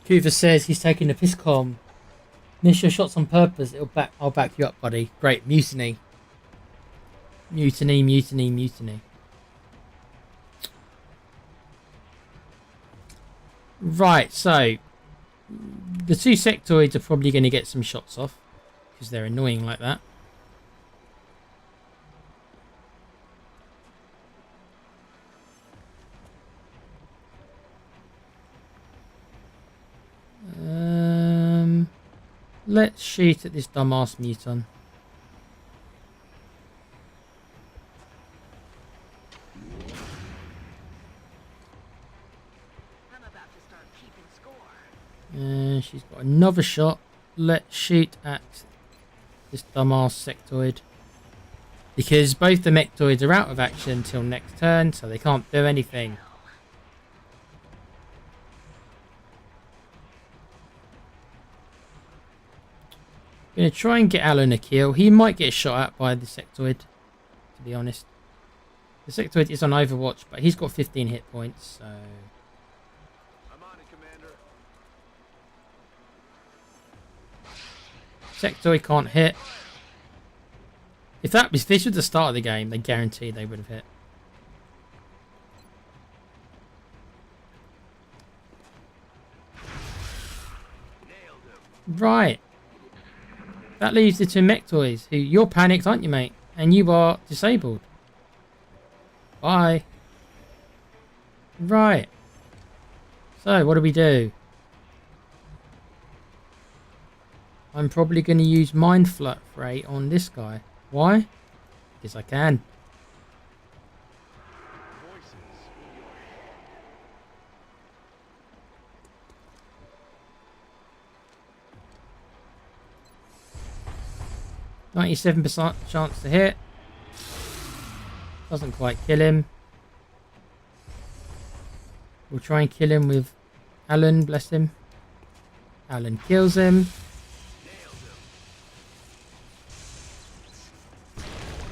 Cuva says he's taking a piscom. Miss your shots on purpose. I'll back you up, buddy. Great. Mutiny. Mutiny, mutiny, mutiny. Right, so the 2 sectoids are probably going to get some shots off because they're annoying like that. Let's shoot at this dumbass Muton. I'm about to start keeping score. And she's got another shot. Let's shoot at this dumbass sectoid. Because both the mechtoids are out of action until next turn, so they can't do anything. Gonna try and get Alan a kill. He might get shot at by the sectoid, to be honest. The sectoid is on Overwatch, but he's got 15 hit points, so... I'm on it, Commander. Sectoid can't hit. If this was the start of the game, they guarantee they would have hit. Right. That leaves the two mech toys, who you're panicked, aren't you, mate? And you are disabled. Bye. Right. So, what do we do? I'm probably going to use Mind Fray on this guy. Why? Because I can. Voices. 97% chance to hit. Doesn't quite kill him. We'll try and kill him with Alan, bless him. Alan kills him.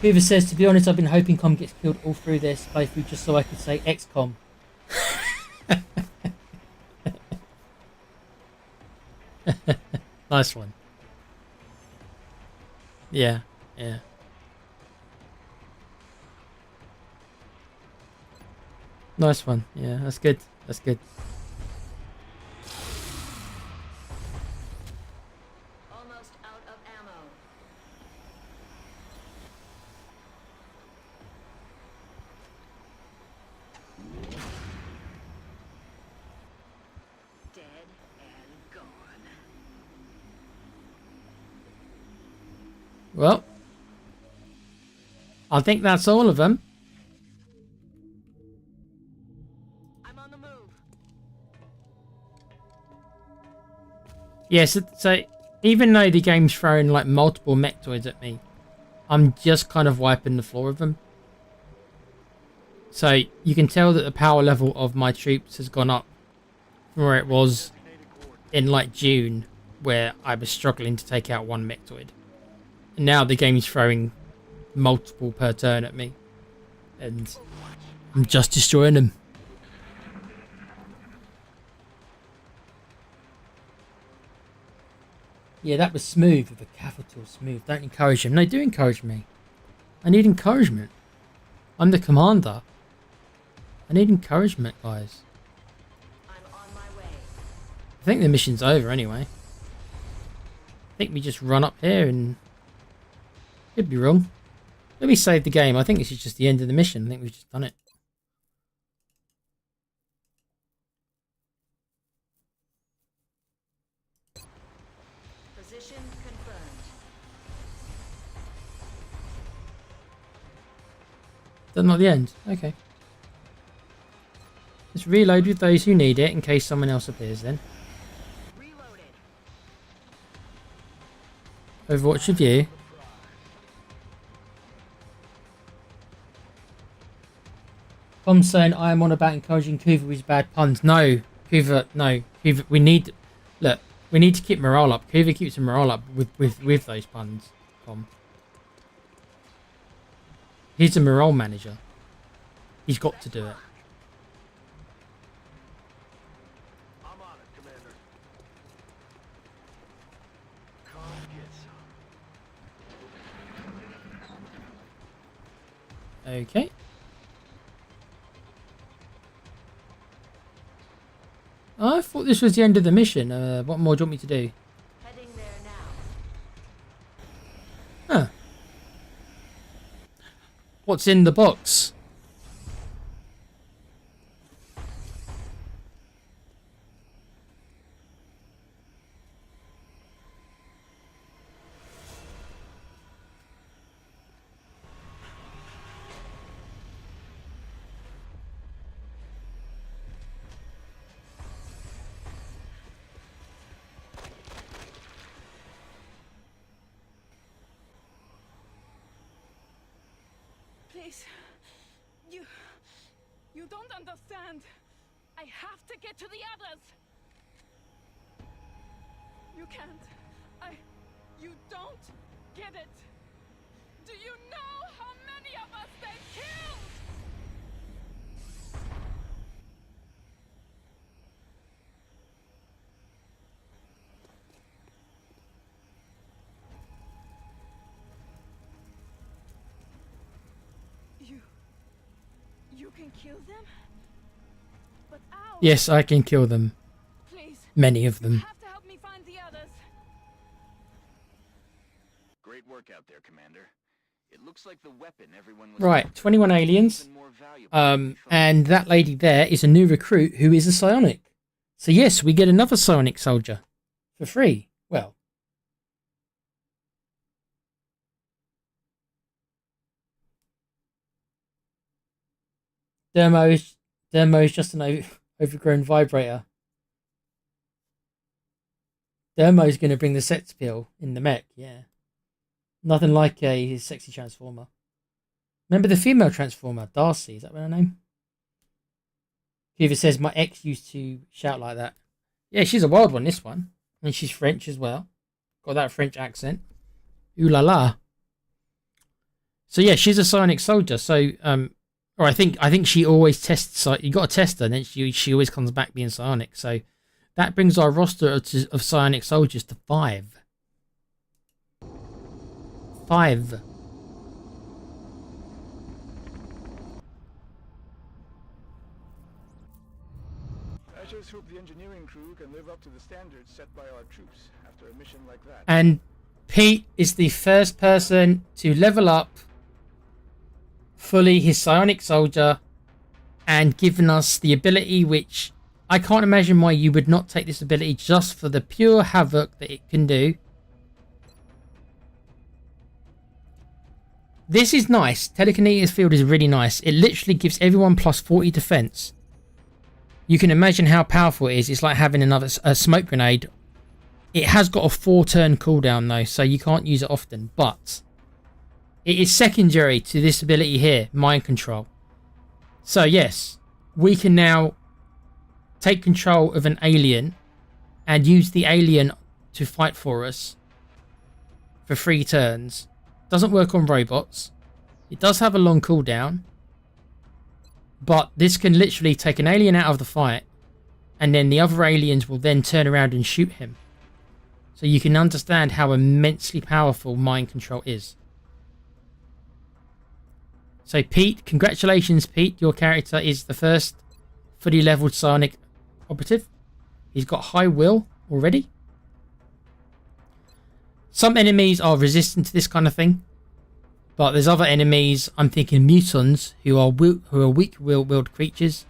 Hoover says, to be honest, I've been hoping Com gets killed all through this playthrough just so I could say XCOM. Nice one. Yeah, yeah. Nice one. Yeah, that's good. That's good. Almost out of ammo. Dead and gone. Well, I think that's all of them. I'm on the move. Yes, so even though the game's throwing like multiple mechtoids at me, I'm just kind of wiping the floor of them. So you can tell that the power level of my troops has gone up from where it was in like June, where I was struggling to take out one mechtoid. And now the game's throwing multiple per turn at me, and I'm just destroying them. Yeah, that was smooth with a capital smooth. Don't encourage him. No, do encourage me. I need encouragement. I'm the commander. I need encouragement, guys. I'm on my way. I think the mission's over anyway. I think we just run up here and... Could be wrong. Let me save the game. I think this is just the end of the mission. I think we've just done it. Position confirmed. That's not the end. Okay. Let's reload with those who need it in case someone else appears then. Reloaded. Overwatch review. Tom's saying I am on about encouraging Kuva with bad puns. No, Kuva, no. Kuva, we need... Look, we need to keep morale up. Kuva keeps the morale up with those puns, Tom. He's the morale manager. He's got to do it. I'm on it, Commander. Come get some. Okay. I thought this was the end of the mission. What more do you want me to do? Heading there now. Huh. What's in the box? Please. You don't understand. I have to get to the others. You can't. You don't get it. Do you know how many of us they killed? You can kill them? But ow! Yes, I can kill them. Please. Many of You them. have to help me find the others. Great work out there, Commander. It looks like the weapon everyone was Right, 21 aliens. even more valuable than we thought. And that lady there is a new recruit who is a psionic. So yes, we get another psionic soldier for free. Well, Dermo's just an overgrown vibrator. Dermo's going to bring the sex appeal in the mech, yeah. Nothing like a sexy transformer. Remember the female transformer, Darcy? Is that her name? Whoever says my ex used to shout like that. Yeah, she's a wild one, this one. And she's French as well. Got that French accent. Ooh la la. So yeah, she's a psionic soldier. So or I think she always tests. You got to test her, and then she always comes back being psionic. So that brings our roster of psionic soldiers to 5. 5. I just hope the engineering crew can live up to the standards set by our troops after a mission like that. And Pete is the first person to level up fully his psionic soldier and given us the ability which I can't imagine why you would not take this ability just for the pure havoc that it can do. This is nice. Telekinetic field is really nice. It literally gives everyone plus 40 defense. You can imagine how powerful it is. It's like having another smoke grenade. It has got a 4-turn cooldown though, so you can't use it often. But it is secondary to this ability here, mind control. So yes, we can now take control of an alien and use the alien to fight for us for 3 turns. Doesn't work on robots. It does have a long cooldown. But this can literally take an alien out of the fight, and then the other aliens will then turn around and shoot him. So you can understand how immensely powerful mind control is. So Pete, congratulations Pete, your character is the first fully leveled psionic operative. He's got high will already. Some enemies are resistant to this kind of thing. But there's other enemies, I'm thinking mutants, who are weak-willed creatures.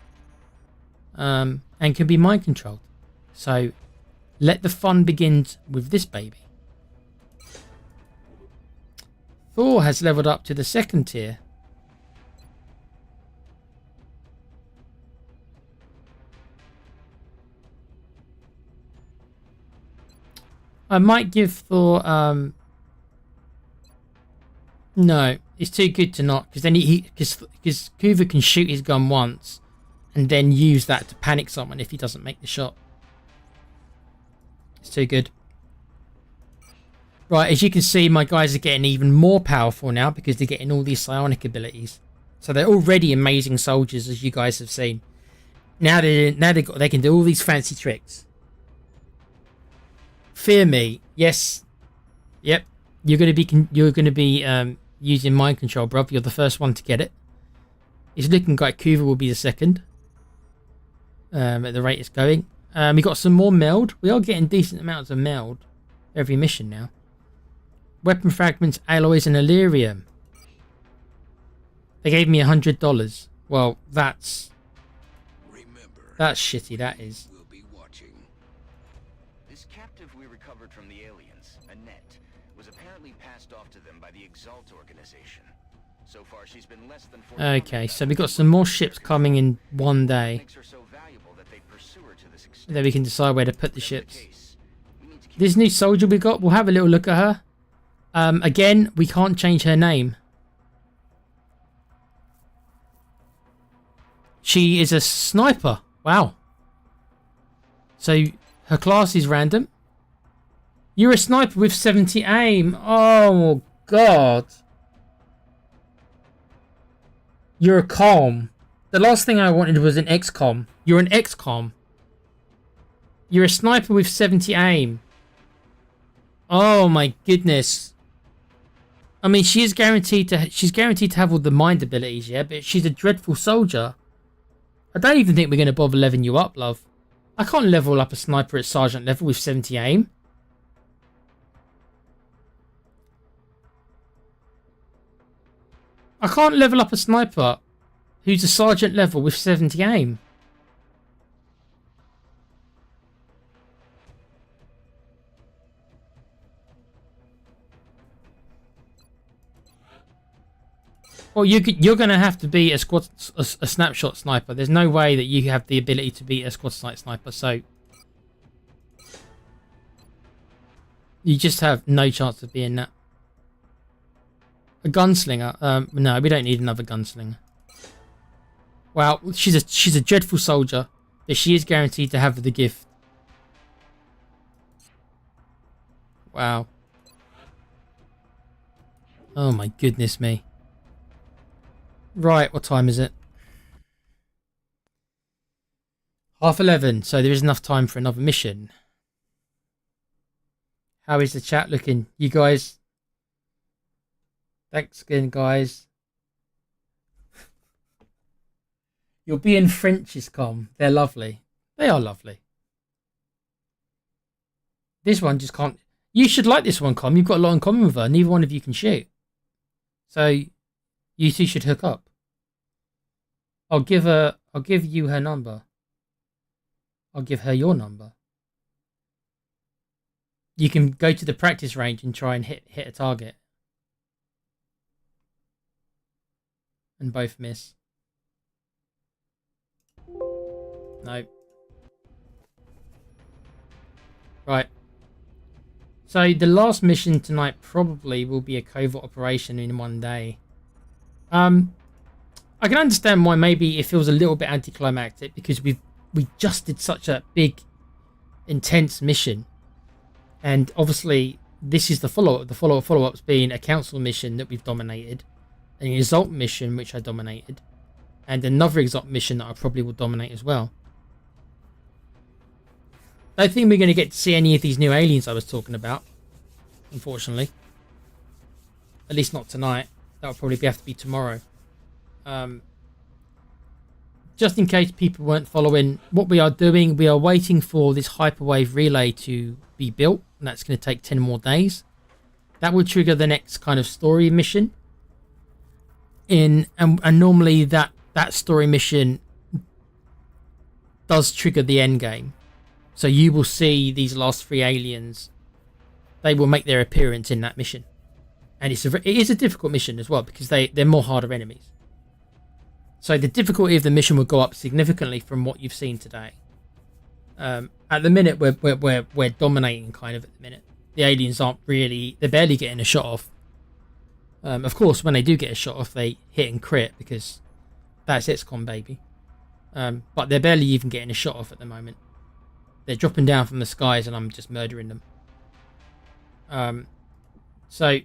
And can be mind-controlled. So, let the fun begin with this baby. Thor has leveled up to the 2nd tier. I might give Thor... No, it's too good to not, because then because Kuva can shoot his gun once and then use that to panic someone if he doesn't make the shot. It's too good. Right, as you can see, my guys are getting even more powerful now because they're getting all these psionic abilities. So they're already amazing soldiers, as you guys have seen. Now they can do all these fancy tricks. Fear me, yes, yep. You're gonna be using mind control, bruv. You're the first one to get it. It's looking like Kuva will be the second. At the rate it's going. We got some more meld. We are getting decent amounts of meld every mission now. Weapon fragments, alloys, and Illyrium. They gave me $100. Well, that's shitty. That is. This captive we recovered from the aliens, Annette, was apparently passed off to them by the Exalt organization. So far, she's been less than 4. Okay, so we got some more ships coming in one day. Makes her so valuable that they pursue her to this extent. Then we can decide where to put the ships. This new soldier we got, we'll have a little look at her. Again, we can't change her name. She is a sniper. Wow. So her class is random. You're a sniper with 70 aim. Oh god. You're a com. The last thing I wanted was an XCOM. You're an XCOM. You're a sniper with 70 aim. Oh my goodness. I mean, she's guaranteed to have all the mind abilities, yeah, but she's a dreadful soldier. I don't even think we're going to bother leveling you up, love. I can't level up a sniper at sergeant level with 70 aim. I can't level up a sniper who's a sergeant level with 70 aim. Well, you're going to have to be a snapshot sniper. There's no way that you have the ability to be a squad sight sniper, so you just have no chance of being that. A gunslinger? No, we don't need another gunslinger. Well, she's a dreadful soldier, but she is guaranteed to have the gift. Wow. Oh my goodness me. Right, what time is it? 11:30, so there is enough time for another mission. How is the chat looking? You guys? Thanks again, guys. You'll be in French's com. They're lovely. They are lovely. This one just can't... You should like this one, com. You've got a lot in common with her. Neither one of you can shoot. So... you two should hook up. I'll give you her number. I'll give her your number. You can go to the practice range and try and hit a target. And both miss. No. Right. So the last mission tonight probably will be a covert operation in one day. I can understand why maybe it feels a little bit anticlimactic because we just did such a big, intense mission, and obviously this is the follow-up. The follow-up's being a council mission that we've dominated, an exalt mission which I dominated, and another exalt mission that I probably will dominate as well. I don't think we're going to get to see any of these new aliens I was talking about, unfortunately. At least not tonight. That'll probably have to be tomorrow. Just in case people weren't following what we are doing, we are waiting for this hyperwave relay to be built, and that's going to take 10 more days. That will trigger the next kind of story mission. And normally that story mission does trigger the end game. So you will see these last 3 aliens. They will make their appearance in that mission. And it is a difficult mission as well because they're more harder enemies. So the difficulty of the mission will go up significantly from what you've seen today. At the minute, we're dominating kind of at the minute. The aliens they're barely getting a shot off. Of course, when they do get a shot off, they hit and crit because that's XCOM, baby. But they're barely even getting a shot off at the moment. They're dropping down from the skies and I'm just murdering them. So...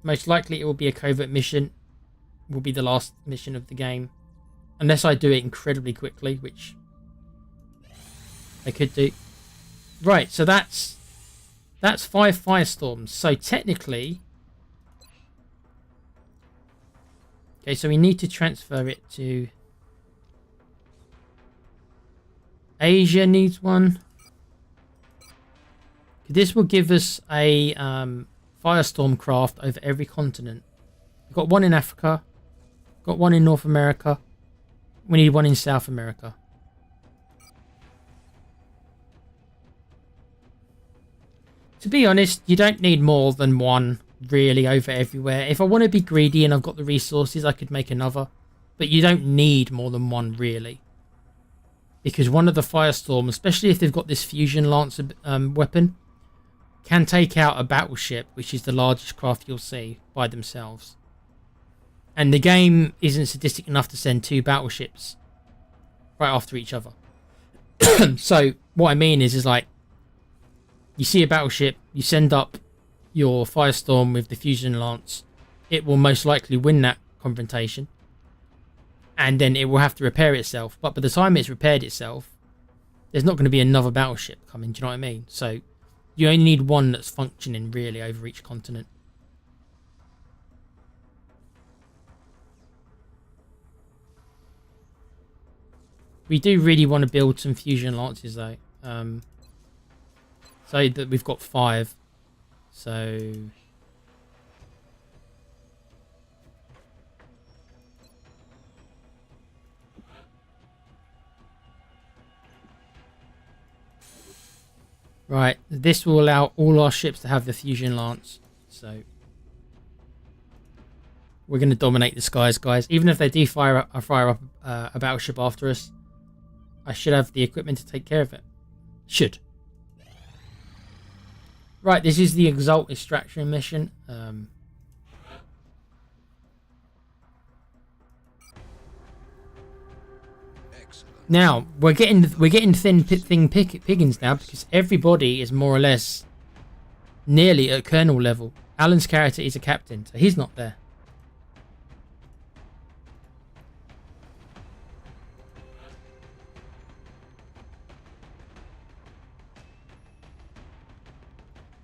most likely it will be a covert mission. Will be the last mission of the game. Unless I do it incredibly quickly, which I could do. Right, so that's 5 firestorms. So technically... okay, so we need to transfer it to... Asia needs one. This will give us a... firestorm craft over every continent. We've got one in Africa, got one in North America, we need one in South America. To be honest, you don't need more than one really over everywhere. If I want to be greedy and I've got the resources, I could make another, but you don't need more than one really. Because one of the firestorms, especially if they've got this fusion lancer weapon, can take out a battleship, which is the largest craft you'll see, by themselves. And the game isn't sadistic enough to send 2 battleships right after each other. So what I mean is like, you see a battleship, you send up your firestorm with the fusion lance, it will most likely win that confrontation, and then it will have to repair itself. But by the time it's repaired itself, there's not going to be another battleship coming. Do you know what I mean? So you only need one that's functioning really over each continent. We do really want to build some fusion lances though. So that we've got 5. So right, this will allow all our ships to have the fusion lance. So we're going to dominate the skies, guys. Even if they do fire up a battleship after us, I should have the equipment to take care of it. Should. Right, this is the Exalt extraction mission. Now we're getting thin pickings now, because everybody is more or less nearly at colonel level. Alan's character is a captain, so he's not there.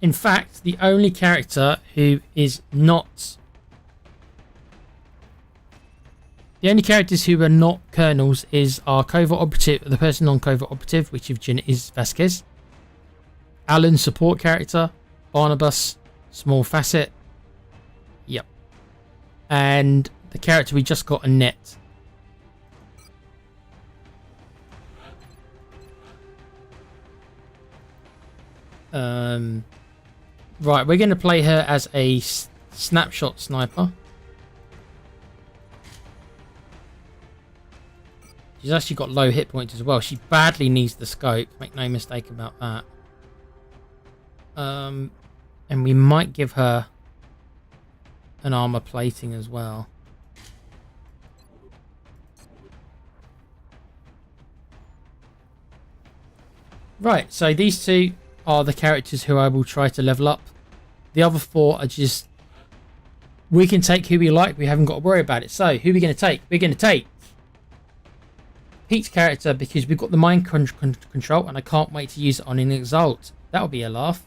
In fact, the only character who is not... The only characters who are not colonels is our covert operative, the person on covert operative, which is Vasquez. Alan's support character, Barnabas, small facet. Yep. And the character we just got, Annette. Right, we're going to play her as a snapshot sniper. She's actually got low hit points as well. She badly needs the scope. Make no mistake about that. And we might give her an armor plating as well. Right, so these 2 are the characters who I will try to level up. The other 4 are just... We can take who we like. We haven't got to worry about it. So, who are we going to take? We're going to take Pete's character, because we've got the mind control and I can't wait to use it on an Exalt. That'll be a laugh.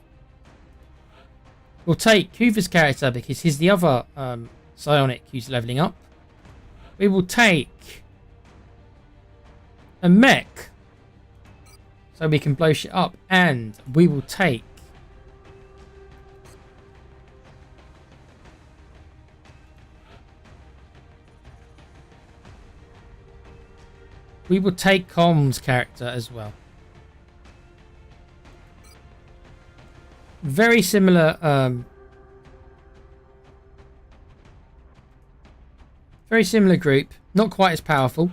We'll take Hoover's character because he's the other psionic who's leveling up. We will take a mech so we can blow shit up, and we will take Com's character as well. Very similar group, not quite as powerful,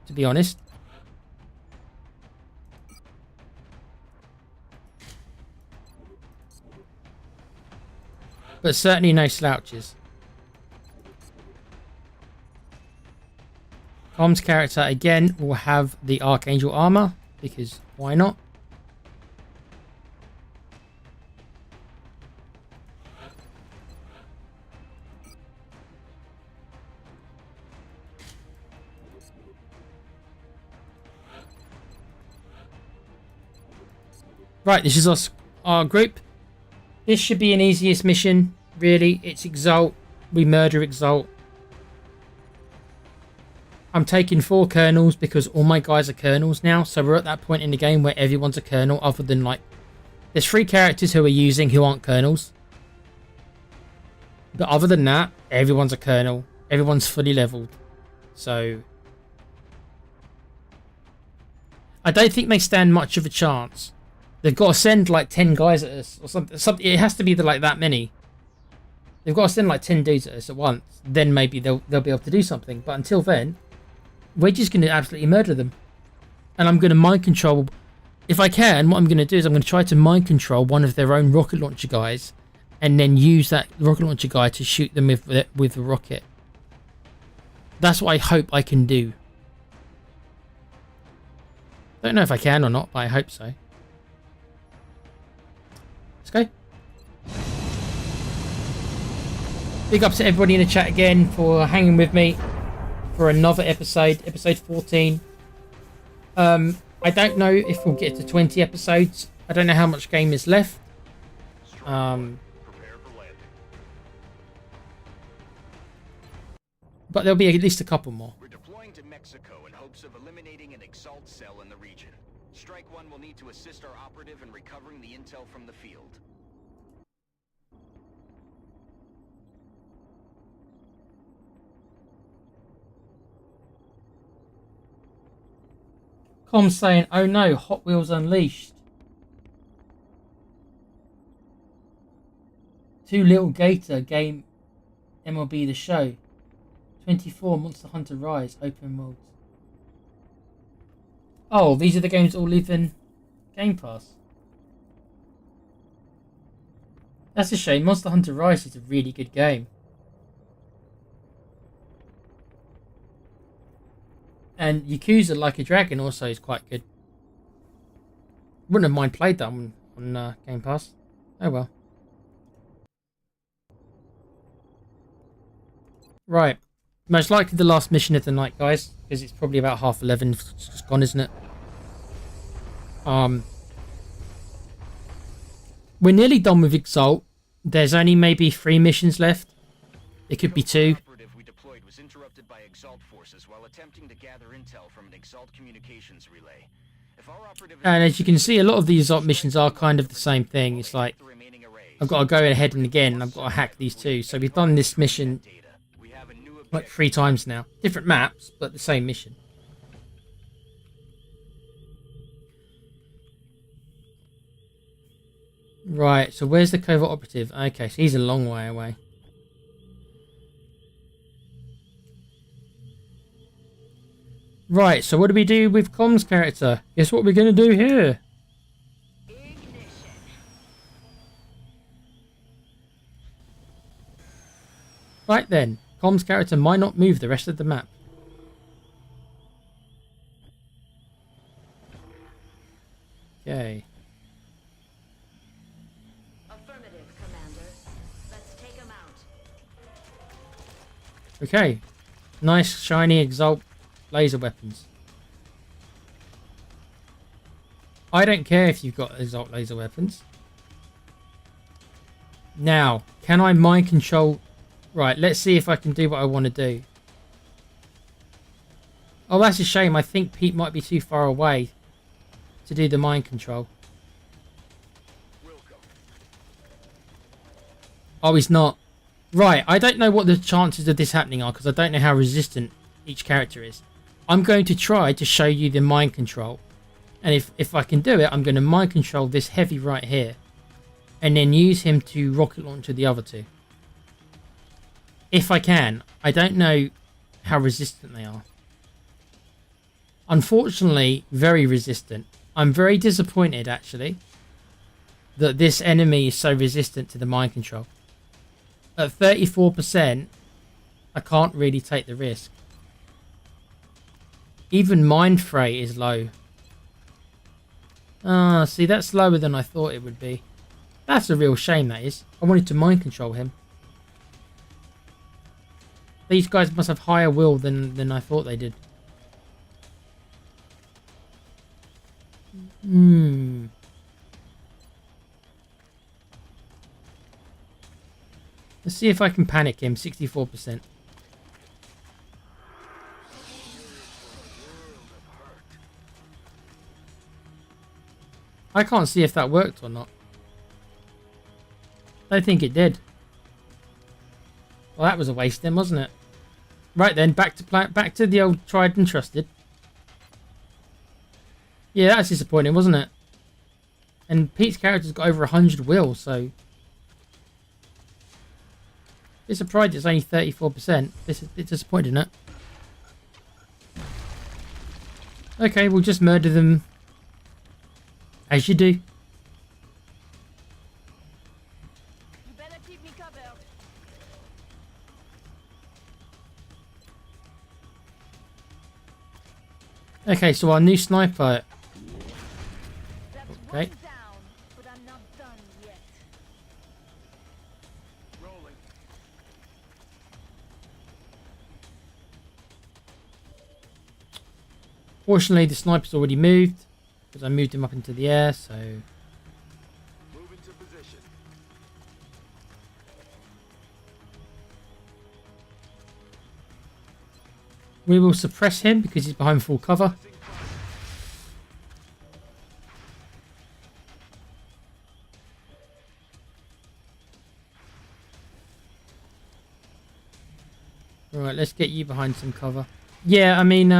to be honest. But certainly no slouches. Com's character again will have the Archangel armor, because why not? Right, this is our group. This should be an easiest mission, really. It's Exalt. We murder Exalt. I'm taking 4 colonels because all my guys are colonels now. So we're at that point in the game where everyone's a colonel, other than like... There's 3 characters who we're using who aren't colonels. But other than that, everyone's a colonel. Everyone's fully leveled. So... I don't think they stand much of a chance. They've got to send like 10 guys at us or something. It has to be like that many. They've got to send like 10 dudes at us at once. Then maybe they'll be able to do something. But until then, we're just going to absolutely murder them. And I'm going to mind control. If I can, what I'm going to do is I'm going to try to mind control one of their own rocket launcher guys, and then use that rocket launcher guy to shoot them with the rocket. That's what I hope I can do. Don't know if I can or not, but I hope so. Let's go. Big ups to everybody in the chat again for hanging with me for another episode 14. I don't know if we'll get to 20 episodes. I don't know how much game is left. But there'll be at least a couple more. We're deploying to Mexico in hopes of eliminating an Exalt cell in the region. Strike One will need to assist our operative in recovering the intel from the field. Comms saying, oh no, Hot Wheels Unleashed. Too Little Gator game MLB The Show. 24 Monster Hunter Rise open world. Oh, these are the games that all live in Game Pass. That's a shame. Monster Hunter Rise is a really good game. And Yakuza Like a Dragon also is quite good. Wouldn't have mind played that on Game Pass. Oh well. Right. Most likely the last mission of the night, guys. Because it's probably about 11:30. It's just gone, isn't it? We're nearly done with Exalt. There's only maybe 3 missions left. It could be 2. We deployed was interrupted by Exalt forces while attempting to gather intel from an Exalt communications relay. If our operative And as you can see, a lot of these Exalt missions are kind of the same thing. It's like, I've got to go ahead and again, and I've got to hack these 2. So we've done this mission like 3 times now. Different maps, but the same mission. Right, so where's the covert operative? Okay, so he's a long way away. Right, so what do we do with Com's character? Guess what we're going to do here? Right then, Com's character might not move the rest of the map. Okay. Affirmative, Commander. Let's take him out. Okay. Nice, shiny Exalt laser weapons. I don't care if you've got Exalt laser weapons. Now, can I mind control? Right, let's see if I can do what I want to do. Oh, that's a shame. I think Pete might be too far away to do the mind control. Oh, he's not. Right, I don't know what the chances of this happening are because I don't know how resistant each character is. I'm going to try to show you the mind control. And if I can do it, I'm going to mind control this heavy right here. And then use him to rocket launch the other 2. If I can. I don't know how resistant they are. Unfortunately, very resistant. I'm very disappointed, actually, that this enemy is so resistant to the mind control. At 34%, I can't really take the risk. Even Mind Fray is low. Ah, see, that's lower than I thought it would be. That's a real shame, that is. I wanted to mind control him. These guys must have higher will than I thought they did. Let's see if I can panic him. 64%. I can't see if that worked or not. I think it did. Well, that was a waste then, wasn't it? Right then, back to the old tried and trusted. Yeah, that's disappointing, wasn't it? And Pete's character's got over 100 will, so... It's surprised it's only 34%. This is a bit disappointing, isn't it? Okay, we'll just murder them. As you do. You better keep me covered. Okay, so our new sniper. That's Okay. one down, but I'm not done yet. Rolling. Fortunately, the sniper's already moved. Because I moved him up into the air, so... Move into position. We will suppress him because he's behind full cover. Right, let's get you behind some cover. Yeah, I mean,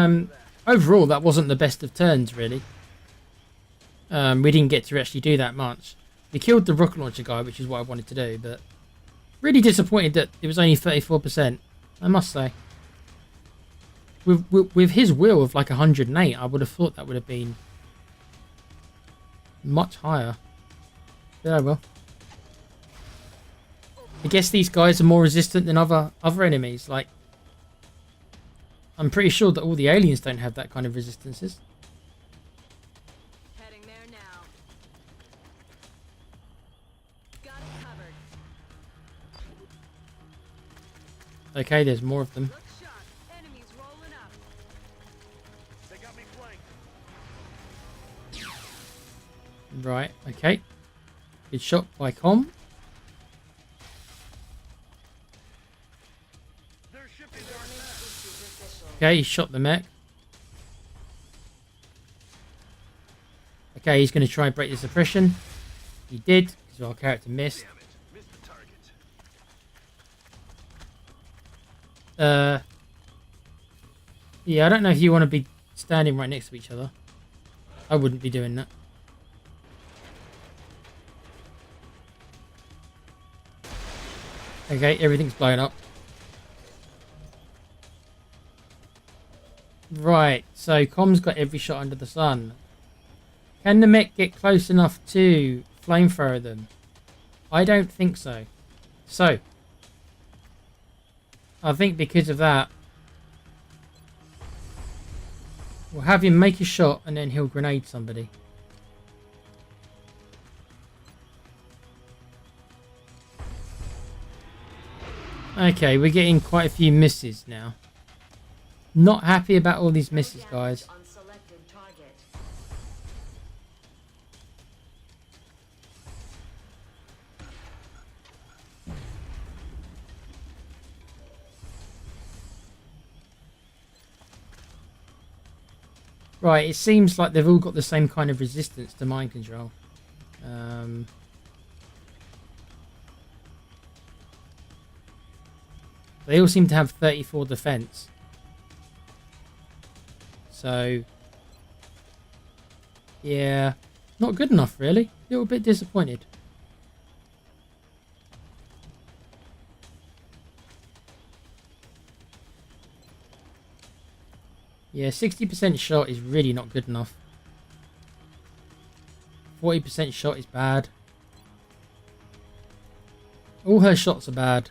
overall, that wasn't the best of turns, really. We didn't get to actually do that much. We killed the rocket launcher guy, which is what I wanted to do, but really disappointed that it was only 34%, I must say. With his will of like 108, I would have thought that would have been much higher. But oh well. I guess these guys are more resistant than other enemies. Like, I'm pretty sure that all the aliens don't have that kind of resistances. Heading there now. Got it covered. Okay, there's more of them. Look sharp. Enemies rolling up. They got me flanked. Right, okay. Good shot by Com. Okay, he shot the mech. Okay, he's going to try and break the suppression. He did, because our character missed. Yeah, I don't know if you want to be standing right next to each other. I wouldn't be doing that. Okay, everything's blown up. Right, so Com's got every shot under the sun. Can the mech get close enough to flamethrower them? I don't think so. So, I think because of that, we'll have him make a shot and then he'll grenade somebody. Okay, we're getting quite a few misses now. Not happy about all these misses, guys. On selected target. Right, it seems like they've all got the same kind of resistance to mind control. They all seem to have 34 defense. So, yeah, not good enough, really. A little bit disappointed. Yeah, 60% shot is really not good enough. 40% shot is bad. All her shots are bad.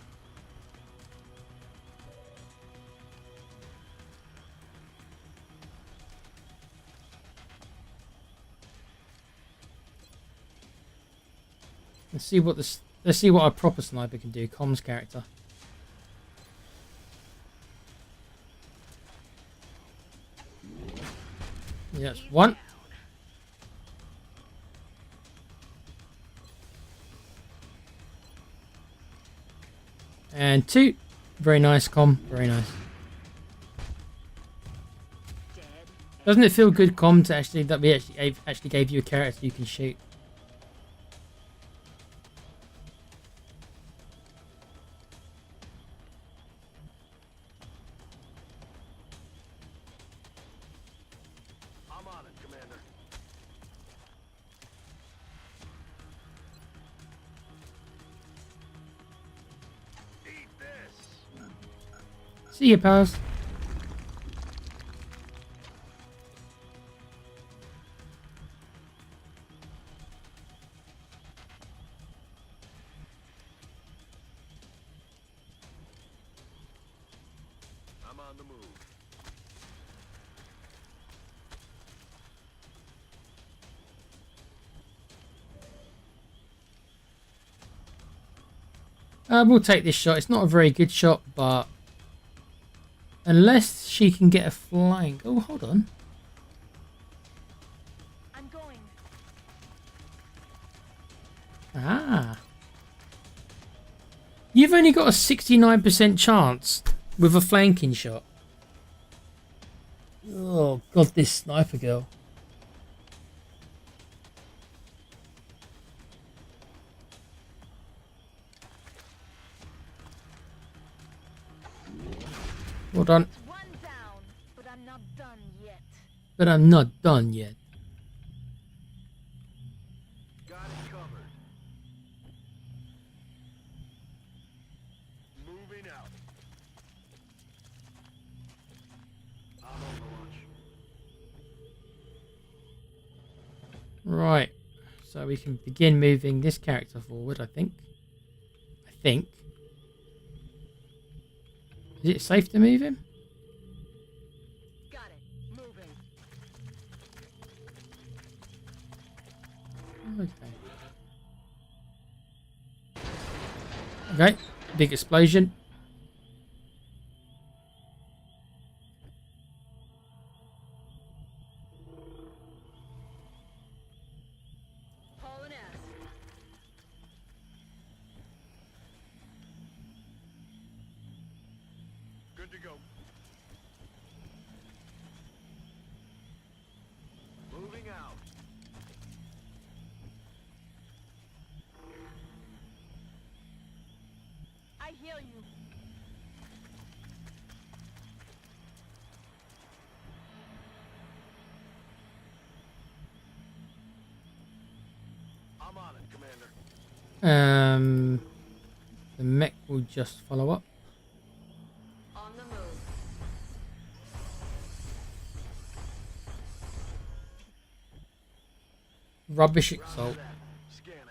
Let's see what a proper sniper can do. Com's character. Yes, one. And two. Very nice, Com. Very nice. Doesn't it feel good, Com, to actually that we actually gave you a character you can shoot? I'm on it, Commander. Eat this. See you, pals. I'm on the move. We'll take this shot. It's not a very good shot, but unless she can get a flank. Oh, hold on. I'm going. Ah. You've only got a 69% chance with a flanking shot. Oh god, this sniper girl. Well done. One down, but I'm not done yet. But I'm not done yet. Got it covered. Moving out. I'm on the launch. Right. So we can begin moving this character forward, I think. Is it safe to move him? Got it. Moving. Okay. Okay. Big explosion. Hauling ass. Good to go. Moving out. I hear you. I'm on it, Commander. The mech will just follow up. On the move. Rubbish assault. Scanning.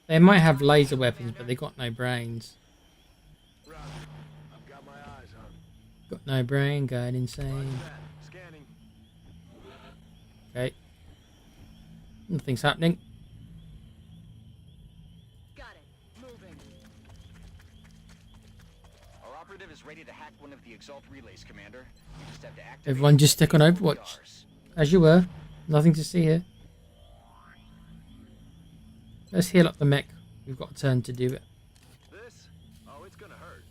They might have laser weapons, but they got no brains. Roger. I've got my eyes on. Got no brain, going Roger insane. that. Scanning. Okay. Nothing's happening. Got it. Moving. Our operative is ready to hack one of the Exalt relays, Commander. We just have to activate Everyone just stick on Overwatch. VRs. As you were. Nothing to see here. Let's heal up the mech. We've got a turn to do it. This? Oh, it's gonna hurt.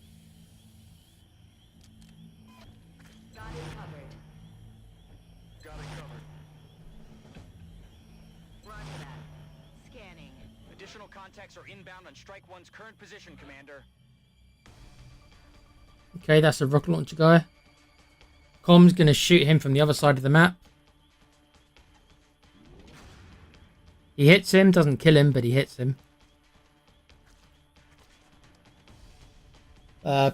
Got it covered. Got it covered. Roger that. Scanning. Additional contacts are inbound on Strike One's current position, Commander. Okay, that's a rocket launcher guy. Com's going to shoot him from the other side of the map. He hits him, doesn't kill him, but he hits him.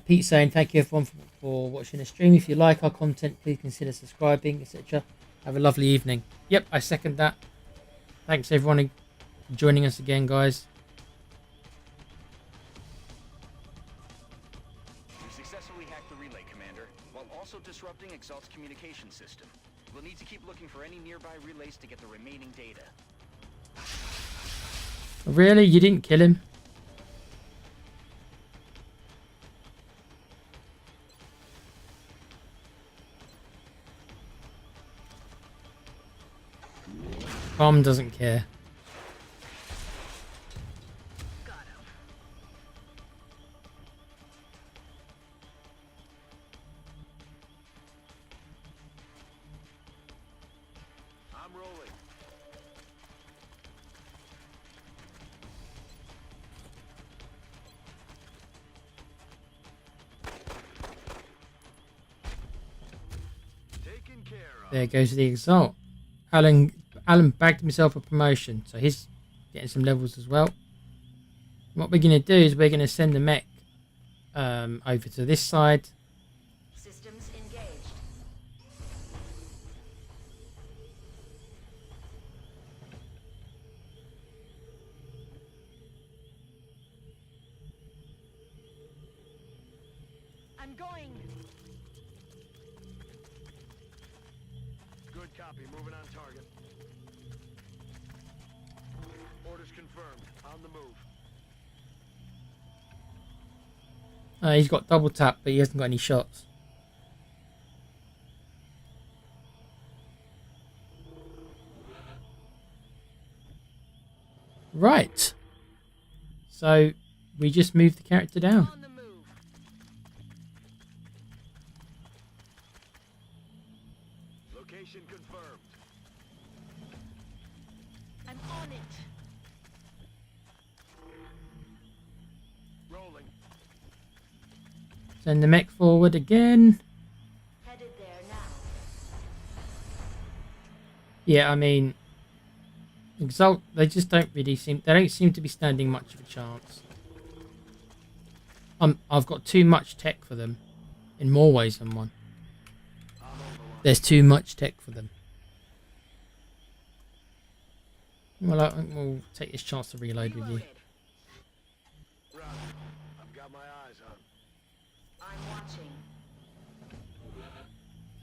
Pete saying, thank you everyone for watching the stream. If you like our content, please consider subscribing, etc. Have a lovely evening. Yep, I second that. Thanks everyone for joining us again, guys. We successfully hacked the relay, Commander, while also disrupting Exalt's communication system. We'll need to keep looking for any nearby relays to get the remaining data. Really? You didn't kill him? Com doesn't care. Got him. I'm rolling. Taken care of. There goes the Exalt. Alan bagged himself a promotion, so he's getting some levels as well. What we're going to do is we're going to send the mech over to this side. Systems engaged. I'm going. Good copy. Moving on target. Orders confirmed. On the move. He's got double tap, but he hasn't got any shots. Right. So we just moved the character down. On the move. Location confirmed. I'm on it. Rolling. Send the mech forward again. Headed there now. Yeah, I mean, Exalt, they just don't really seem, they don't seem to be standing much of a chance. I've got too much tech for them, in more ways than one. There's too much tech for them. Well, I think we'll take this chance to reload with you. Roger. I've got my eyes on. I'm watching.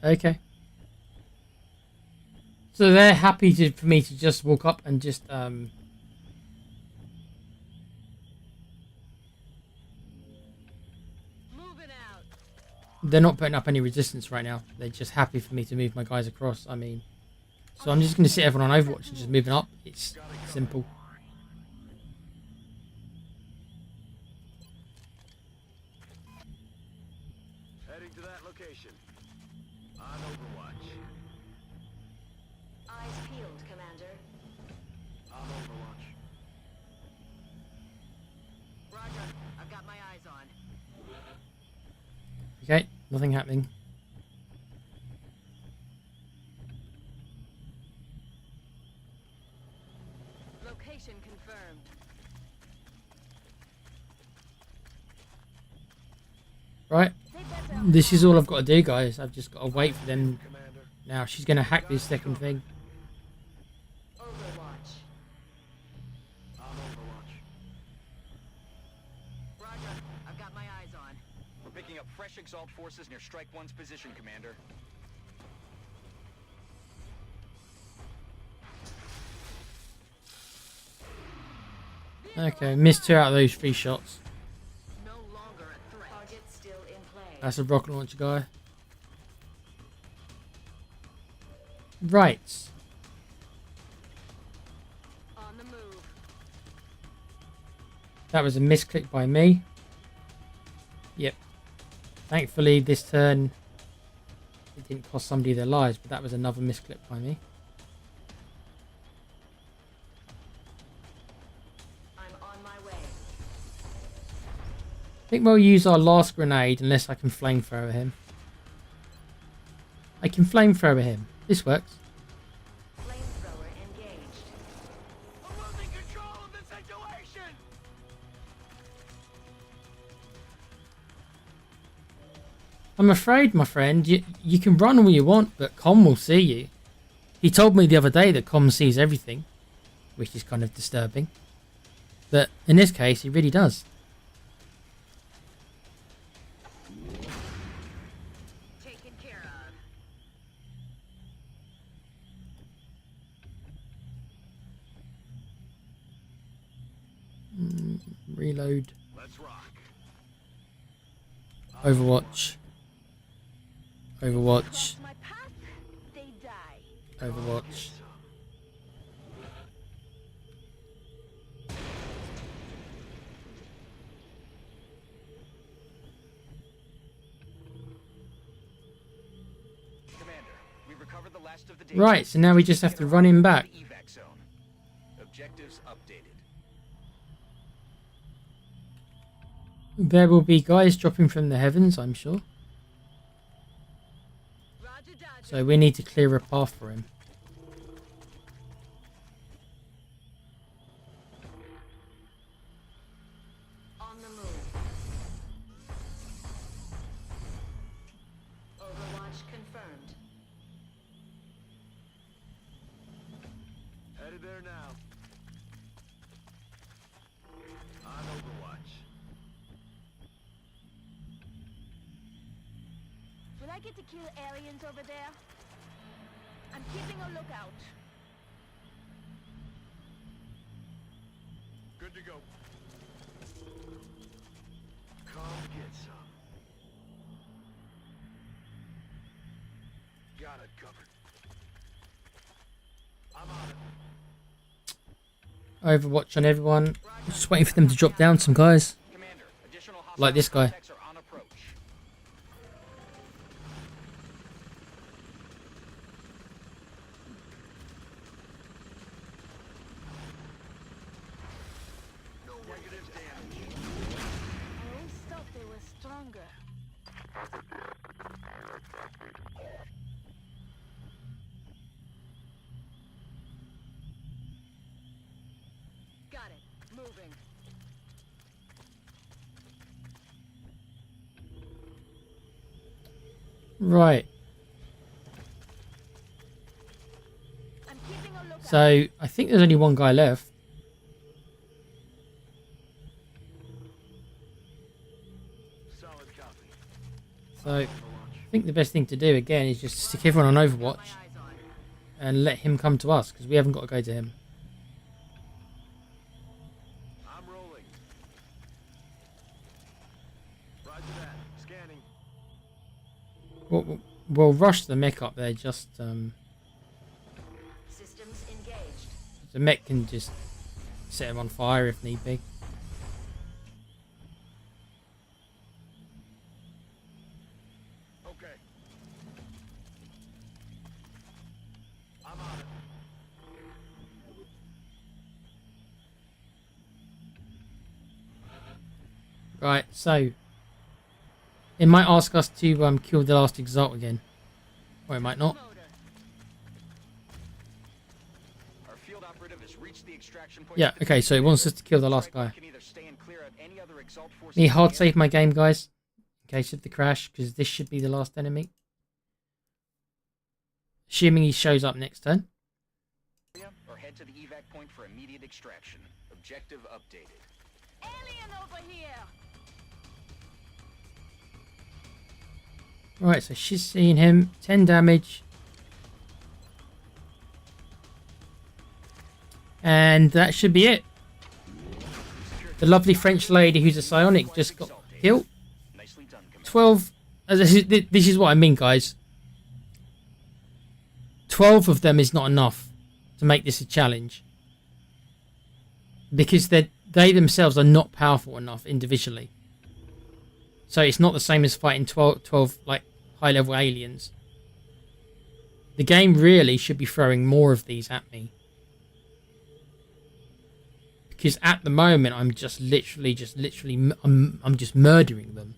Okay. So they're happy for me to just walk up and just Moving out. they're not putting up any resistance right now. They're just happy for me to move my guys across. I mean, so I'm just going to sit everyone on Overwatch and just moving up. It's simple. Heading to that location. On Overwatch. Eyes peeled, Commander. On Overwatch. Roger. I've got my eyes on. Okay, nothing happening. Location confirmed. Right. This is all I've got to do, guys. I've just got to wait for them. Commander. Now, she's going to hack this second thing. Overwatch. On Overwatch. Roger. I've got my eyes on. We're picking up fresh Exalt forces near Strike One's position, Commander. Okay, missed 2 out of those 3 shots. No longer a threat. Target still in play. That's a rocket launcher guy. Right. On the move. That was a misclick by me. Yep. Thankfully, this turn, it didn't cost somebody their lives, but that was another misclick by me. I'm on my way. I think we'll use our last grenade unless I can flamethrower him. I can flamethrower him. This works. Flamethrower engaged. I'm losing control of the situation! I'm afraid, my friend, you can run all you want, but Com will see you. He told me the other day that Com sees everything, which is kind of disturbing. But in this case, he really does. Taken care of. Reload. Let's rock. Overwatch. Overwatch. Cross my path, they die. Overwatch. Commander, we recovered the last of the data. Right, so now we just have to run him back. The evac zone. Objectives updated. There will be guys dropping from the heavens, I'm sure. Roger, Dodger. So we need to clear a path for him. On the move. Overwatch confirmed. Headed there now. On Overwatch. Will I get to kill aliens over there? I'm keeping a lookout. Good to go. Come get some. Got it covered. I'm on it. Overwatch on everyone. Just waiting for them to drop down some guys. Commander, additional Like this guy. contacts are on approach. moving. Right. I'm keeping a lookout. So I think there's only one guy left. Solid copy. So I think the best thing to do again is just stick everyone on My Overwatch eyes on. and let him come to us because we haven't got to go to him. I'm rolling. Roger that. Scanning. We'll rush the mech up there. Just Systems engaged. the mech can just set him on fire if need be. Okay. I'm on it. Right. So it might ask us to kill the last Exalt again, or it might not. Motor. Our field operative has reached the extraction point. Yeah. Okay. So it wants us to kill the last guy. Can either stay and clear out any other Exalt forces Me hard in the save my game, guys, in case of the crash, because this should be the last enemy. Assuming he shows up next turn. area, or head to the evac point for immediate extraction. Objective updated. Alien over here. Right, so she's seeing him. 10 damage. And that should be it. The lovely French lady who's a psionic just got killed. Nicely done, Commander. 12. This is what I mean, guys. 12 of them is not enough to make this a challenge. Because they themselves are not powerful enough individually. So it's not the same as fighting 12 like high-level aliens. The game really should be throwing more of these at me. Because at the moment I'm just literally I'm just murdering them.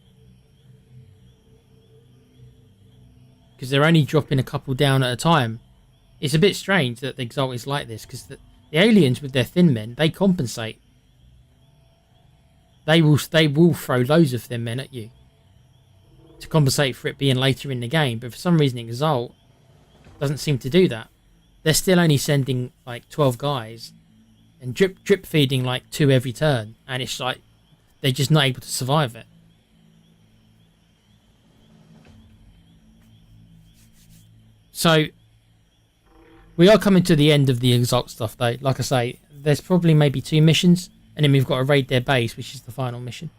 Because they're only dropping a couple down at a time. It's a bit strange that the Exalt is like this, because the aliens with their thin men, they compensate. They will throw loads of thin men at you to compensate for it being later in the game, but for some reason Exalt doesn't seem to do that. They're still only sending like 12 guys and drip feeding like 2 every turn, and it's like they're just not able to survive it. So we are coming to the end of the Exalt stuff though. Like I say, there's probably maybe 2 missions, and then we've got to raid their base, which is the final mission.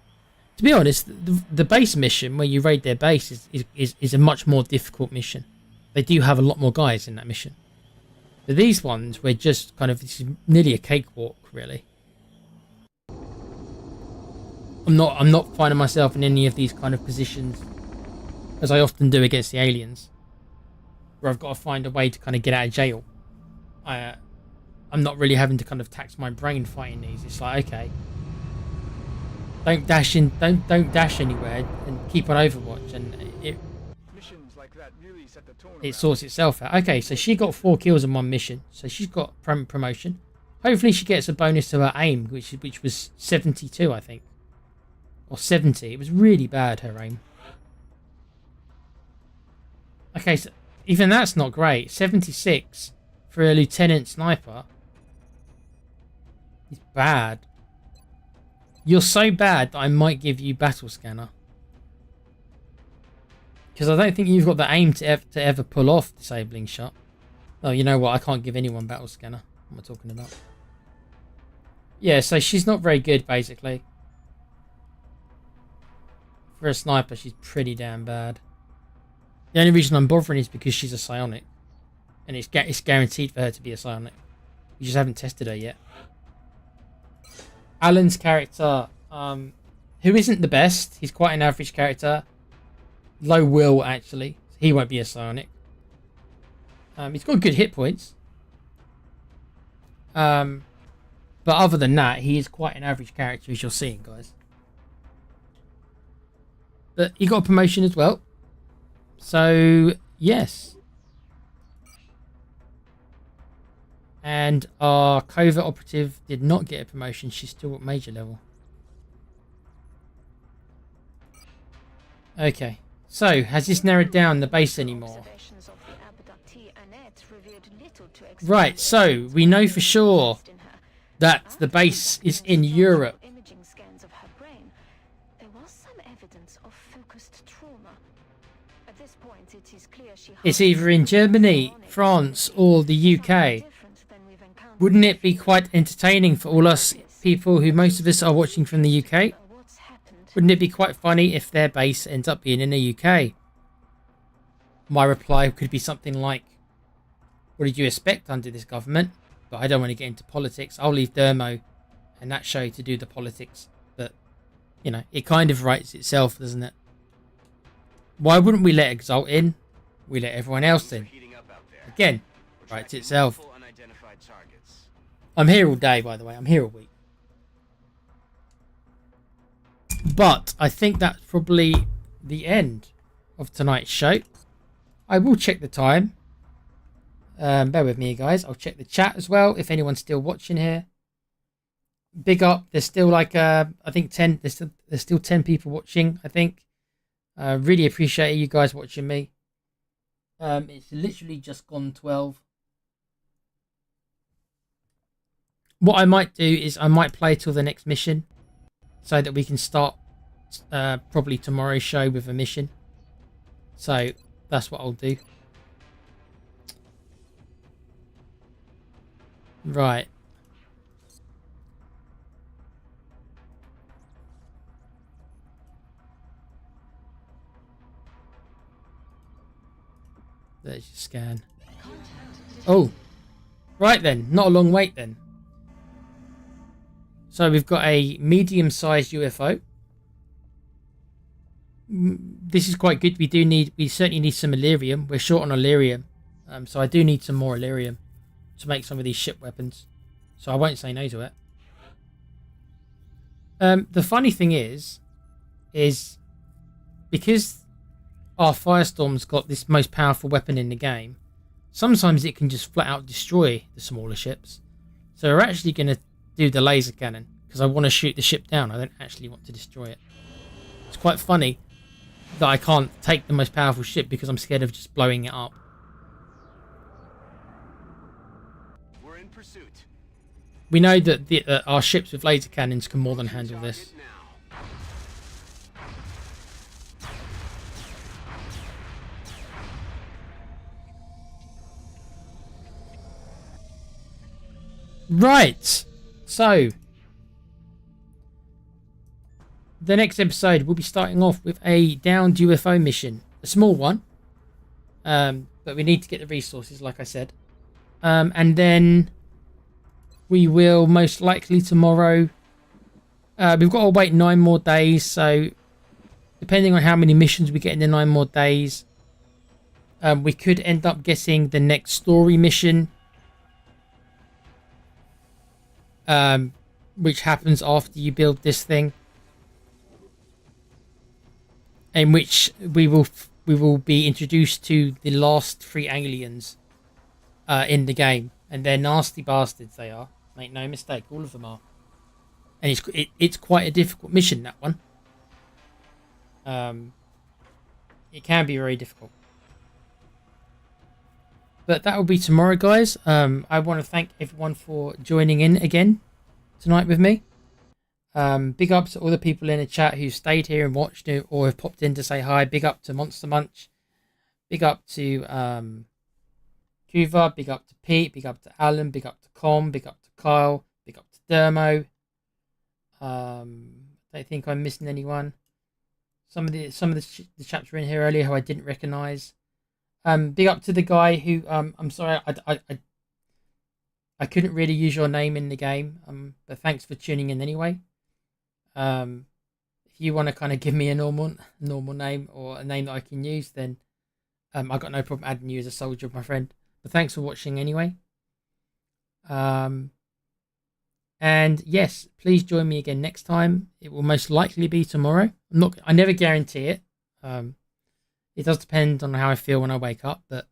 To be honest, the base mission where you raid their base is a much more difficult mission. They do have a lot more guys in that mission. But these ones were just kind of, this is nearly a cakewalk, really. I'm not finding myself in any of these kind of positions, as I often do against the aliens, where I've got to find a way to kind of get out of jail. I'm not really having to kind of tax my brain fighting these. It's like, okay, don't dash anywhere and keep on Overwatch, and Missions like that really set the tone. it sorts itself out. Okay, so she got 4 kills in 1 mission, so she's got promotion. Hopefully she gets a bonus to her aim, which was 72, I think, or 70. It was really bad, her aim. Okay, so even that's not great. 76 for a lieutenant sniper. It's bad. You're so bad that I might give you battle scanner, because I don't think you've got the aim to ever pull off disabling shot. Oh, you know what? I can't give anyone battle scanner. What am I talking about? Yeah, so she's not very good, basically. For a sniper, she's pretty damn bad. The only reason I'm bothering is because she's a psionic, and it's guaranteed for her to be a psionic. We just haven't tested her yet. Alan's character, who isn't the best, he's quite an average character. Low will, actually. He won't be a psionic. He's got good hit points. But other than that, he is quite an average character, as you're seeing, guys. But he got a promotion as well. So, yes. And our covert operative did not get a promotion. She's still at major level. Okay. So, has this narrowed down the base anymore? Observations of the abductee Annette revealed little to Right, so we know for sure that the base is in Europe. Imaging scans of her brain, there was some evidence of focused trauma. At this point, it is clear she It's either in Germany, France, or the UK. Wouldn't it be quite entertaining for all us people who most of us are watching from the UK? Wouldn't it be quite funny if their base ends up being in the UK? My reply could be something like, what did you expect under this government? But I don't want to get into politics. I'll leave Dermo and that show to do the politics. But, you know, it kind of writes itself, doesn't it? Why wouldn't we let Exalt in? We let everyone else in. Again, writes itself. I'm here all day, by the way. I'm here all week. But I think that's probably the end of tonight's show. I will check the time. Bear with me, guys. I'll check the chat as well, if anyone's still watching here. Big up. There's still like, I think 10. There's still 10 people watching, I think. Really appreciate you guys watching me. It's literally just gone 12. What I might do is I might play till the next mission, so that we can start probably tomorrow's show with a mission. So that's what I'll do. Right. There's your scan. Oh. Right then. Not a long wait then. So we've got a medium-sized UFO. This is quite good. We certainly need some Illyrium. We're short on Illyrium. So I do need some more Illyrium to make some of these ship weapons. So I won't say no to it. The funny thing is because our Firestorm's got this most powerful weapon in the game, sometimes it can just flat out destroy the smaller ships. So we're actually going to do the laser cannon because I want to shoot the ship down. I don't actually want to destroy it. It's quite funny that I can't take the most powerful ship because I'm scared of just blowing it up. We're in pursuit. We know that our ships with laser cannons can more than handle this. Right, so the next episode we'll be starting off with a downed UFO mission, a small one, but we need to get the resources, like I said, and then we will most likely tomorrow. We've got to wait 9 more days, so depending on how many missions we get in the 9 more days, we could end up getting the next story mission. Which happens after you build this thing, in which we will be introduced to the last 3 aliens in the game, and they're nasty bastards. They are, make no mistake, all of them are, and it's quite a difficult mission, that one. It can be very difficult. But that will be tomorrow, guys. I want to thank everyone for joining in again tonight with me. Big ups to all the people in the chat who stayed here and watched it or have popped in to say hi. Big up to Monster Munch. Big up to Kuva. Big up to Pete. Big up to Alan. Big up to Com. Big up to Kyle. Big up to Dermo. Don't think I'm missing anyone. Some of the chaps were in here earlier who I didn't recognise. Big up to the guy who, I'm sorry, I couldn't really use your name in the game, but thanks for tuning in anyway. If you want to kind of give me a normal name or a name that I can use, then I've got no problem adding you as a soldier, my friend. But thanks for watching anyway. And yes, please join me again next time. It will most likely be tomorrow. I never guarantee it. It does depend on how I feel when I wake up, but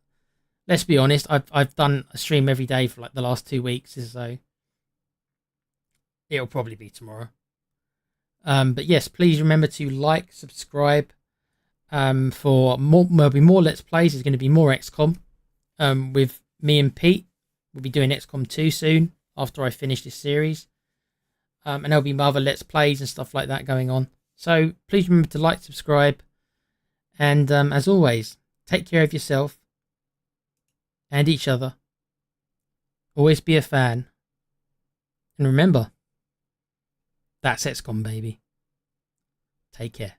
let's be honest, I've done a stream every day for like the last 2 weeks, so it'll probably be tomorrow. But yes, please remember to like, subscribe. For more, there'll be more Let's Plays. There's going to be more XCOM. With me and Pete, we'll be doing XCOM 2 soon after I finish this series. And there'll be other Let's Plays and stuff like that going on. So please remember to like, subscribe, and as always, take care of yourself and each other. Always be a fan. And remember, that's XCOM, baby. Take care.